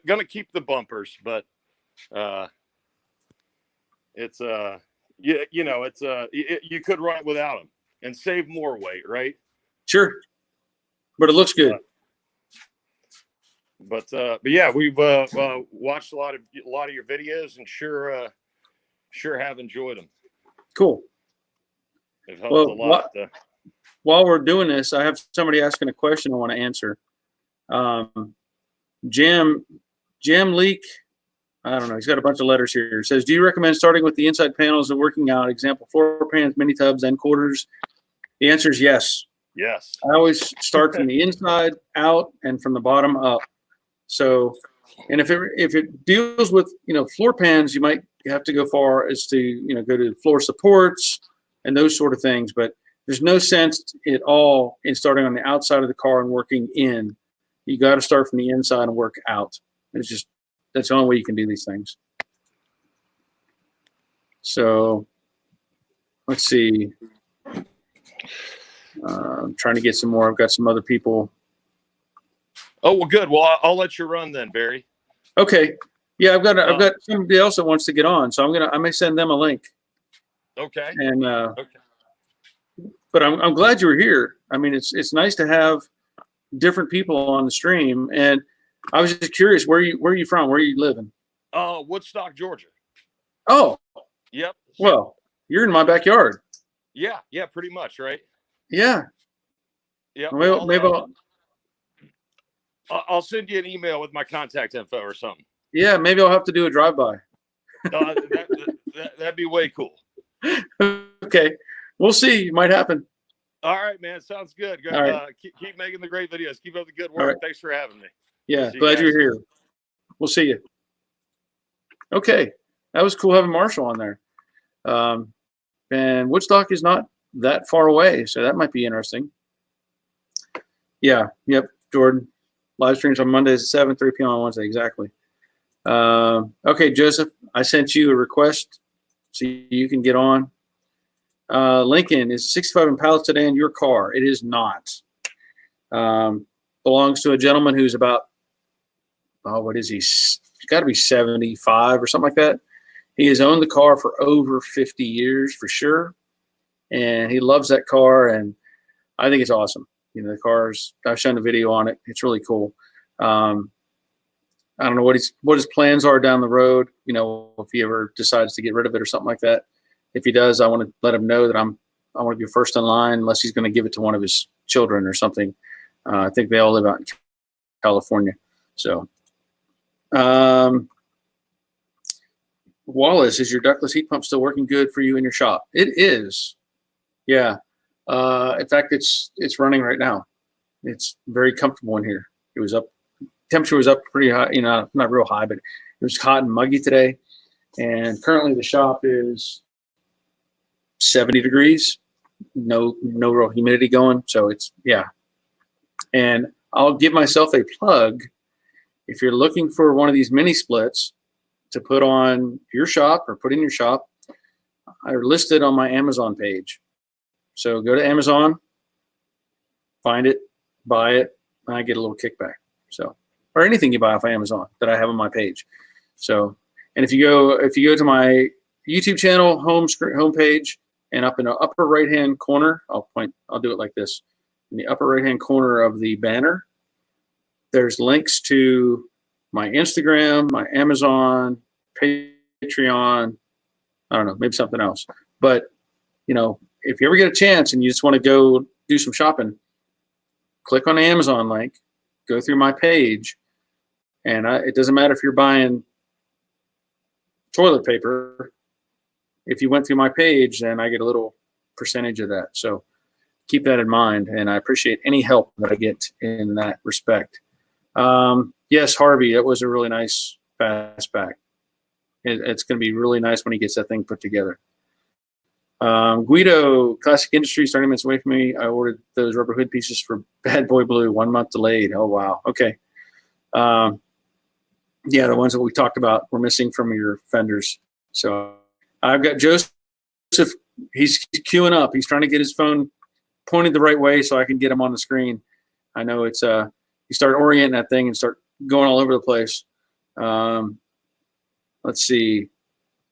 Gonna keep the bumpers, but it's you could run it without them and save more weight, right? Sure. But it looks good. But yeah, we've watched a lot of your videos and sure have enjoyed them. Cool. It helped a lot. While we're doing this, I have somebody asking a question I want to answer. Jam Leak, I don't know. He's got a bunch of letters here. It says, do you recommend starting with the inside panels and working out? Example, floor pans, mini tubs, and quarters. The answer is yes. Yes. I always start from the inside out and from the bottom up. So, and if it deals with, floor pans, you might have to go far as to, go to floor supports and those sort of things. But there's no sense at all in starting on the outside of the car and working in. You got to start from the inside and work out. That's the only way you can do these things. So let's see. I'm trying to get some more. I've got some other people. Oh, well, good. Well, I'll let you run then, Barry. Okay. Yeah, I've got somebody else that wants to get on, so I may send them a link. Okay. And okay. But I'm glad you were here. I mean, it's nice to have different people on the stream. And I was just curious, where are you from? Where are you living? Woodstock, Georgia. Oh. Yep. Well, you're in my backyard. Yeah, pretty much, right? Yeah. Yeah. Well, maybe I'll send you an email with my contact info or something. Yeah, maybe I'll have to do a drive-by. That'd be way cool. Okay. We'll see. It might happen. All right, man. Sounds good. All right. Keep making the great videos. Keep up the good work. Right. Thanks for having me. Yeah, glad you're here. We'll see you. Okay. That was cool having Marshall on there. And Woodstock is not that far away, so that might be interesting. Yeah. Yep. Jordan. Live streams on Mondays at 7, 3 p.m. on Wednesday. Exactly. Okay, Joseph, I sent you a request so you can get on. Lincoln is 65 in pallets today in your car. It is not. Belongs to a gentleman who's about, what is he? He's got to be 75 or something like that. He has owned the car for over 50 years for sure. And he loves that car. And I think it's awesome. The cars, I've shown the video on it. It's really cool. I don't know what his plans are down the road. If he ever decides to get rid of it or something like that. If he does, I want to let him know that I want to be first in line, unless he's going to give it to one of his children or something. I think they all live out in California. So, Wallace, is your ductless heat pump still working good for you in your shop? It is. Yeah. In fact, it's running right now. It's very comfortable in here. It was up. Temperature was up pretty high, not real high, but it was hot and muggy today. And currently the shop is 70 degrees, no real humidity going. So yeah. And I'll give myself a plug. If you're looking for one of these mini splits to put on your shop or put in your shop, are listed on my Amazon page. So go to Amazon, find it, buy it, and I get a little kickback. So, or anything you buy off of Amazon that I have on my page. So, and if you go to my YouTube channel homepage, and up in the upper right hand corner, I'll do it like this. In the upper right hand corner of the banner, there's links to my Instagram, my Amazon, Patreon, I don't know, maybe something else. But if you ever get a chance and you just want to go do some shopping, click on the Amazon link, go through my page, and it doesn't matter if you're buying toilet paper. If you went through my page, then I get a little percentage of that. So keep that in mind, and I appreciate any help that I get in that respect. Yes, Harvey, that was a really nice fastback. It's going to be really nice when he gets that thing put together. Guido, Classic Industries, 30 minutes away from me. I ordered those rubber hood pieces for Bad Boy Blue, 1 month delayed. Oh, wow. Okay. Yeah, the ones that we talked about were missing from your fenders. So I've got Joseph he's queuing up. He's trying to get his phone pointed the right way so I can get him on the screen. I know it's you start orienting that thing and start going all over the place. Let's see.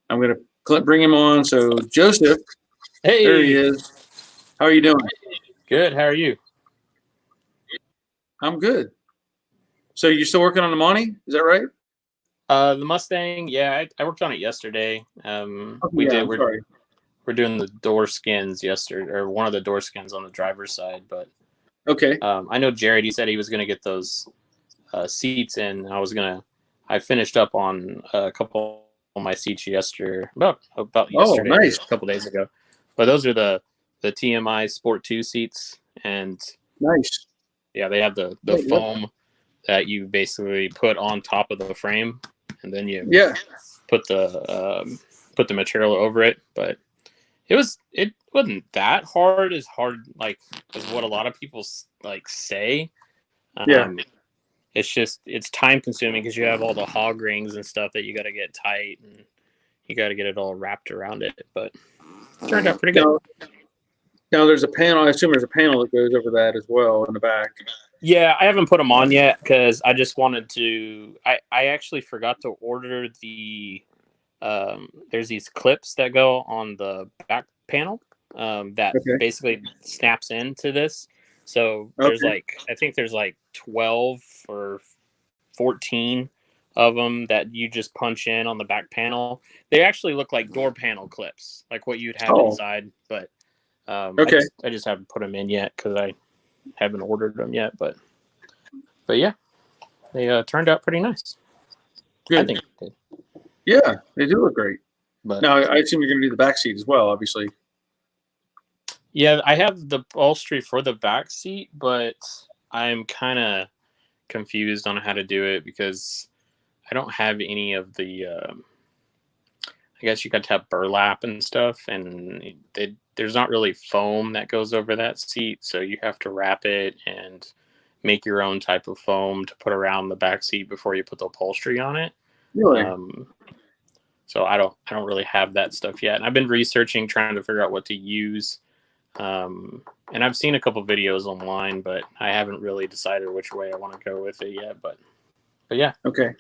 I'm gonna bring him on. So Joseph, Hey, there he is. How are you doing? good. How are you? I'm good. So you're still working on the Monty? Is that right? The Mustang, yeah, I worked on it yesterday. We Yeah, did. I'm sorry. We're doing the door skins yesterday, or one of the door skins on the driver's side. But Okay. I know Jared. He said he was going to get those seats in. I finished up on a couple of my seats yesterday, about yesterday, nice. a couple days ago. But those are the TMI Sport 2 seats, and Nice. yeah, they have the Wait, foam that you basically put on top of the frame, and then you Yeah. put the material over it. But it wasn't that hard as what a lot of people like say. Yeah. It's time consuming because you have all the hog rings and stuff that you got to get tight, and you got to get it all wrapped around it. But it turned out pretty good. Now there's a panel. I assume there's a panel that goes over that as well in the back. Yeah, I haven't put them on yet because I just wanted to. I actually forgot to order the. There's these clips that go on the back panel that basically snaps into this. So there's I think there's 12 or 14 of them that you just punch in on the back panel. They actually look like door panel clips, like what you'd have inside. But I just haven't put them in yet because I haven't ordered them yet. But yeah, they turned out pretty nice. Good. I think they did. Yeah, they do look great. But now I assume you're going to do the back seat as well, obviously. yeah, I have the upholstery for the back seat, but I'm kind of confused on how to do it because I don't have any of the. I guess you got to have burlap and stuff, and there's not really foam that goes over that seat, so you have to wrap it and make your own type of foam to put around the back seat before you put the upholstery on it. Really? So I don't really have that stuff yet. And I've been researching, trying to figure out what to use. And I've seen a couple videos online, but I haven't really decided which way I want to go with it yet. But yeah. Okay.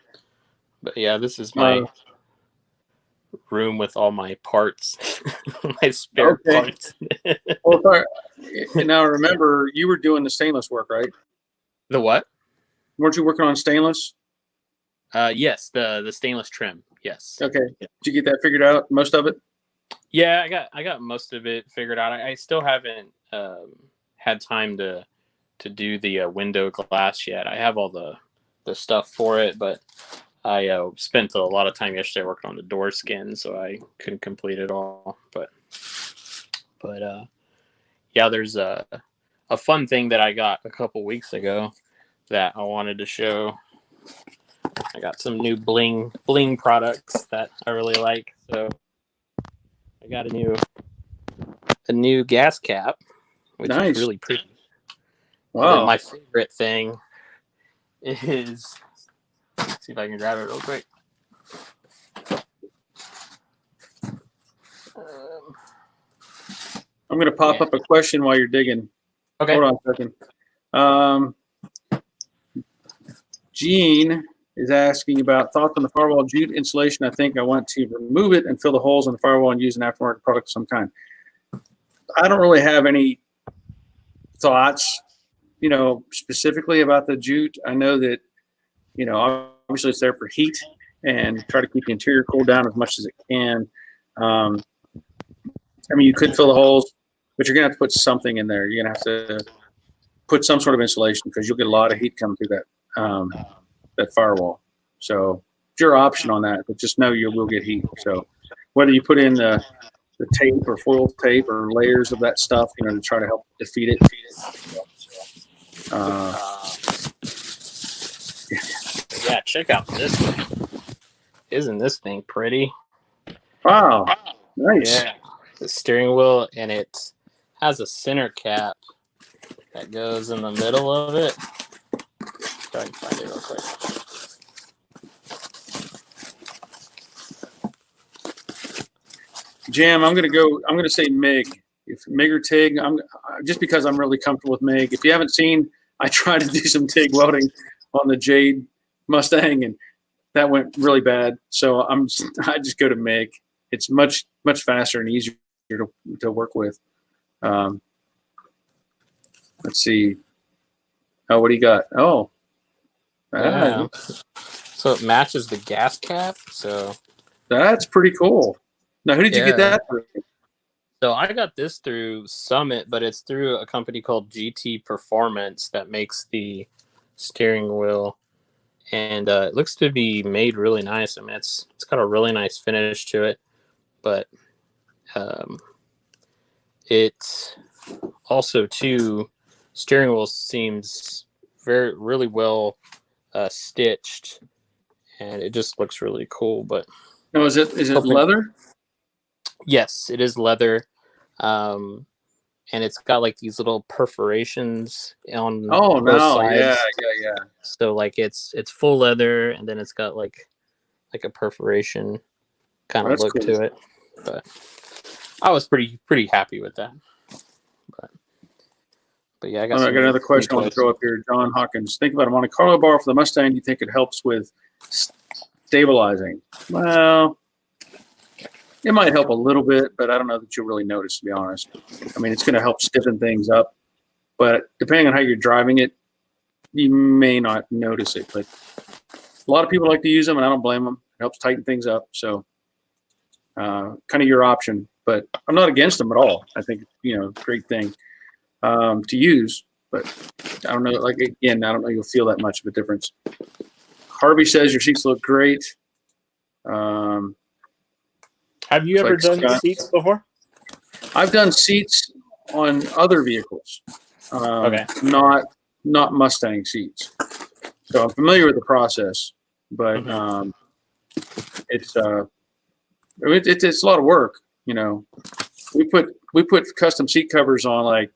But yeah, this is my room with all my parts, my spare parts. Well, now remember, you were doing the stainless work, right? The what? Weren't you working on stainless? Yes, the stainless trim. Yes. Okay. Did you get that figured out? Most of it? Yeah, I got most of it figured out. I still haven't had time to do the window glass yet. I have all the stuff for it, but I spent a lot of time yesterday working on the door skin, so I couldn't complete it all. But yeah, there's a fun thing that I got a couple weeks ago that I wanted to show. I got some new bling products that I really like. So I got a new gas cap, which is really pretty. Wow. My favorite thing is, let's see if I can grab it real quick. I'm going to pop up a question while you're digging. Okay. Hold on a second. Gene is asking about thoughts on the firewall jute insulation. I think I want to remove it and fill the holes in the firewall and use an aftermarket product of some kind. I don't really have any thoughts, specifically about the jute. I know that, obviously it's there for heat and try to keep the interior cooled down as much as it can. You could fill the holes, but you're going to have to put something in there. You're going to have to put some sort of insulation because you'll get a lot of heat coming through that firewall. So it's your option on that, but just know you will get heat. So whether you put in the tape or foil tape or layers of that stuff, to try to help defeat it. Yeah, check out this thing. Isn't this thing pretty? Wow. Nice. Yeah. The steering wheel, and it has a center cap that goes in the middle of it. Try and find it real quick. Jam, I'm gonna say MIG. If MIG or TIG, just because I'm really comfortable with MIG. If you haven't seen, I tried to do some TIG welding on the Jade Mustang, and that went really bad. So I just go to MIG. It's much faster and easier to work with. Let's see. Oh, what do you got? Oh, Yeah. So it matches the gas cap. So that's pretty cool. Now, who did you get Yeah. that through? So I got this through Summit, but it's through a company called GT Performance that makes the steering wheel, and it looks to be made really nice. I mean, it's got a really nice finish to it, but it also too steering wheel seems really well stitched, and it just looks really cool. But No, is it leather? yes, it is leather. And it's got like these little perforations on both sides. Yeah. So like it's full leather, and then it's got like a perforation kind of look cool. to it. But I was pretty happy with that. But yeah, I got another question I want to throw up here. John Hawkins, think about a Monte Carlo bar for the Mustang. Do you think it helps with stabilizing? Well, it might help a little bit, but I don't know that you'll really notice, to be honest. I mean, it's going to help stiffen things up, but depending on how you're driving it, you may not notice it. But a lot of people like to use them, and I don't blame them. It helps tighten things up. So kind of your option, but I'm not against them at all. I think, great thing to use, but I don't know. Like, again, I don't know you'll feel that much of a difference. Harvey says your seats look great. Have you ever done seats before? I've done seats on other vehicles, Okay. not Mustang seats. So I'm familiar with the process, but it's a lot of work. We put custom seat covers on like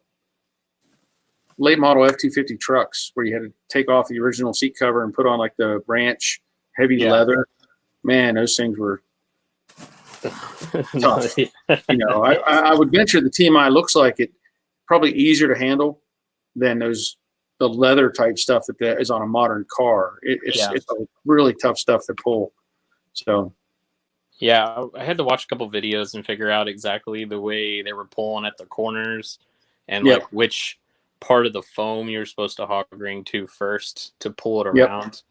late model F-250 trucks where you had to take off the original seat cover and put on like the ranch heavy leather. Man, those things were tough. I would venture the TMI looks like it probably easier to handle than the leather type stuff that is on a modern car. It's really tough stuff to pull. So yeah, I had to watch a couple videos and figure out exactly the way they were pulling at the corners and like which part of the foam you're supposed to hog ring to first to pull it around.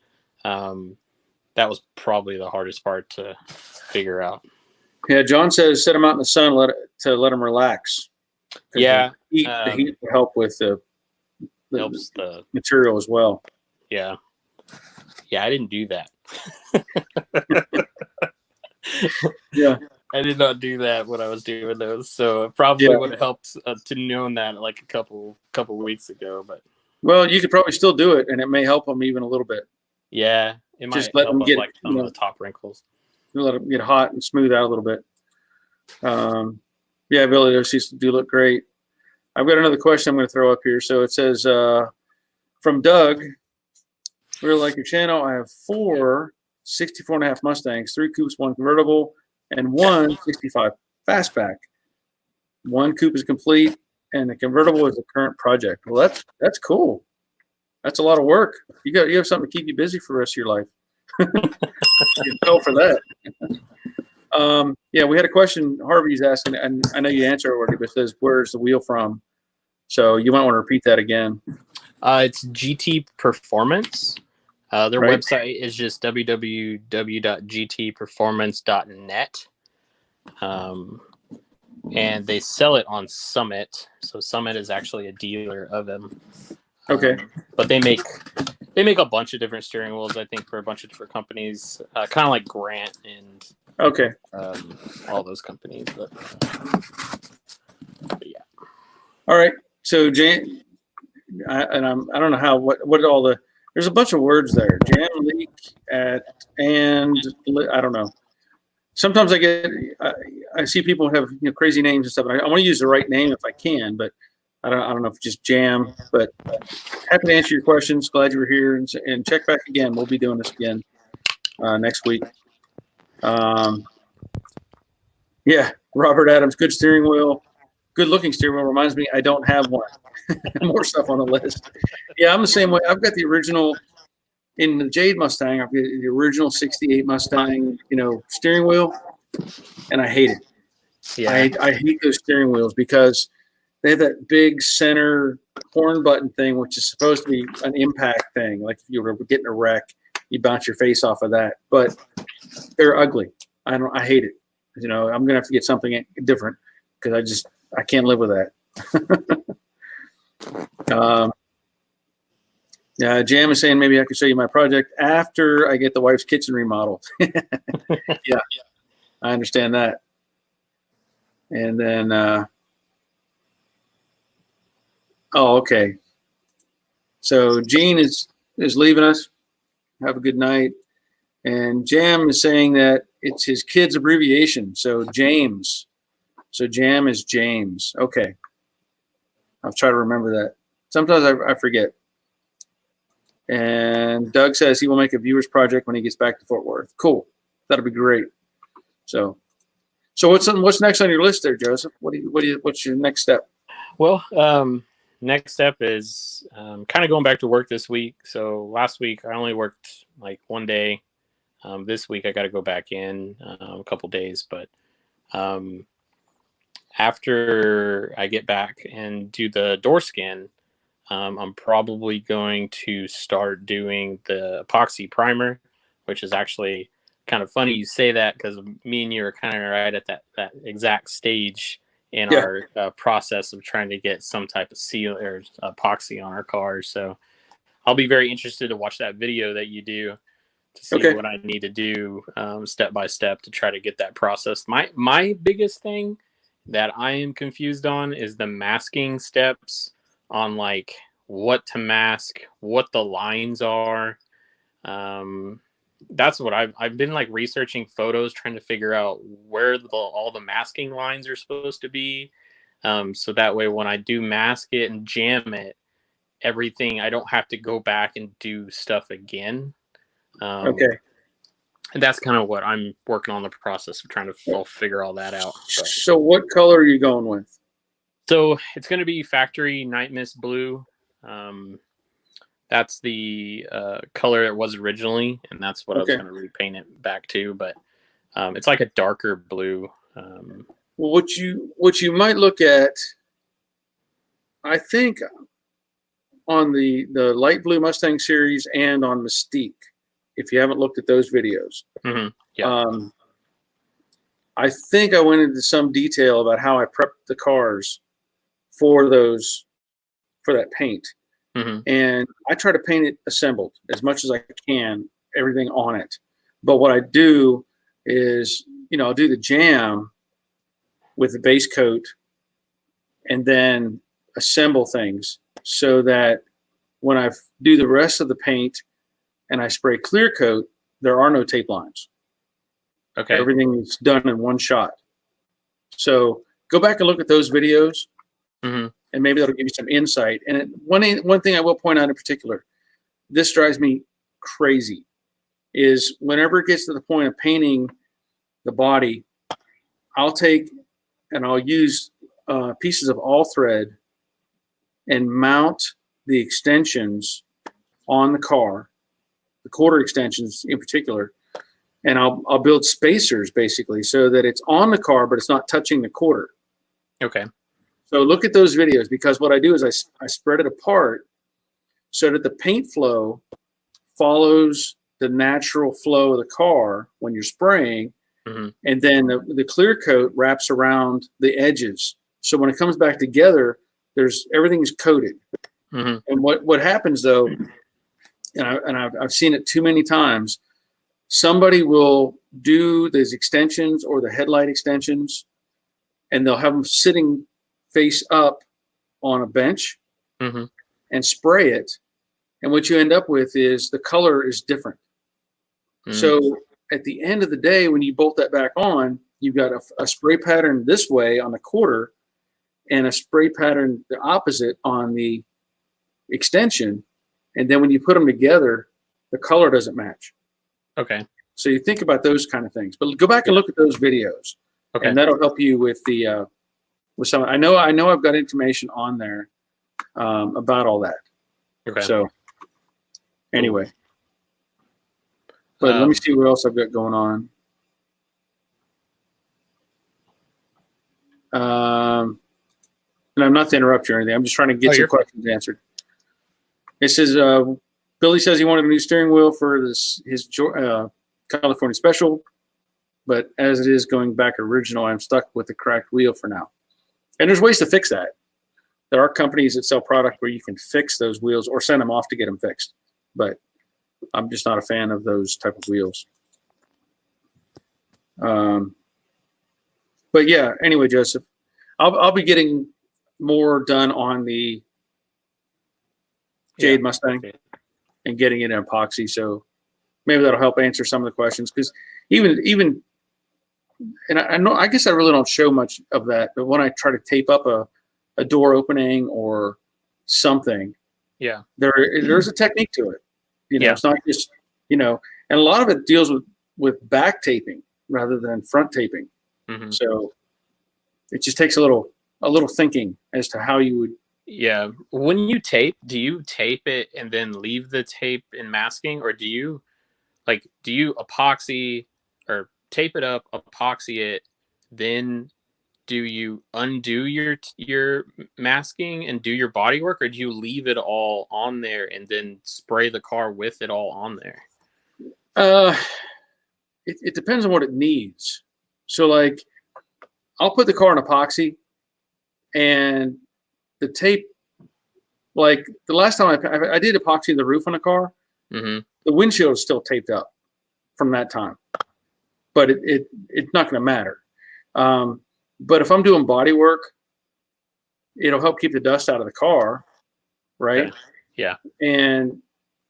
That was probably the hardest part to figure out. Yeah, John says set them out in the sun, let them relax. Yeah, the heat will help with the material as well. Yeah, I didn't do that. Yeah, I did not do that when I was doing those, so it probably would have helped to known that like a couple weeks ago. But well, you could probably still do it, and it may help them even a little bit. Yeah, it might just let them get like some of the top wrinkles. Let them get hot and smooth out a little bit. Yeah, Billy, those seats do look great. I've got another question I'm going to throw up here. So it says from Doug, really like your channel. I have 4 64.5 Mustangs, 3 coupes, 1 convertible, and 1 65 fastback. 1 coupe is complete, and the convertible is the current project. Well, that's cool. That's a lot of work. You have something to keep you busy for the rest of your life. You know for that. Yeah, we had a question Harvey's asking, and I know you answered already, but it says, where's the wheel from? So you might want to repeat that again. It's GT Performance. Their website is just www.gtperformance.net. And they sell it on Summit. So Summit is actually a dealer of them. Okay. But they make a bunch of different steering wheels, I think, for a bunch of different companies, kind of like Grant and all those companies. But yeah. All right. So Jane, I don't know what all the, there's a bunch of words there. Jam, leak, and I don't know. Sometimes I see people have crazy names and stuff. And I want to use the right name if I can, but I don't know if just Jam. But happy to answer your questions. Glad you were here, and check back again. We'll be doing this again next week. Yeah, Robert Adams, good steering wheel, good looking steering wheel. Reminds me, I don't have one. More stuff on the list. Yeah, I'm the same way. I've got the original in the Jade Mustang. I've got the original '68 Mustang, steering wheel, and I hate it. Yeah. I hate those steering wheels because they have that big center horn button thing, which is supposed to be an impact thing. Like if you were getting a wreck, you bounce your face off of that. But they're ugly. I hate it. I'm gonna have to get something different because I can't live with that. Yeah, Jam is saying maybe I could show you my project after I get the wife's kitchen remodeled. Yeah, I understand that. And then, oh, okay. So Gene is leaving us. Have a good night. And Jam is saying that it's his kid's abbreviation. So James. So Jam is James. Okay. I'll try to remember that. Sometimes I forget. And Doug says he will make a viewer's project when he gets back to Fort Worth. Cool. That'll be great. So what's next on your list there, Joseph? What's your next step? Well, next step is kind of going back to work this week. So last week I only worked like one day. This week I got to go back in a couple days, but after I get back and do the door skin, I'm probably going to start doing the epoxy primer, which is actually kind of funny you say that because me and you are kind of right at that exact stage in our process of trying to get some type of seal or epoxy on our cars. So I'll be very interested to watch that video that you do to see what I need to do step by step to try to get that process. My biggest thing that I am confused on is the masking steps on like what to mask, what the lines are. That's what I've been like researching photos, trying to figure out where all the masking lines are supposed to be. So that way when I do mask it and jam it, everything, I don't have to go back and do stuff again. Okay. And that's kind of what I'm working on, the process of trying to figure all that out. So what color are you going with? So it's going to be factory night mist blue. That's the color it was originally, and that's what I was going to repaint it back to. But it's like a darker blue. Well, what you might look at, I think, on the light blue Mustang series and on Mystique, if you haven't looked at those videos. Mm-hmm. Yeah. I think I went into some detail about how I prepped the cars for that paint. Mm-hmm. And I try to paint it assembled as much as I can, everything on it. But what I do is, I'll do the jam with the base coat and then assemble things so that when I do the rest of the paint and I spray clear coat, there are no tape lines. Okay. Everything is done in one shot. So go back and look at those videos. Mm-hmm. And maybe that'll give you some insight. And one thing I will point out in particular, this drives me crazy, is whenever it gets to the point of painting the body, I'll take and I'll use pieces of all thread and mount the extensions on the car, the quarter extensions in particular, and I'll build spacers basically so that it's on the car, but it's not touching the quarter. Okay. So look at those videos, because what I do is I spread it apart so that the paint flow follows the natural flow of the car when you're spraying. Mm-hmm. And then the clear coat wraps around the edges. So when it comes back together, everything's coated. Mm-hmm. And what happens though, and I've seen it too many times, somebody will do these extensions or the headlight extensions, and they'll have them sitting face up on a bench mm-hmm. and spray it. And what you end up with is the color is different. Mm-hmm. So at the end of the day, when you bolt that back on, you've got a spray pattern this way on the quarter and a spray pattern the opposite on the extension. And then when you put them together, the color doesn't match. Okay. So you think about those kind of things. But go back and look at those videos. Okay. and that'll help you with the with some. I know I've got information on there about all that. Okay. So anyway, but let me see what else I've got going on. And I'm not to interrupt you or anything. I'm just trying to get some you're fine. questions answered. It says Billy says he wanted a new steering wheel for his California Special, but as it is going back original, I'm stuck with the cracked wheel for now. And there's ways to fix that. There are companies that sell product where you can fix those wheels or send them off to get them fixed. But I'm just not a fan of those type of wheels. But yeah, anyway, Joseph, I'll be getting more done on the Jade Mustang and getting it in epoxy. So maybe that'll help answer some of the questions. Because even, and I know, I guess I really don't show much of that, but when I try to tape up a door opening or something, there's a technique to it. It's not just, and a lot of it deals with back taping rather than front taping. Mm-hmm. So it just takes a little thinking as to how you would. Yeah. When you tape, do you tape it and then leave the tape in masking, or do you epoxy or tape it up, epoxy it, then do you undo your masking and do your body work, or do you leave it all on there and then spray the car with it all on there? It depends on what it needs. So like, I'll put the car in epoxy, and the tape, like the last time I did epoxy the roof on a car, mm-hmm. the windshield is still taped up from that time, but it's not going to matter. But if I'm doing body work, it'll help keep the dust out of the car, right? Okay. Yeah. And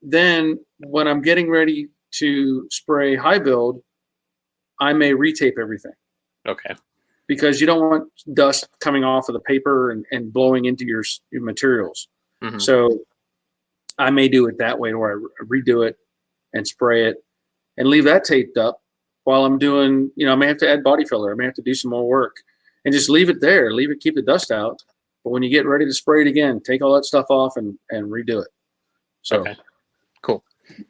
then when I'm getting ready to spray high build, I may retape everything. Okay. Because you don't want dust coming off of the paper and blowing into your materials. Mm-hmm. So I may do it that way, where I redo it and spray it and leave that taped up while I'm doing, I may have to add body filler. I may have to do some more work and just leave it there, keep the dust out. But when you get ready to spray it again, take all that stuff off and redo it. So okay. Cool.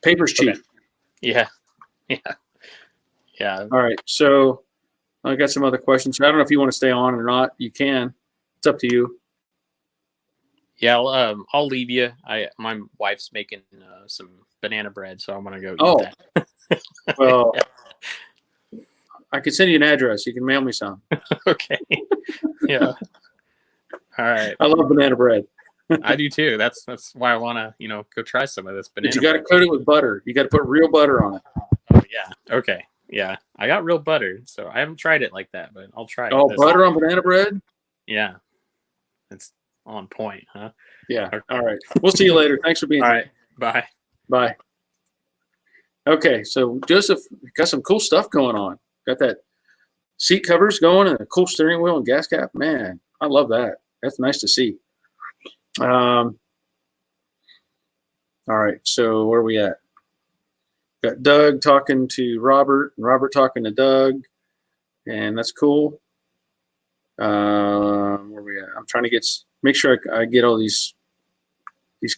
Paper's cheap. Okay. Yeah. Yeah. Yeah. All right. So I got some other questions. I don't know if you want to stay on or not. You can. It's up to you. Yeah, I'll leave you. My wife's making some banana bread, so I'm gonna go eat that. Well, I can send you an address. You can mail me some. Okay. Yeah. All right. I love banana bread. I do too. That's why I want to go try some of this banana. But you got to coat it with butter. You got to put real butter on it. Oh yeah. Okay. Yeah, I got real butter, so I haven't tried it like that, but I'll try it. Oh, butter on banana bread? Yeah, it's on point, huh? Yeah. Okay. All right. We'll see you later. Thanks for being here. All right. Bye. Bye. Okay, so Joseph got some cool stuff going on. Got that seat covers going and a cool steering wheel and gas cap. Man, I love that. That's nice to see. All right, so where are we at? Got Doug talking to Robert, and Robert talking to Doug, and that's cool. Where are we at? I'm trying to make sure I get all these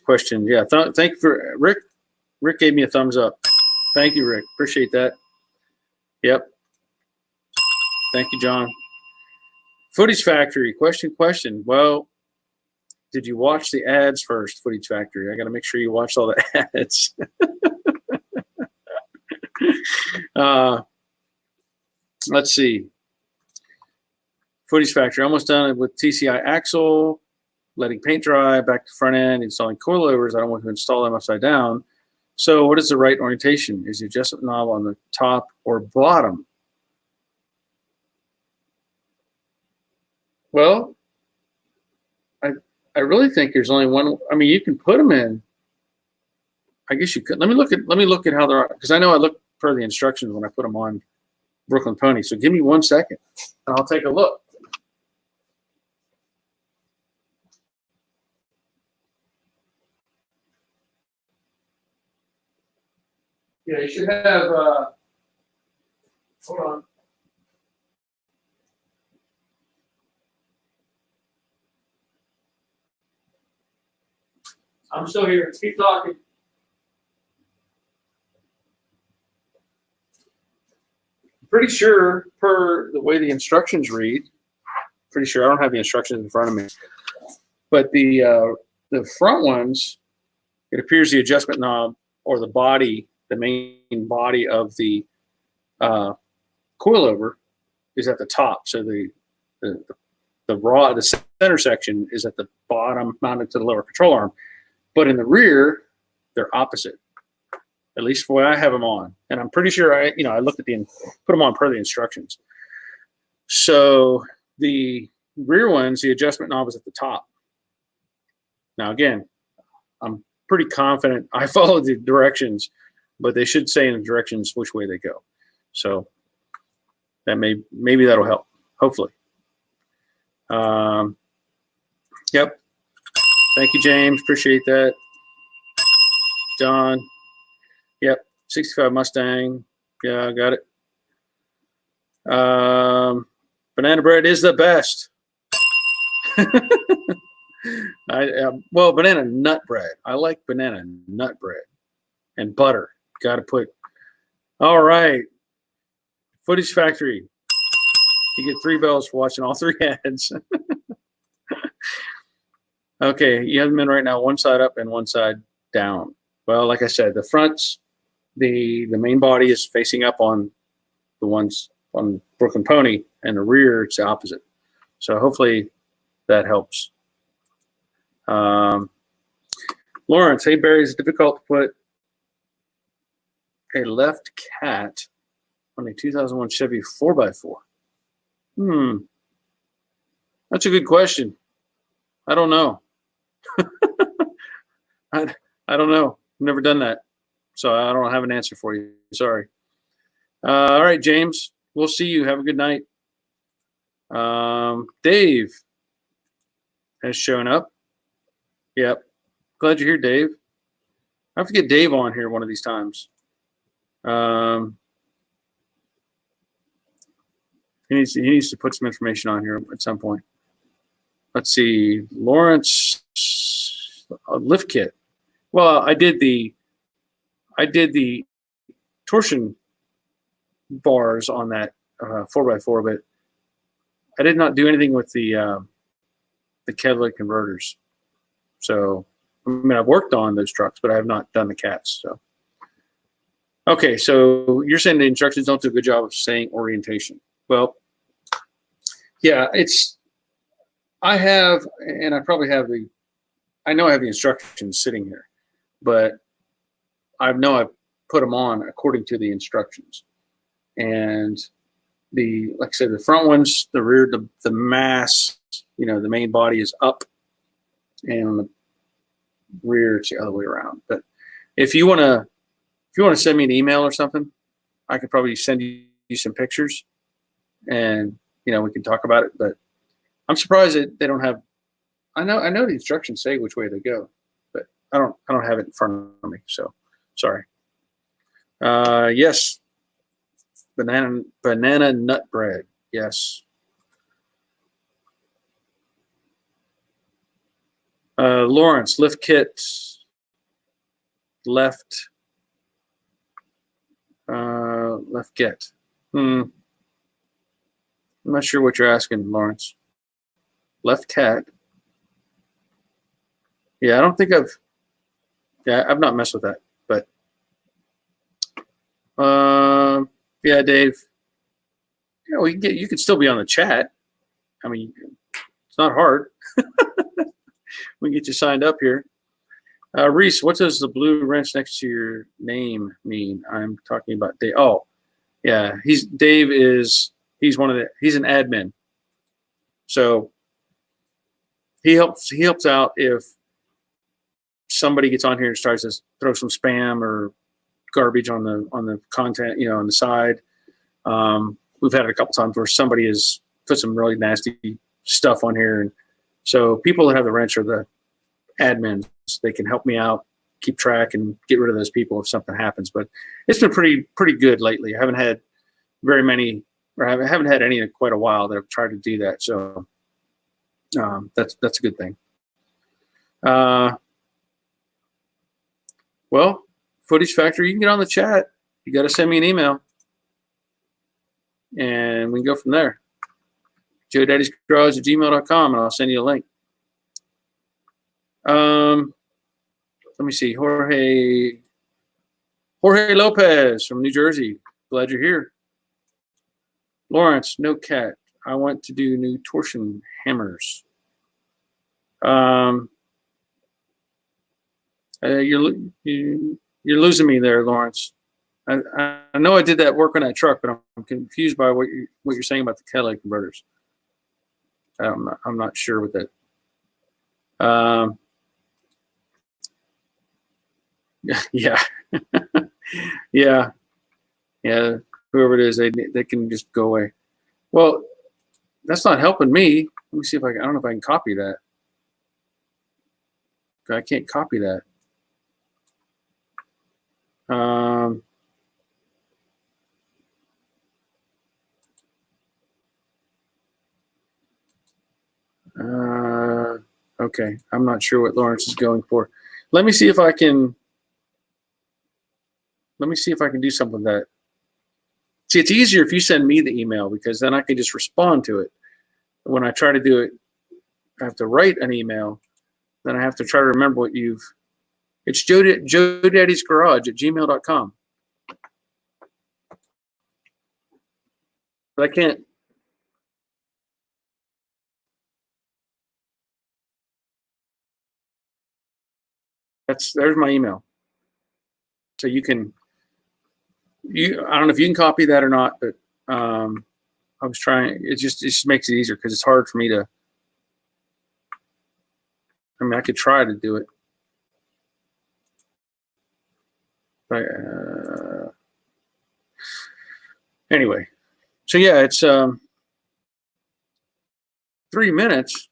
questions. Yeah, thank you for Rick. Rick gave me a thumbs up. Thank you, Rick. Appreciate that. Yep. Thank you, John. Footage Factory, question. Well, did you watch the ads first, Footage Factory? I got to make sure you watched all the ads. Let's see. Footage Factory, almost done it with TCI axle, letting paint dry, back to front end, installing coilovers. I don't want to install them upside down. So what is the right orientation? Is the adjustment knob on the top or bottom? Well, I really think there's only one. I mean, you can put them in. I guess you could. Let me look at how they're, because I know I looked per the instructions when I put them on Brooklyn Pony. So give me 1 second, and I'll take a look. Yeah, you should have. Hold on. I'm still here. Keep talking. Pretty sure, per the way the instructions read, pretty sure I don't have the instructions in front of me, but the front ones, it appears the adjustment knob or the body, the main body of the coilover is at the top. So the center section is at the bottom, mounted to the lower control arm. But in the rear, they're opposite. At least the way I have them on, and I'm pretty sure I looked at put them on per the instructions. So the rear ones, the adjustment knob is at the top. Now again, I'm pretty confident I followed the directions, but they should say in the directions which way they go. So that maybe that'll help. Hopefully. Yep. Thank you, James. Appreciate that. John. Yep. 65 Mustang. Yeah, I got it. Banana bread is the best. Well, banana nut bread. I like banana nut bread and butter. Got to put. All right. Footage Factory. You get 3 bells for watching all 3 ads. Okay, you have them in right now, one side up and one side down. Well, like I said, the fronts, the main body is facing up on the ones on Brooklyn Pony, and the rear it's the opposite. So hopefully that helps. Lawrence, hey Barry, it's difficult to put a left cat on a 2001 Chevy 4x4. That's a good question. I don't know. I don't know. I've never done that. So I don't have an answer for you. Sorry. All right, James. We'll see you. Have a good night. Dave has shown up. Yep. Glad you're here, Dave. I have to get Dave on here one of these times. He needs to put some information on here at some point. Let's see, Lawrence, lift kit. Well, I did the torsion bars on that 4x4, but I did not do anything with the catalytic converters. So, I mean, I've worked on those trucks, but I have not done the cats. So, okay, so you're saying the instructions don't do a good job of saying orientation. Well, yeah, I have, and I probably have I know I have the instructions sitting here, but I know I've put them on according to the instructions. And like I said, the front ones, the rear, the mass, the main body is up, and on the rear it's the other way around. But if you want to send me an email or something, I could probably send you some pictures, and we can talk about it. But I'm surprised that they don't have. I know the instructions say which way they go, but I don't have it in front of me. So sorry. Yes. Banana nut bread. Yes. Lawrence, lift kit left get. I'm not sure what you're asking, Lawrence. Left cat. Yeah, I don't think I've not messed with that, but yeah, Dave. You could still be on the chat. I mean, it's not hard. We can get you signed up here. Reese, what does the blue wrench next to your name mean? I'm talking about Dave. Oh, yeah, he's an admin. So he helps out if somebody gets on here and starts to throw some spam or garbage on the content, on the side. We've had it a couple times where somebody has put some really nasty stuff on here, and so people that have the wrench are the admins. They can help me out, keep track, and get rid of those people if something happens. But it's been pretty good lately. I haven't had very many, or I haven't had any in quite a while that have tried to do that. So that's a good thing. Footage Factory, you can get on the chat. You got to send me an email. And we can go from there. JoeDaddy'sGarage@gmail.com, and I'll send you a link. Let me see. Jorge Lopez from New Jersey. Glad you're here. Lawrence, no cat. I want to do new torsion hammers. You're losing me there, Lawrence. I know I did that work on that truck, but I'm confused by what you're saying about the catalytic converters. I'm not sure with that. Yeah, yeah. Whoever it is, they can just go away. Well, that's not helping me. Let me see if I don't know if I can copy that. I can't copy that. Okay, I'm not sure what Lawrence is going for. Let me see if I can do something with that. See, it's easier if you send me the email, because then I can just respond to it. When I try to do it, I have to write an email. Then I have to try to remember what you've. It's JoeDaddy'sGarage@gmail.com. But I can't. There's my email. So you can. I don't know if you can copy that or not, but I was trying. It just makes it easier, because it's hard for me to. I mean, I could try to do it. But, anyway, so yeah, it's 3 minutes.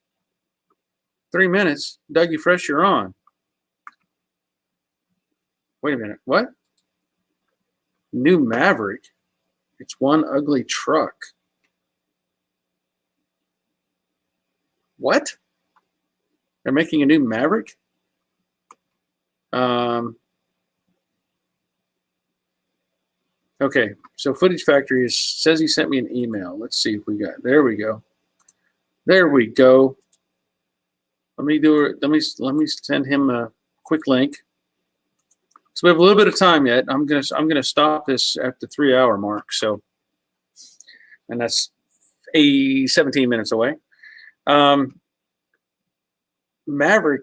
3 minutes. Dougie Fresh, you're on. Wait a minute. What? New Maverick. It's one ugly truck. What? They're making a new Maverick? Okay, so Footage Factory says he sent me an email. Let's see if we got. There we go. There we go. Let me do it. Let me send him a quick link. So we have a little bit of time yet. I'm gonna stop this at the 3-hour mark. So, and that's 17 minutes away. Maverick,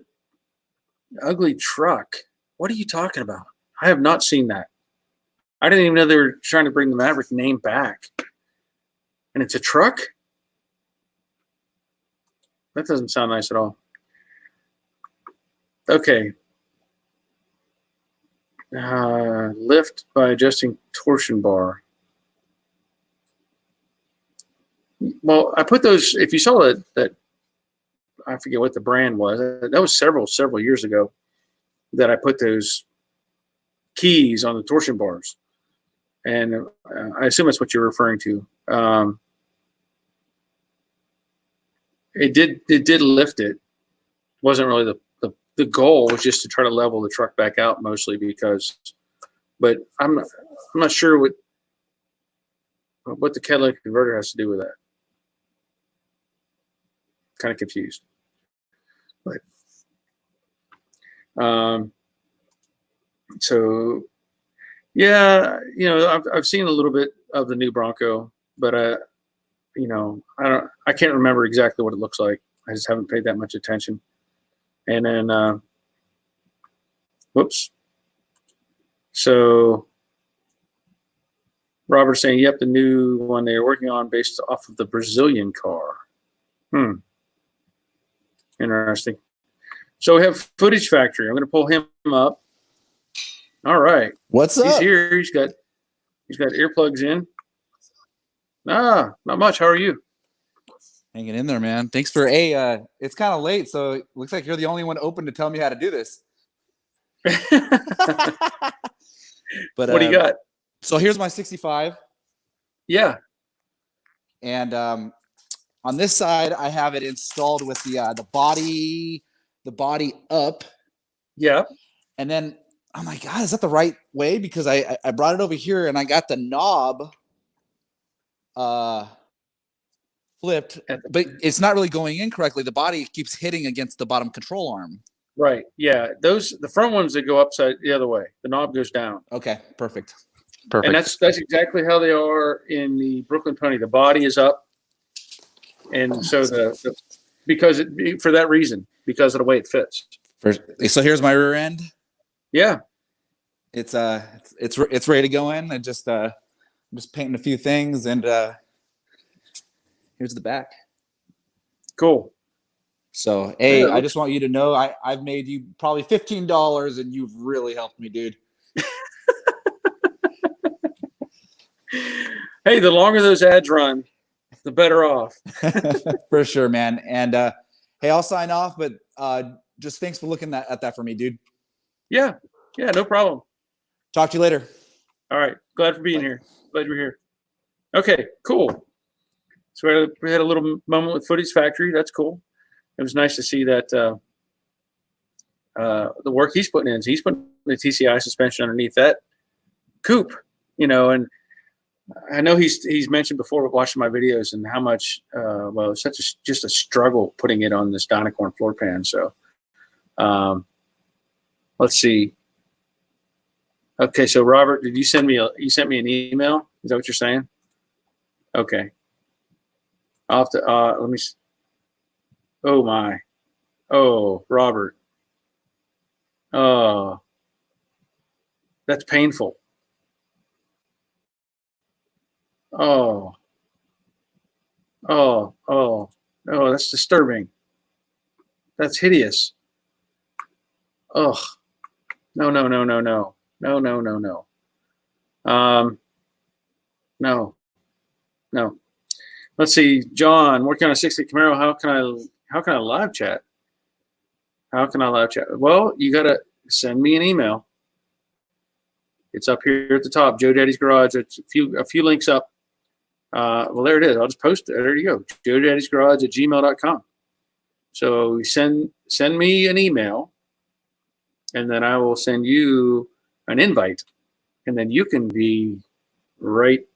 ugly truck. What are you talking about? I have not seen that. I didn't even know they were trying to bring the Maverick name back. And it's a truck? That doesn't sound nice at all. Okay. Lift by adjusting torsion bar. Well, I put those, if you saw that I forget what the brand was. That was several years ago that I put those keys on the torsion bars. And I assume that's what you're referring to. It did lift it. Wasn't really the goal was just to try to level the truck back out, mostly because, but I'm not sure what the catalytic converter has to do with that. Kind of confused. But so yeah, I've seen a little bit of the new Bronco, but I can't remember exactly what it looks like. I just haven't paid that much attention. And then whoops. So Robert's saying, yep, the new one they're working on based off of the Brazilian car. Interesting. So we have Footage Factory. I'm going to pull him up. All right. What's up? He's here. He's got earplugs in. Not much. How are you? Hanging in there, man. Thanks for it's kind of late, so it looks like you're the only one open to tell me how to do this. But what do you got? So here's my 65. Yeah. And on this side, I have it installed with the body up. Yeah. And then I'm like, God, is that the right way? Because I brought it over here and I got the knob flipped, but it's not really going in correctly. The body keeps hitting against the bottom control arm. Right. Yeah. The front ones that go upside the other way. The knob goes down. Okay, perfect. And that's exactly how they are in the Brooklyn Pony. The body is up, and so for that reason, because of the way it fits. So here's my rear end. Yeah. It's ready to go in. I'm just painting a few things, and here's the back. Cool. So, hey, I just want you to know I've made you probably $15, and you've really helped me, dude. Hey, the longer those ads run, the better off. For sure, man. And hey, I'll sign off, but just thanks for looking at that for me, dude. Yeah. Yeah, no problem. Talk to you later. All right. Glad for being here. Glad you're here. Okay, cool. So we had a little moment with Footy's Factory. That's cool. It was nice to see that the work he's putting in. He's putting the TCI suspension underneath that coupe, and I know he's mentioned before watching my videos and how much it's just a struggle putting it on this Dynacorn floor pan. So let's see. Okay, so Robert, did you send me an email? Is that what you're saying? Okay. I'll have to let me. Oh my. Oh, Robert. Oh, that's painful. Oh, that's disturbing. That's hideous. Oh, no. No. Let's see, John, working on a 60 Camaro. How can I live chat? How can I live chat? Well, you gotta send me an email. It's up here at the top, Joe Daddy's Garage. It's a few links up. Well, there it is. I'll just post it. There you go. JoeDaddy'sGarage@gmail.com. So send me an email, and then I will send you an invite, and then you can be right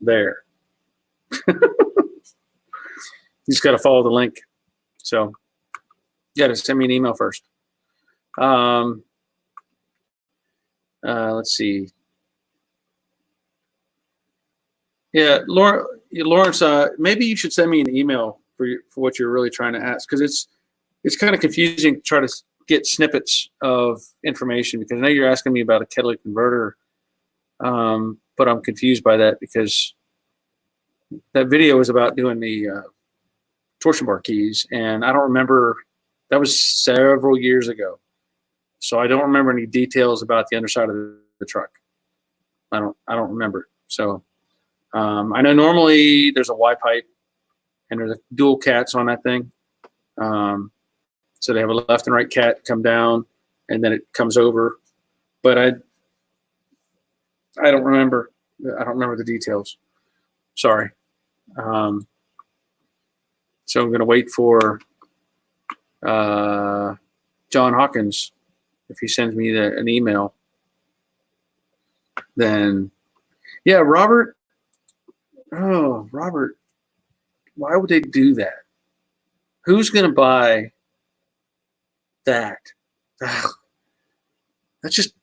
there. You just got to follow the link. So you got to send me an email first. Let's see. Yeah, Lawrence, maybe you should send me an email for what you're really trying to ask, because it's kind of confusing to try to get snippets of information, because I know you're asking me about a catalytic converter, but I'm confused by that because that video was about doing the torsion bar keys, and I don't remember. That was several years ago, so I don't remember any details about the underside of the truck. I don't remember. So I know normally there's a Y pipe and there's a dual cats on that thing. So they have a left and right cat come down, and then it comes over. But I don't remember. I don't remember the details. Sorry. So I'm going to wait for John Hawkins. If he sends me an email, then yeah, Robert. Oh, Robert, why would they do that? Who's going to buy that? Ugh. That's just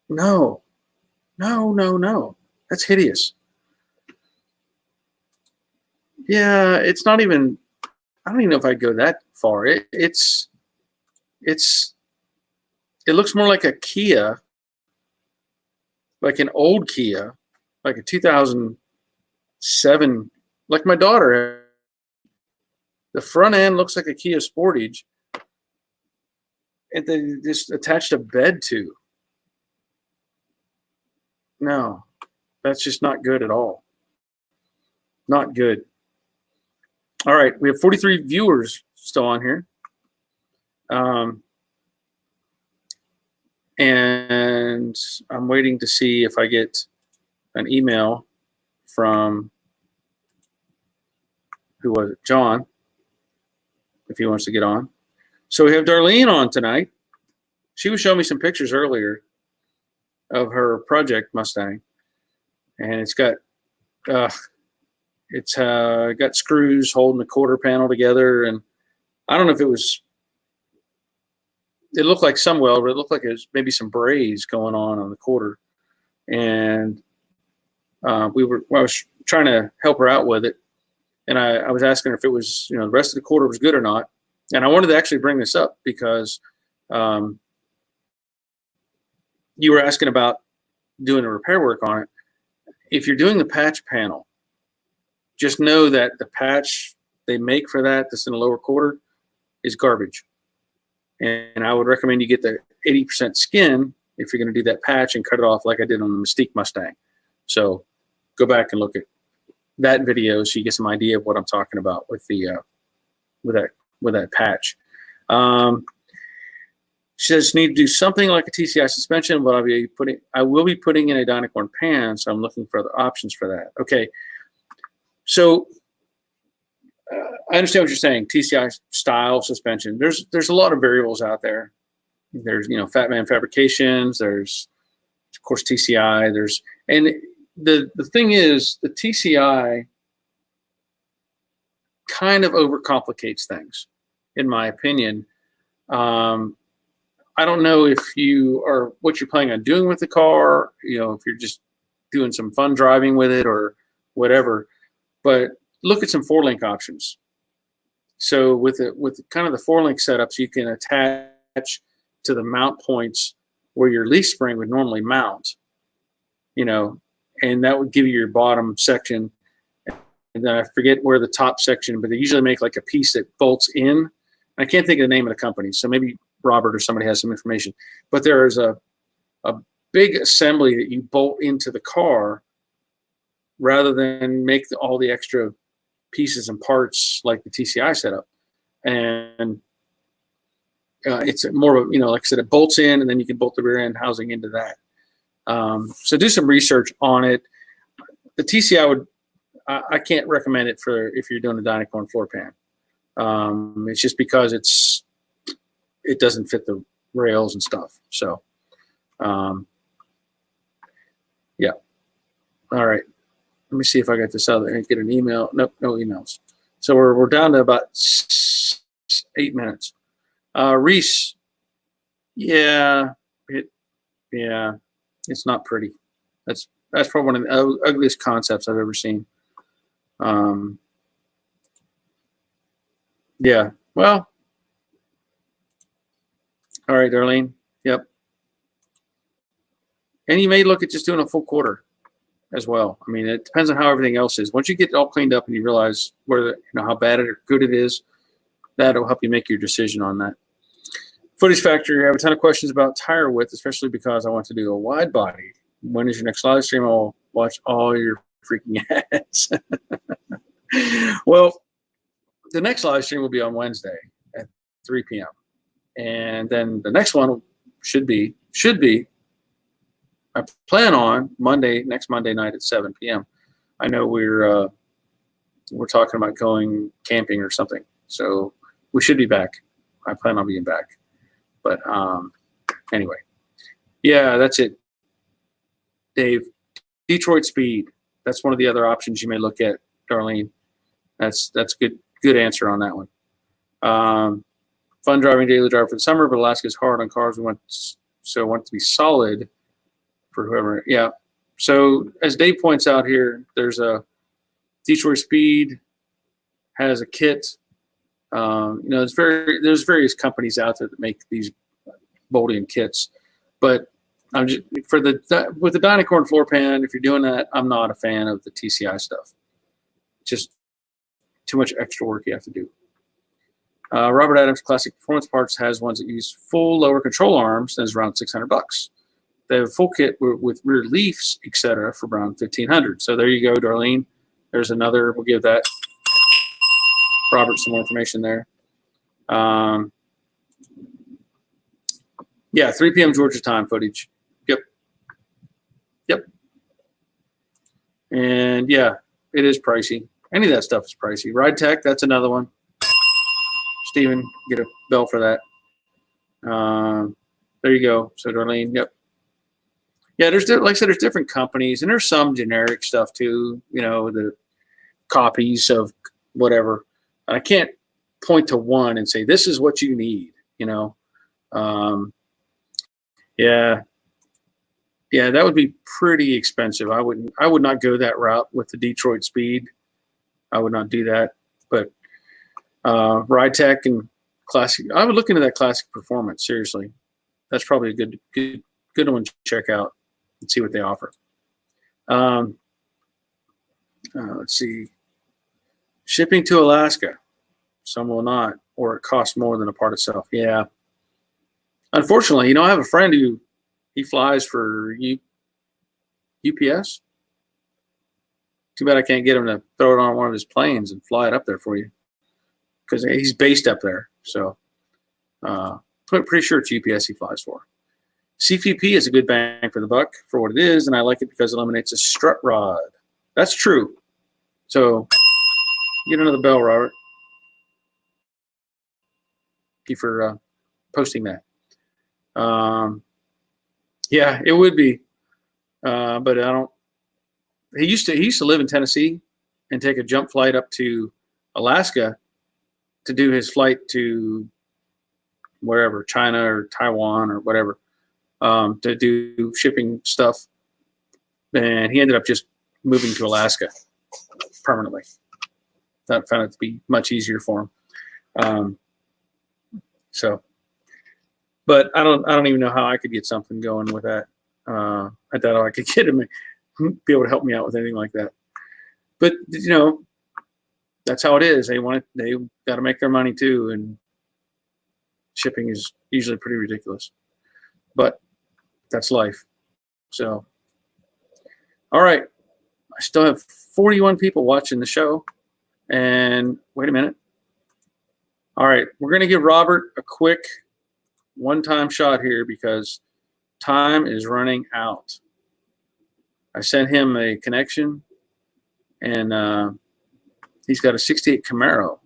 no. That's hideous. Yeah, it's not even. I don't even know if I'd go that far. It looks more like a Kia, like an old Kia, like a 2007, like my daughter. The front end looks like a Kia Sportage, and then just attached a bed to. No, that's just not good at all. Not good. All right, we have 43 viewers still on here. And I'm waiting to see if I get an email from, who was it? John, if he wants to get on. So we have Darlene on tonight. she was showing me some pictures earlier of her project Mustang, and it's got got screws holding the quarter panel together, and I don't know if it looked like some weld, but it looked like it was maybe some braze going on the quarter, and I was trying to help her out with it, and I was asking her if it was, the rest of the quarter was good or not, and I wanted to actually bring this up because you were asking about doing the repair work on it. If you're doing the patch panel, just know that the patch they make for that's in the lower quarter is garbage. And I would recommend you get the 80% skin if you're going to do that patch and cut it off like I did on the Mystique Mustang. So go back and look at that video so you get some idea of what I'm talking about with the with that patch. She says need to do something like a TCI suspension, but I will be putting in a Dynacorn pan, so I'm looking for other options for that. Okay, so I understand what you're saying. TCI style suspension. There's a lot of variables out there. There's Fat Man Fabrications. There's of course TCI. And the thing is the TCI kind of overcomplicates things, in my opinion. I don't know if what you're planning on doing with the car, if you're just doing some fun driving with it or whatever, but look at some 4-link options. So with kind of the 4-link setups, you can attach to the mount points where your leaf spring would normally mount, and that would give you your bottom section. And then I forget where the top section, but they usually make like a piece that bolts in. I can't think of the name of the company, so maybe Robert or somebody has some information. But there is a big assembly that you bolt into the car rather than make all the extra pieces and parts like the TCI setup. And it's more of like I said, it bolts in, and then you can bolt the rear end housing into that. So do some research on it. The TCI I can't recommend it for if you're doing a Dynacorn floor pan. It's just because it doesn't fit the rails and stuff. So, yeah. All right. Let me see if I got this other. Get an email. Nope, no emails. So we're down to about 8 minutes. Reese. Yeah. It's not pretty. That's probably one of the ugliest concepts I've ever seen. Yeah. Well. All right, Darlene. Yep. And you may look at just doing a full quarter as well. I mean, it depends on how everything else is. Once you get it all cleaned up and you realize how bad or good it is, that'll help you make your decision on that. Footage Factory, I have a ton of questions about tire width, especially because I want to do a wide body. When is your next live stream? I'll watch all your freaking ads. Well, the next live stream will be on Wednesday at 3 p.m. And then the next one should be, I plan on next Monday night at 7 p.m. I know we're talking about going camping or something. So we should be back. I plan on being back. But anyway, yeah, that's it. Dave, Detroit Speed. That's one of the other options you may look at, Darlene. That's good answer on that one. Fun driving daily driver for the summer, but Alaska is hard on cars. We want it to be solid for whoever. Yeah. So as Dave points out here, there's a Detroit Speed has a kit. There's various companies out there that make these bolting kits, but I'm just with the Dynacorn floor pan. If you're doing that, I'm not a fan of the TCI stuff. Just too much extra work you have to do. Robert Adams Classic Performance Parts has ones that use full lower control arms. That's around $600. They have a full kit with rear leafs, etc., for around $1,500. So there you go, Darlene. There's another. We'll give that Robert some more information there. Yeah, 3 p.m. Georgia time footage. Yep. And yeah, it is pricey. Any of that stuff is pricey. Ride Tech, that's another one. Steven, get a bell for that. There you go. So Darlene, yep. Yeah, like I said, there's different companies, and there's some generic stuff too. You know, the copies of whatever. I can't point to one and say this is what you need. You know, yeah, that would be pretty expensive. I would not go that route with the Detroit Speed. I would not do that. But Ride Tech and Classic, I would look into that Classic Performance. Seriously, that's probably a good one to check out and see what they offer. Let's see. Shipping to Alaska. Some will not, or it costs more than a part itself. Yeah. Unfortunately, you know, I have a friend who he flies for UPS. Too bad I can't get him to throw it on one of his planes and fly it up there for you, because he's based up there. So pretty sure it's UPS he flies for. CPP is a good bang for the buck for what it is, and I like it because it eliminates a strut rod. That's true. So get another bell, Robert. Thank you for posting that. Yeah, it would be, but I don't. He used to live in Tennessee and take a jump flight up to Alaska to do his flight to wherever, China or Taiwan or whatever, to do shipping stuff. And he ended up just moving to Alaska permanently. That found it to be much easier for him. But I don't even know how I could get something going with that. I doubt I could get him be able to help me out with anything like that. But you know, that's how it is. They got to make their money too, and shipping is usually pretty ridiculous. But that's life. So, all right, I still have 41 people watching the show. And wait a minute. All right, we're going to give Robert a quick one-time shot here because time is running out. I sent him a connection, and he's got a 68 Camaro.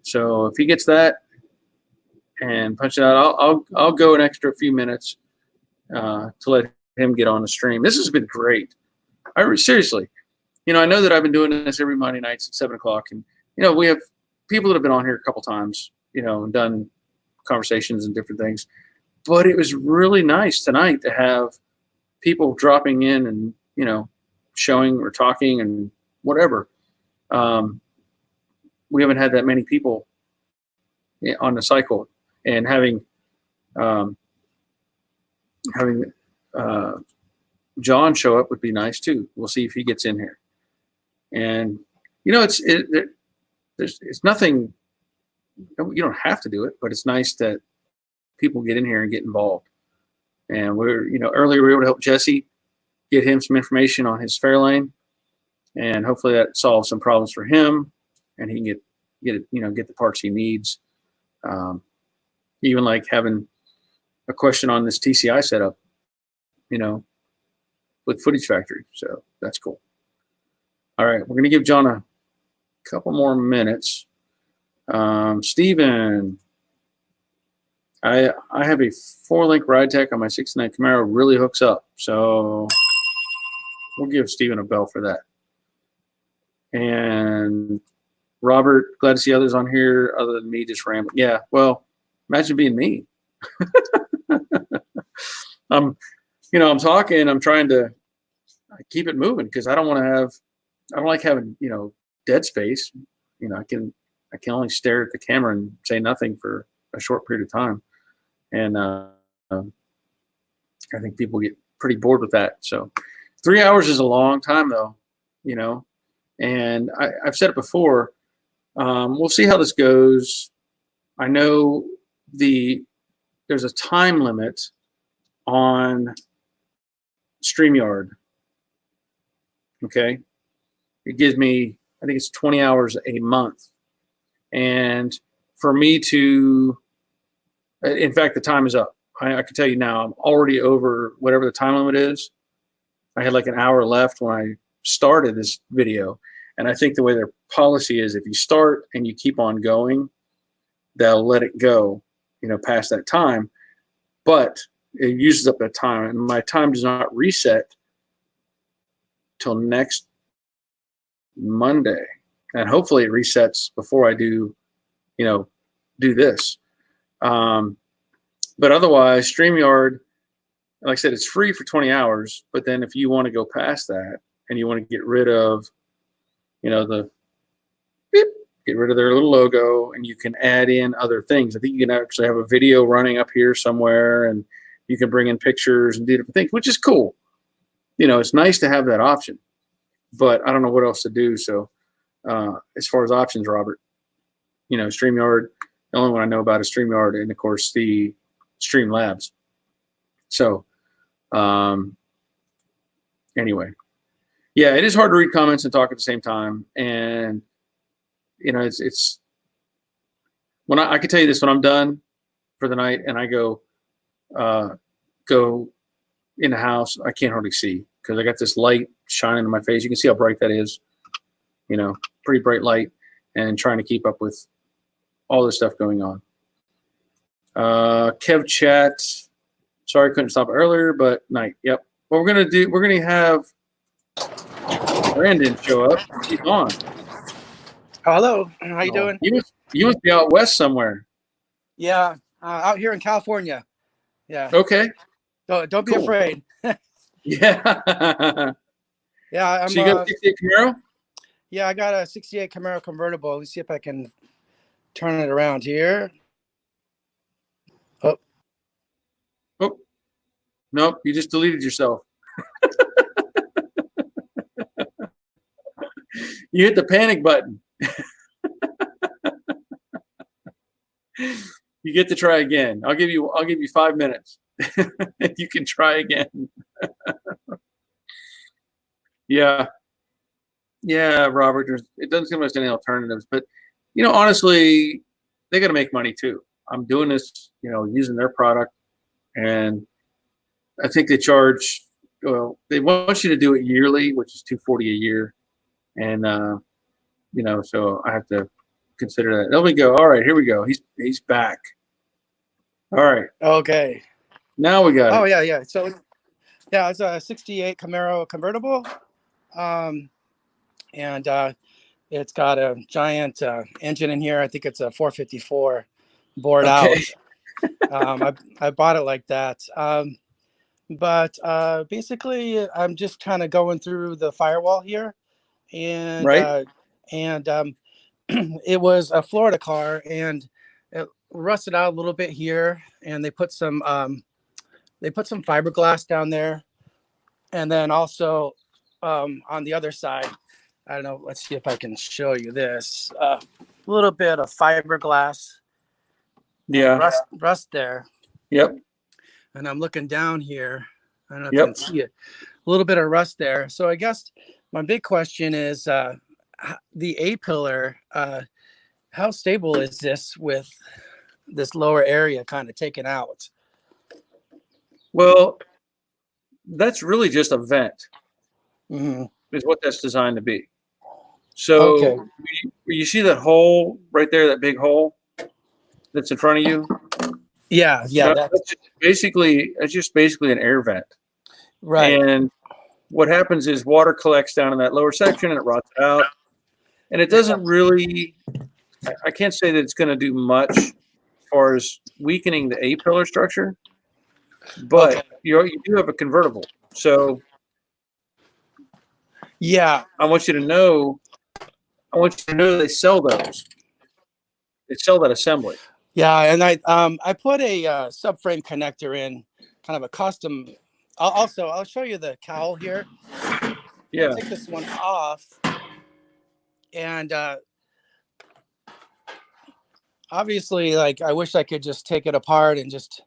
So if he gets that and punch it out, I'll go an extra few minutes to let him get on the stream. This has been great. Seriously, you know, I know that I've been doing this every Monday nights at 7 o'clock, and you know, we have people that have been on here a couple times, you know, and done conversations and different things. But it was really nice tonight to have people dropping in and, you know, showing or talking and whatever. We haven't had that many people on the cycle, and having John show up would be nice too. We'll see if he gets in here. And you know, it's nothing. You don't have to do it, but it's nice that people get in here and get involved. And earlier we were able to help Jesse get him some information on his Fairlane, and hopefully that solves some problems for him, and he can get the parts he needs. Even like having a question on this TCI setup, you know, with Footage Factory. So that's cool. All right, we're gonna give John a couple more minutes. Steven, I have a 4-link Ride Tech on my 69 Camaro, really hooks up. So we'll give Steven a bell for that. And Robert, glad to see others on here other than me just rambling. Yeah, well, imagine being me. I'm talking, I'm trying to keep it moving because I don't like having, dead space. I can only stare at the camera and say nothing for a short period of time. And I think people get pretty bored with that. So 3 hours is a long time though, and I've said it before. We'll see how this goes. I know there's a time limit on StreamYard. Okay. It gives me, I think it's 20 hours a month. And for me to, in fact, the time is up. I can tell you now, I'm already over whatever the time limit is. I had like an hour left when I started this video. And I think the way their policy is, if you start and you keep on going, they'll let it go, past that time. but it uses up that time, and my time does not reset till next Monday, and hopefully it resets before I do this. But otherwise, StreamYard, like I said, it's free for 20 hours. But then if you want to go past that and you want to get rid of, the beep, get rid of their little logo, and you can add in other things. I think you can actually have a video running up here somewhere, and you can bring in pictures and do different things, which is cool. It's nice to have that option, but I don't know what else to do. So as far as options, Robert, StreamYard, the only one I know about is StreamYard, and of course the Streamlabs. So anyway, yeah, it is hard to read comments and talk at the same time. And it's when I can tell you this, when I'm done for the night and I go in the house, I can't hardly see because I got this light shining in my face. You can see how bright that is, pretty bright light, and trying to keep up with all this stuff going on. Kev chat, sorry I couldn't stop earlier, but night. Yep. What we're gonna have Brandon show up. He's on. Hello, how you doing? You must be out west somewhere. Yeah, out here in California. Yeah. Okay. Don't be Cool. afraid. Yeah. Yeah, I'm. So you got a 68 Camaro? Yeah, I got a '68 Camaro convertible. Let me see if I can turn it around here. Oh, nope. You just deleted yourself. You hit the panic button. You get to try again. I'll give you 5 minutes. You can try again. Yeah, Robert. It doesn't seem like there's any alternatives, but honestly, they got to make money too. I'm doing this, using their product, and I think they charge. Well, they want you to do it yearly, which is $240 a year, and so I have to consider that. There we go. All right, here we go. He's back. All right. Okay. Now we got it. Yeah. So, yeah, it's a '68 Camaro convertible, and it's got a giant engine in here. I think it's a 454 bored Okay. out. I bought it like that. But basically, I'm just kind of going through the firewall here, and Right. It was a Florida car, and it rusted out a little bit here, and they put some fiberglass down there, and then also on the other side, I don't know. Let's see if I can show you this. A little bit of fiberglass. Yeah. Rust there. Yep. And I'm looking down here. I don't know if Yep. you can see it. A little bit of rust there. So I guess my big question is the A-pillar. How stable is this with this lower area kind of taken out? Well, that's really just a vent. Mm-hmm. Is what that's designed to be. So Okay. you see that hole right there, that big hole that's in front of you? Yeah. That's just basically an air vent. Right. And what happens is water collects down in that lower section and it rots out. And it doesn't really, I can't say that it's going to do much as far as weakening the A-pillar structure, but Okay. you do have a convertible. So Yeah. I want you to know they sell those. They sell that assembly. Yeah. And I put a subframe connector in, kind of a custom. I'll show you the cowl here. Yeah. I'll take this one off, and obviously, like, I wish I could just take it apart and just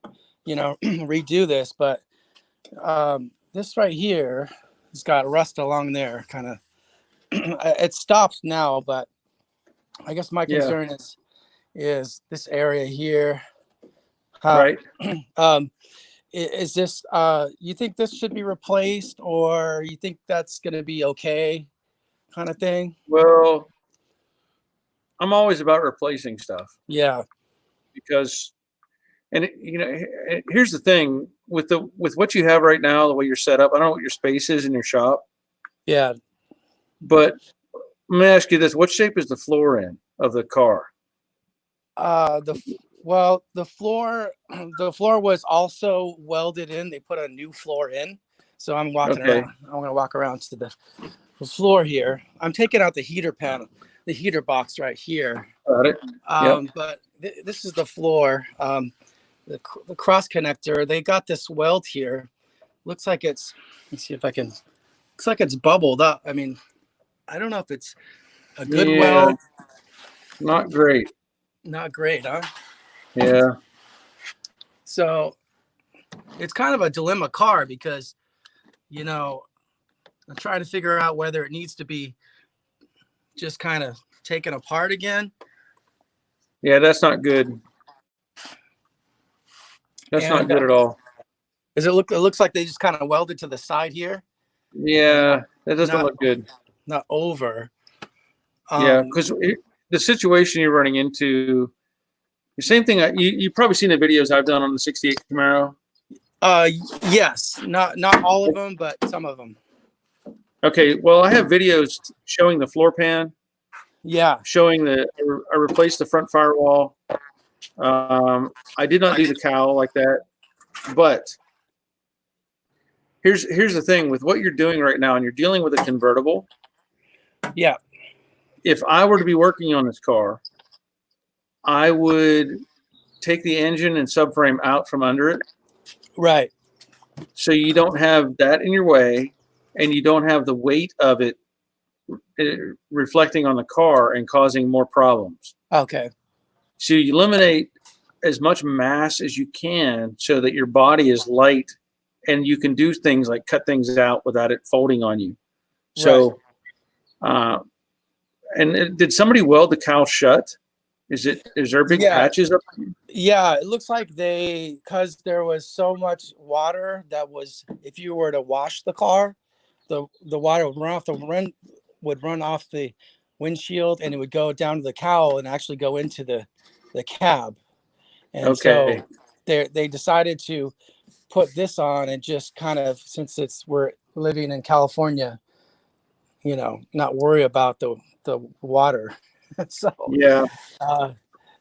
redo this, but this right here has got rust along there, kind of. It stops now, but I guess my concern is this area here. Right. Is this you think this should be replaced, or you think that's going to be okay, kind of thing? Well, I'm always about replacing stuff Yeah. because And here's the thing with what you have right now, the way you're set up. I don't know what your space is in your shop, Yeah. but let me ask you this: what shape is the floor in of the car? The floor was also welded in. They put a new floor in. So I'm walking Okay. around. I'm gonna walk around to the floor here. I'm taking out the heater panel, the heater box right here. Got it. Yep. But this is the floor. The cross connector. They got this weld here. Looks like it's. Let's see if I can. Looks like it's bubbled up. I mean, I don't know if it's a good weld. Not great. Not great, huh? Yeah. So it's kind of a dilemma car because, I'm trying to figure out whether it needs to be just kind of taken apart again. Yeah, that's not good. That's not good at all. It looks like they just kind of welded to the side here. Yeah, that doesn't look good. Not over. Yeah, because the situation you're running into, the same thing. You've probably seen the videos I've done on the '68 Camaro. Yes, not all of them, but some of them. Okay, well, I have videos showing the floor pan. Yeah. Showing I replaced the front firewall. I did not do the cowl like that, but here's the thing with what you're doing right now, and you're dealing with a convertible. Yeah. If I were to be working on this car, I would take the engine and subframe out from under it. Right. So you don't have that in your way, and you don't have the weight of it reflecting on the car and causing more problems. Okay. So you eliminate as much mass as you can so that your body is light and you can do things like cut things out without it folding on you. So, did somebody weld the cowl shut? Is there big patches up? Yeah, it looks like because there was so much water that was, if you were to wash the car, the water would run off the windshield and it would go down to the cowl and actually go into the cab. And so they decided to put this on and just kind of, since we're living in California, not worry about the water. So yeah.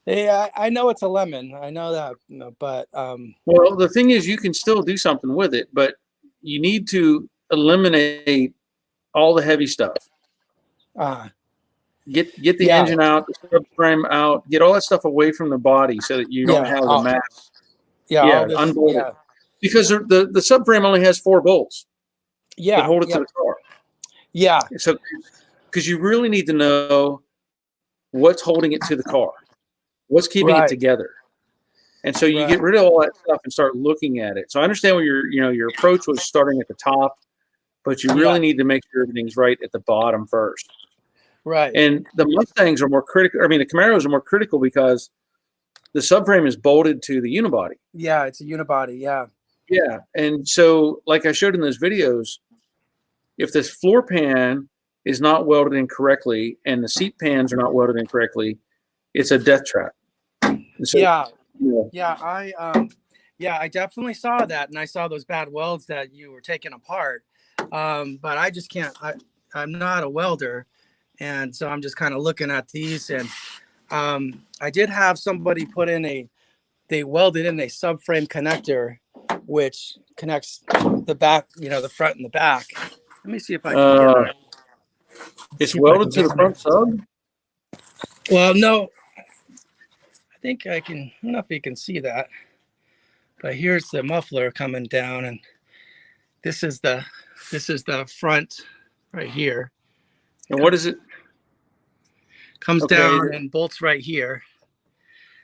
I know it's a lemon. I know that, but well, the thing is, you can still do something with it, but you need to eliminate all the heavy stuff. Get the engine out, the subframe out, get all that stuff away from the body so that you don't have the mass. Unbolt it. Because the subframe only has 4 bolts. Yeah, that hold it to the car. Yeah. So, because you really need to know what's holding it to the car, what's keeping it together, and so you get rid of all that stuff and start looking at it. So I understand where your approach was starting at the top, but you really need to make sure everything's right at the bottom first. Right. And the Mustangs are more critical. I mean, the Camaros are more critical because the subframe is bolted to the unibody. Yeah, it's a unibody. Yeah. Yeah. And so, like I showed in those videos, if this floor pan is not welded in correctly and the seat pans are not welded in correctly, it's a death trap. So, I definitely saw that, and I saw those bad welds that you were taking apart. But I just can't. I'm not a welder, and so I'm just kind of looking at these. And I did have somebody put in they welded in a subframe connector, which connects the back, the front and the back. Let me see if I can get it. It's welded to the front sub? Well, no. I think I can. I don't know if you can see that, but here's the muffler coming down, and this is the front right here. And what is it? Comes down and bolts right here.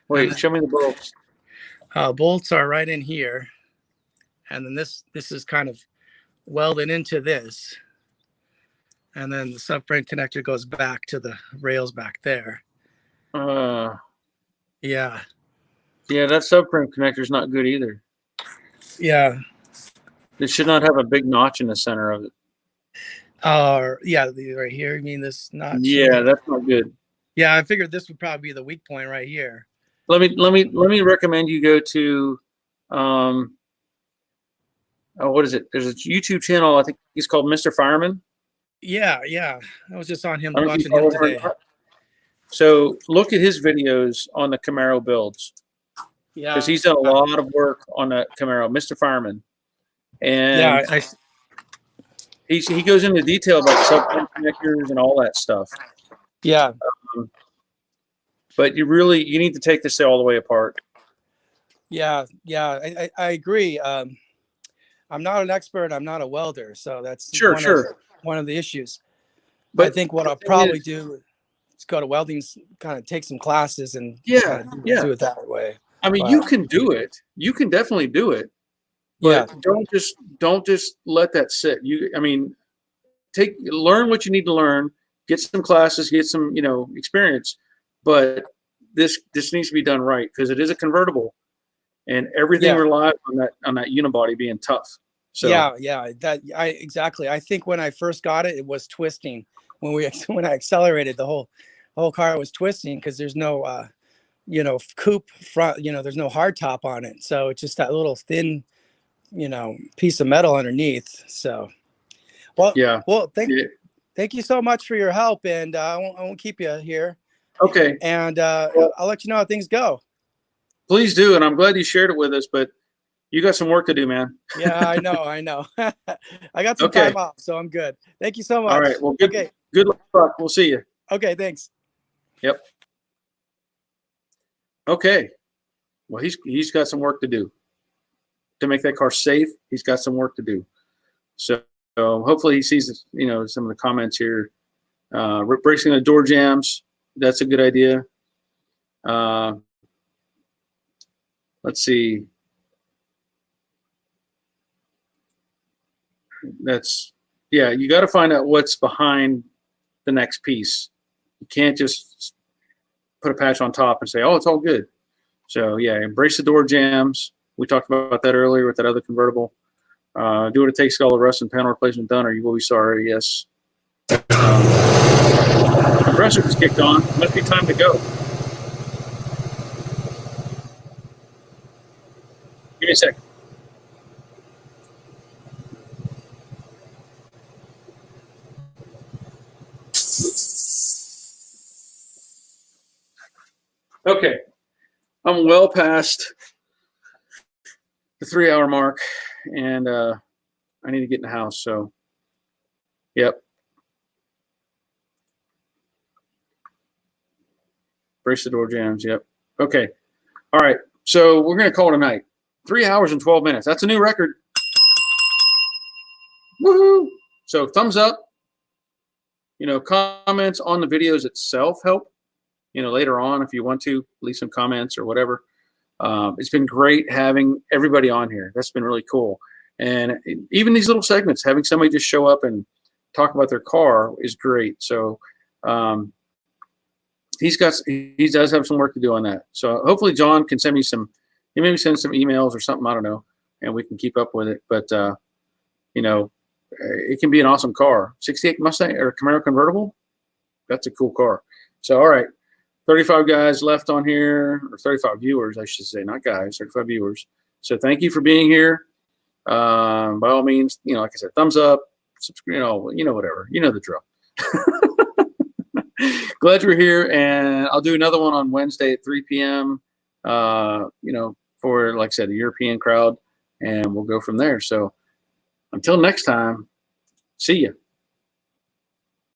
Wait, show me the bolts. Bolts are right in here, and then this is kind of welded into this, and then the subframe connector goes back to the rails back there. Yeah, that subframe connector is not good either. Yeah. It should not have a big notch in the center of it. Right here. You mean this notch? Yeah, that's not good. Yeah, I figured this would probably be the weak point right here. let me recommend you go to what is it? There's a YouTube channel. I think he's called Mr. Fireman. Yeah, yeah. I was just on him I don't know if you watching him follow him or today. not. So look at his videos on the Camaro builds, Yeah, because he's done a lot of work on the Camaro, Mr. Fireman, and yeah, he goes into detail about subframe connectors and all that stuff. yeah, But you need to take this all the way apart. yeah, yeah. I agree. I'm not an expert. I'm not a welder, so that's Sure. one of the issues. But I think what I'll the thing probably is- do is go to welding, kind of take some classes and Yeah, kind of yeah. do it that way. I mean, But- you can do it. You can definitely do it. But don't just let that sit. I mean, learn what you need to learn, get some classes, get some, experience. But this needs to be done right, because it is a convertible, and everything relies on that unibody being tough. So yeah, exactly. I think when I first got it, it was twisting. When I accelerated, the whole car was twisting, because there's no coupe front, there's no hard top on it. So it's just that little thin, piece of metal underneath. So thank you so much for your help, and I won't keep you here. Okay. And I'll let you know how things go. Please do, and I'm glad you shared it with us, but you got some work to do, man. Yeah, I know. I got some time off, so I'm good. Thank you so much. All right. Well, Okay. Good luck. We'll see you. Okay, thanks. Yep. Okay. Well, he's got some work to do to make that car safe. He's got some work to do. So hopefully he sees, some of the comments here. Replacing the door jams. That's a good idea. Let's see. You got to find out what's behind the next piece. You can't just put a patch on top and say, oh, it's all good. So yeah, embrace the door jams. We talked about that earlier with that other convertible. Do what it takes to get all the rust and panel replacement done, or you will be sorry. Yes. Compressor was kicked on. Must be time to go. Give me a sec. Okay, I'm well past the 3-hour mark, and I need to get in the house. So, yep. Brace the door jams. Yep. Okay. All right. So we're gonna call it a night. 3 hours and 12 minutes. That's a new record. Woohoo! So thumbs up. Comments on the videos itself help. Later on, if you want to leave some comments or whatever. It's been great having everybody on here. That's been really cool. And even these little segments, having somebody just show up and talk about their car is great. So he does have some work to do on that. So hopefully John can send me he maybe send some emails or something, I don't know, and we can keep up with it. But it can be an awesome car. 68 Mustang or Camaro convertible. That's a cool car. So all right. 35 guys left on here, or 35 viewers, I should say, not guys, 35 viewers. So thank you for being here. By all means, like I said, thumbs up, subscribe, whatever, the drill. Glad you're here, and I'll do another one on Wednesday at 3 p.m. For, like I said, a European crowd, and we'll go from there. So until next time, see ya.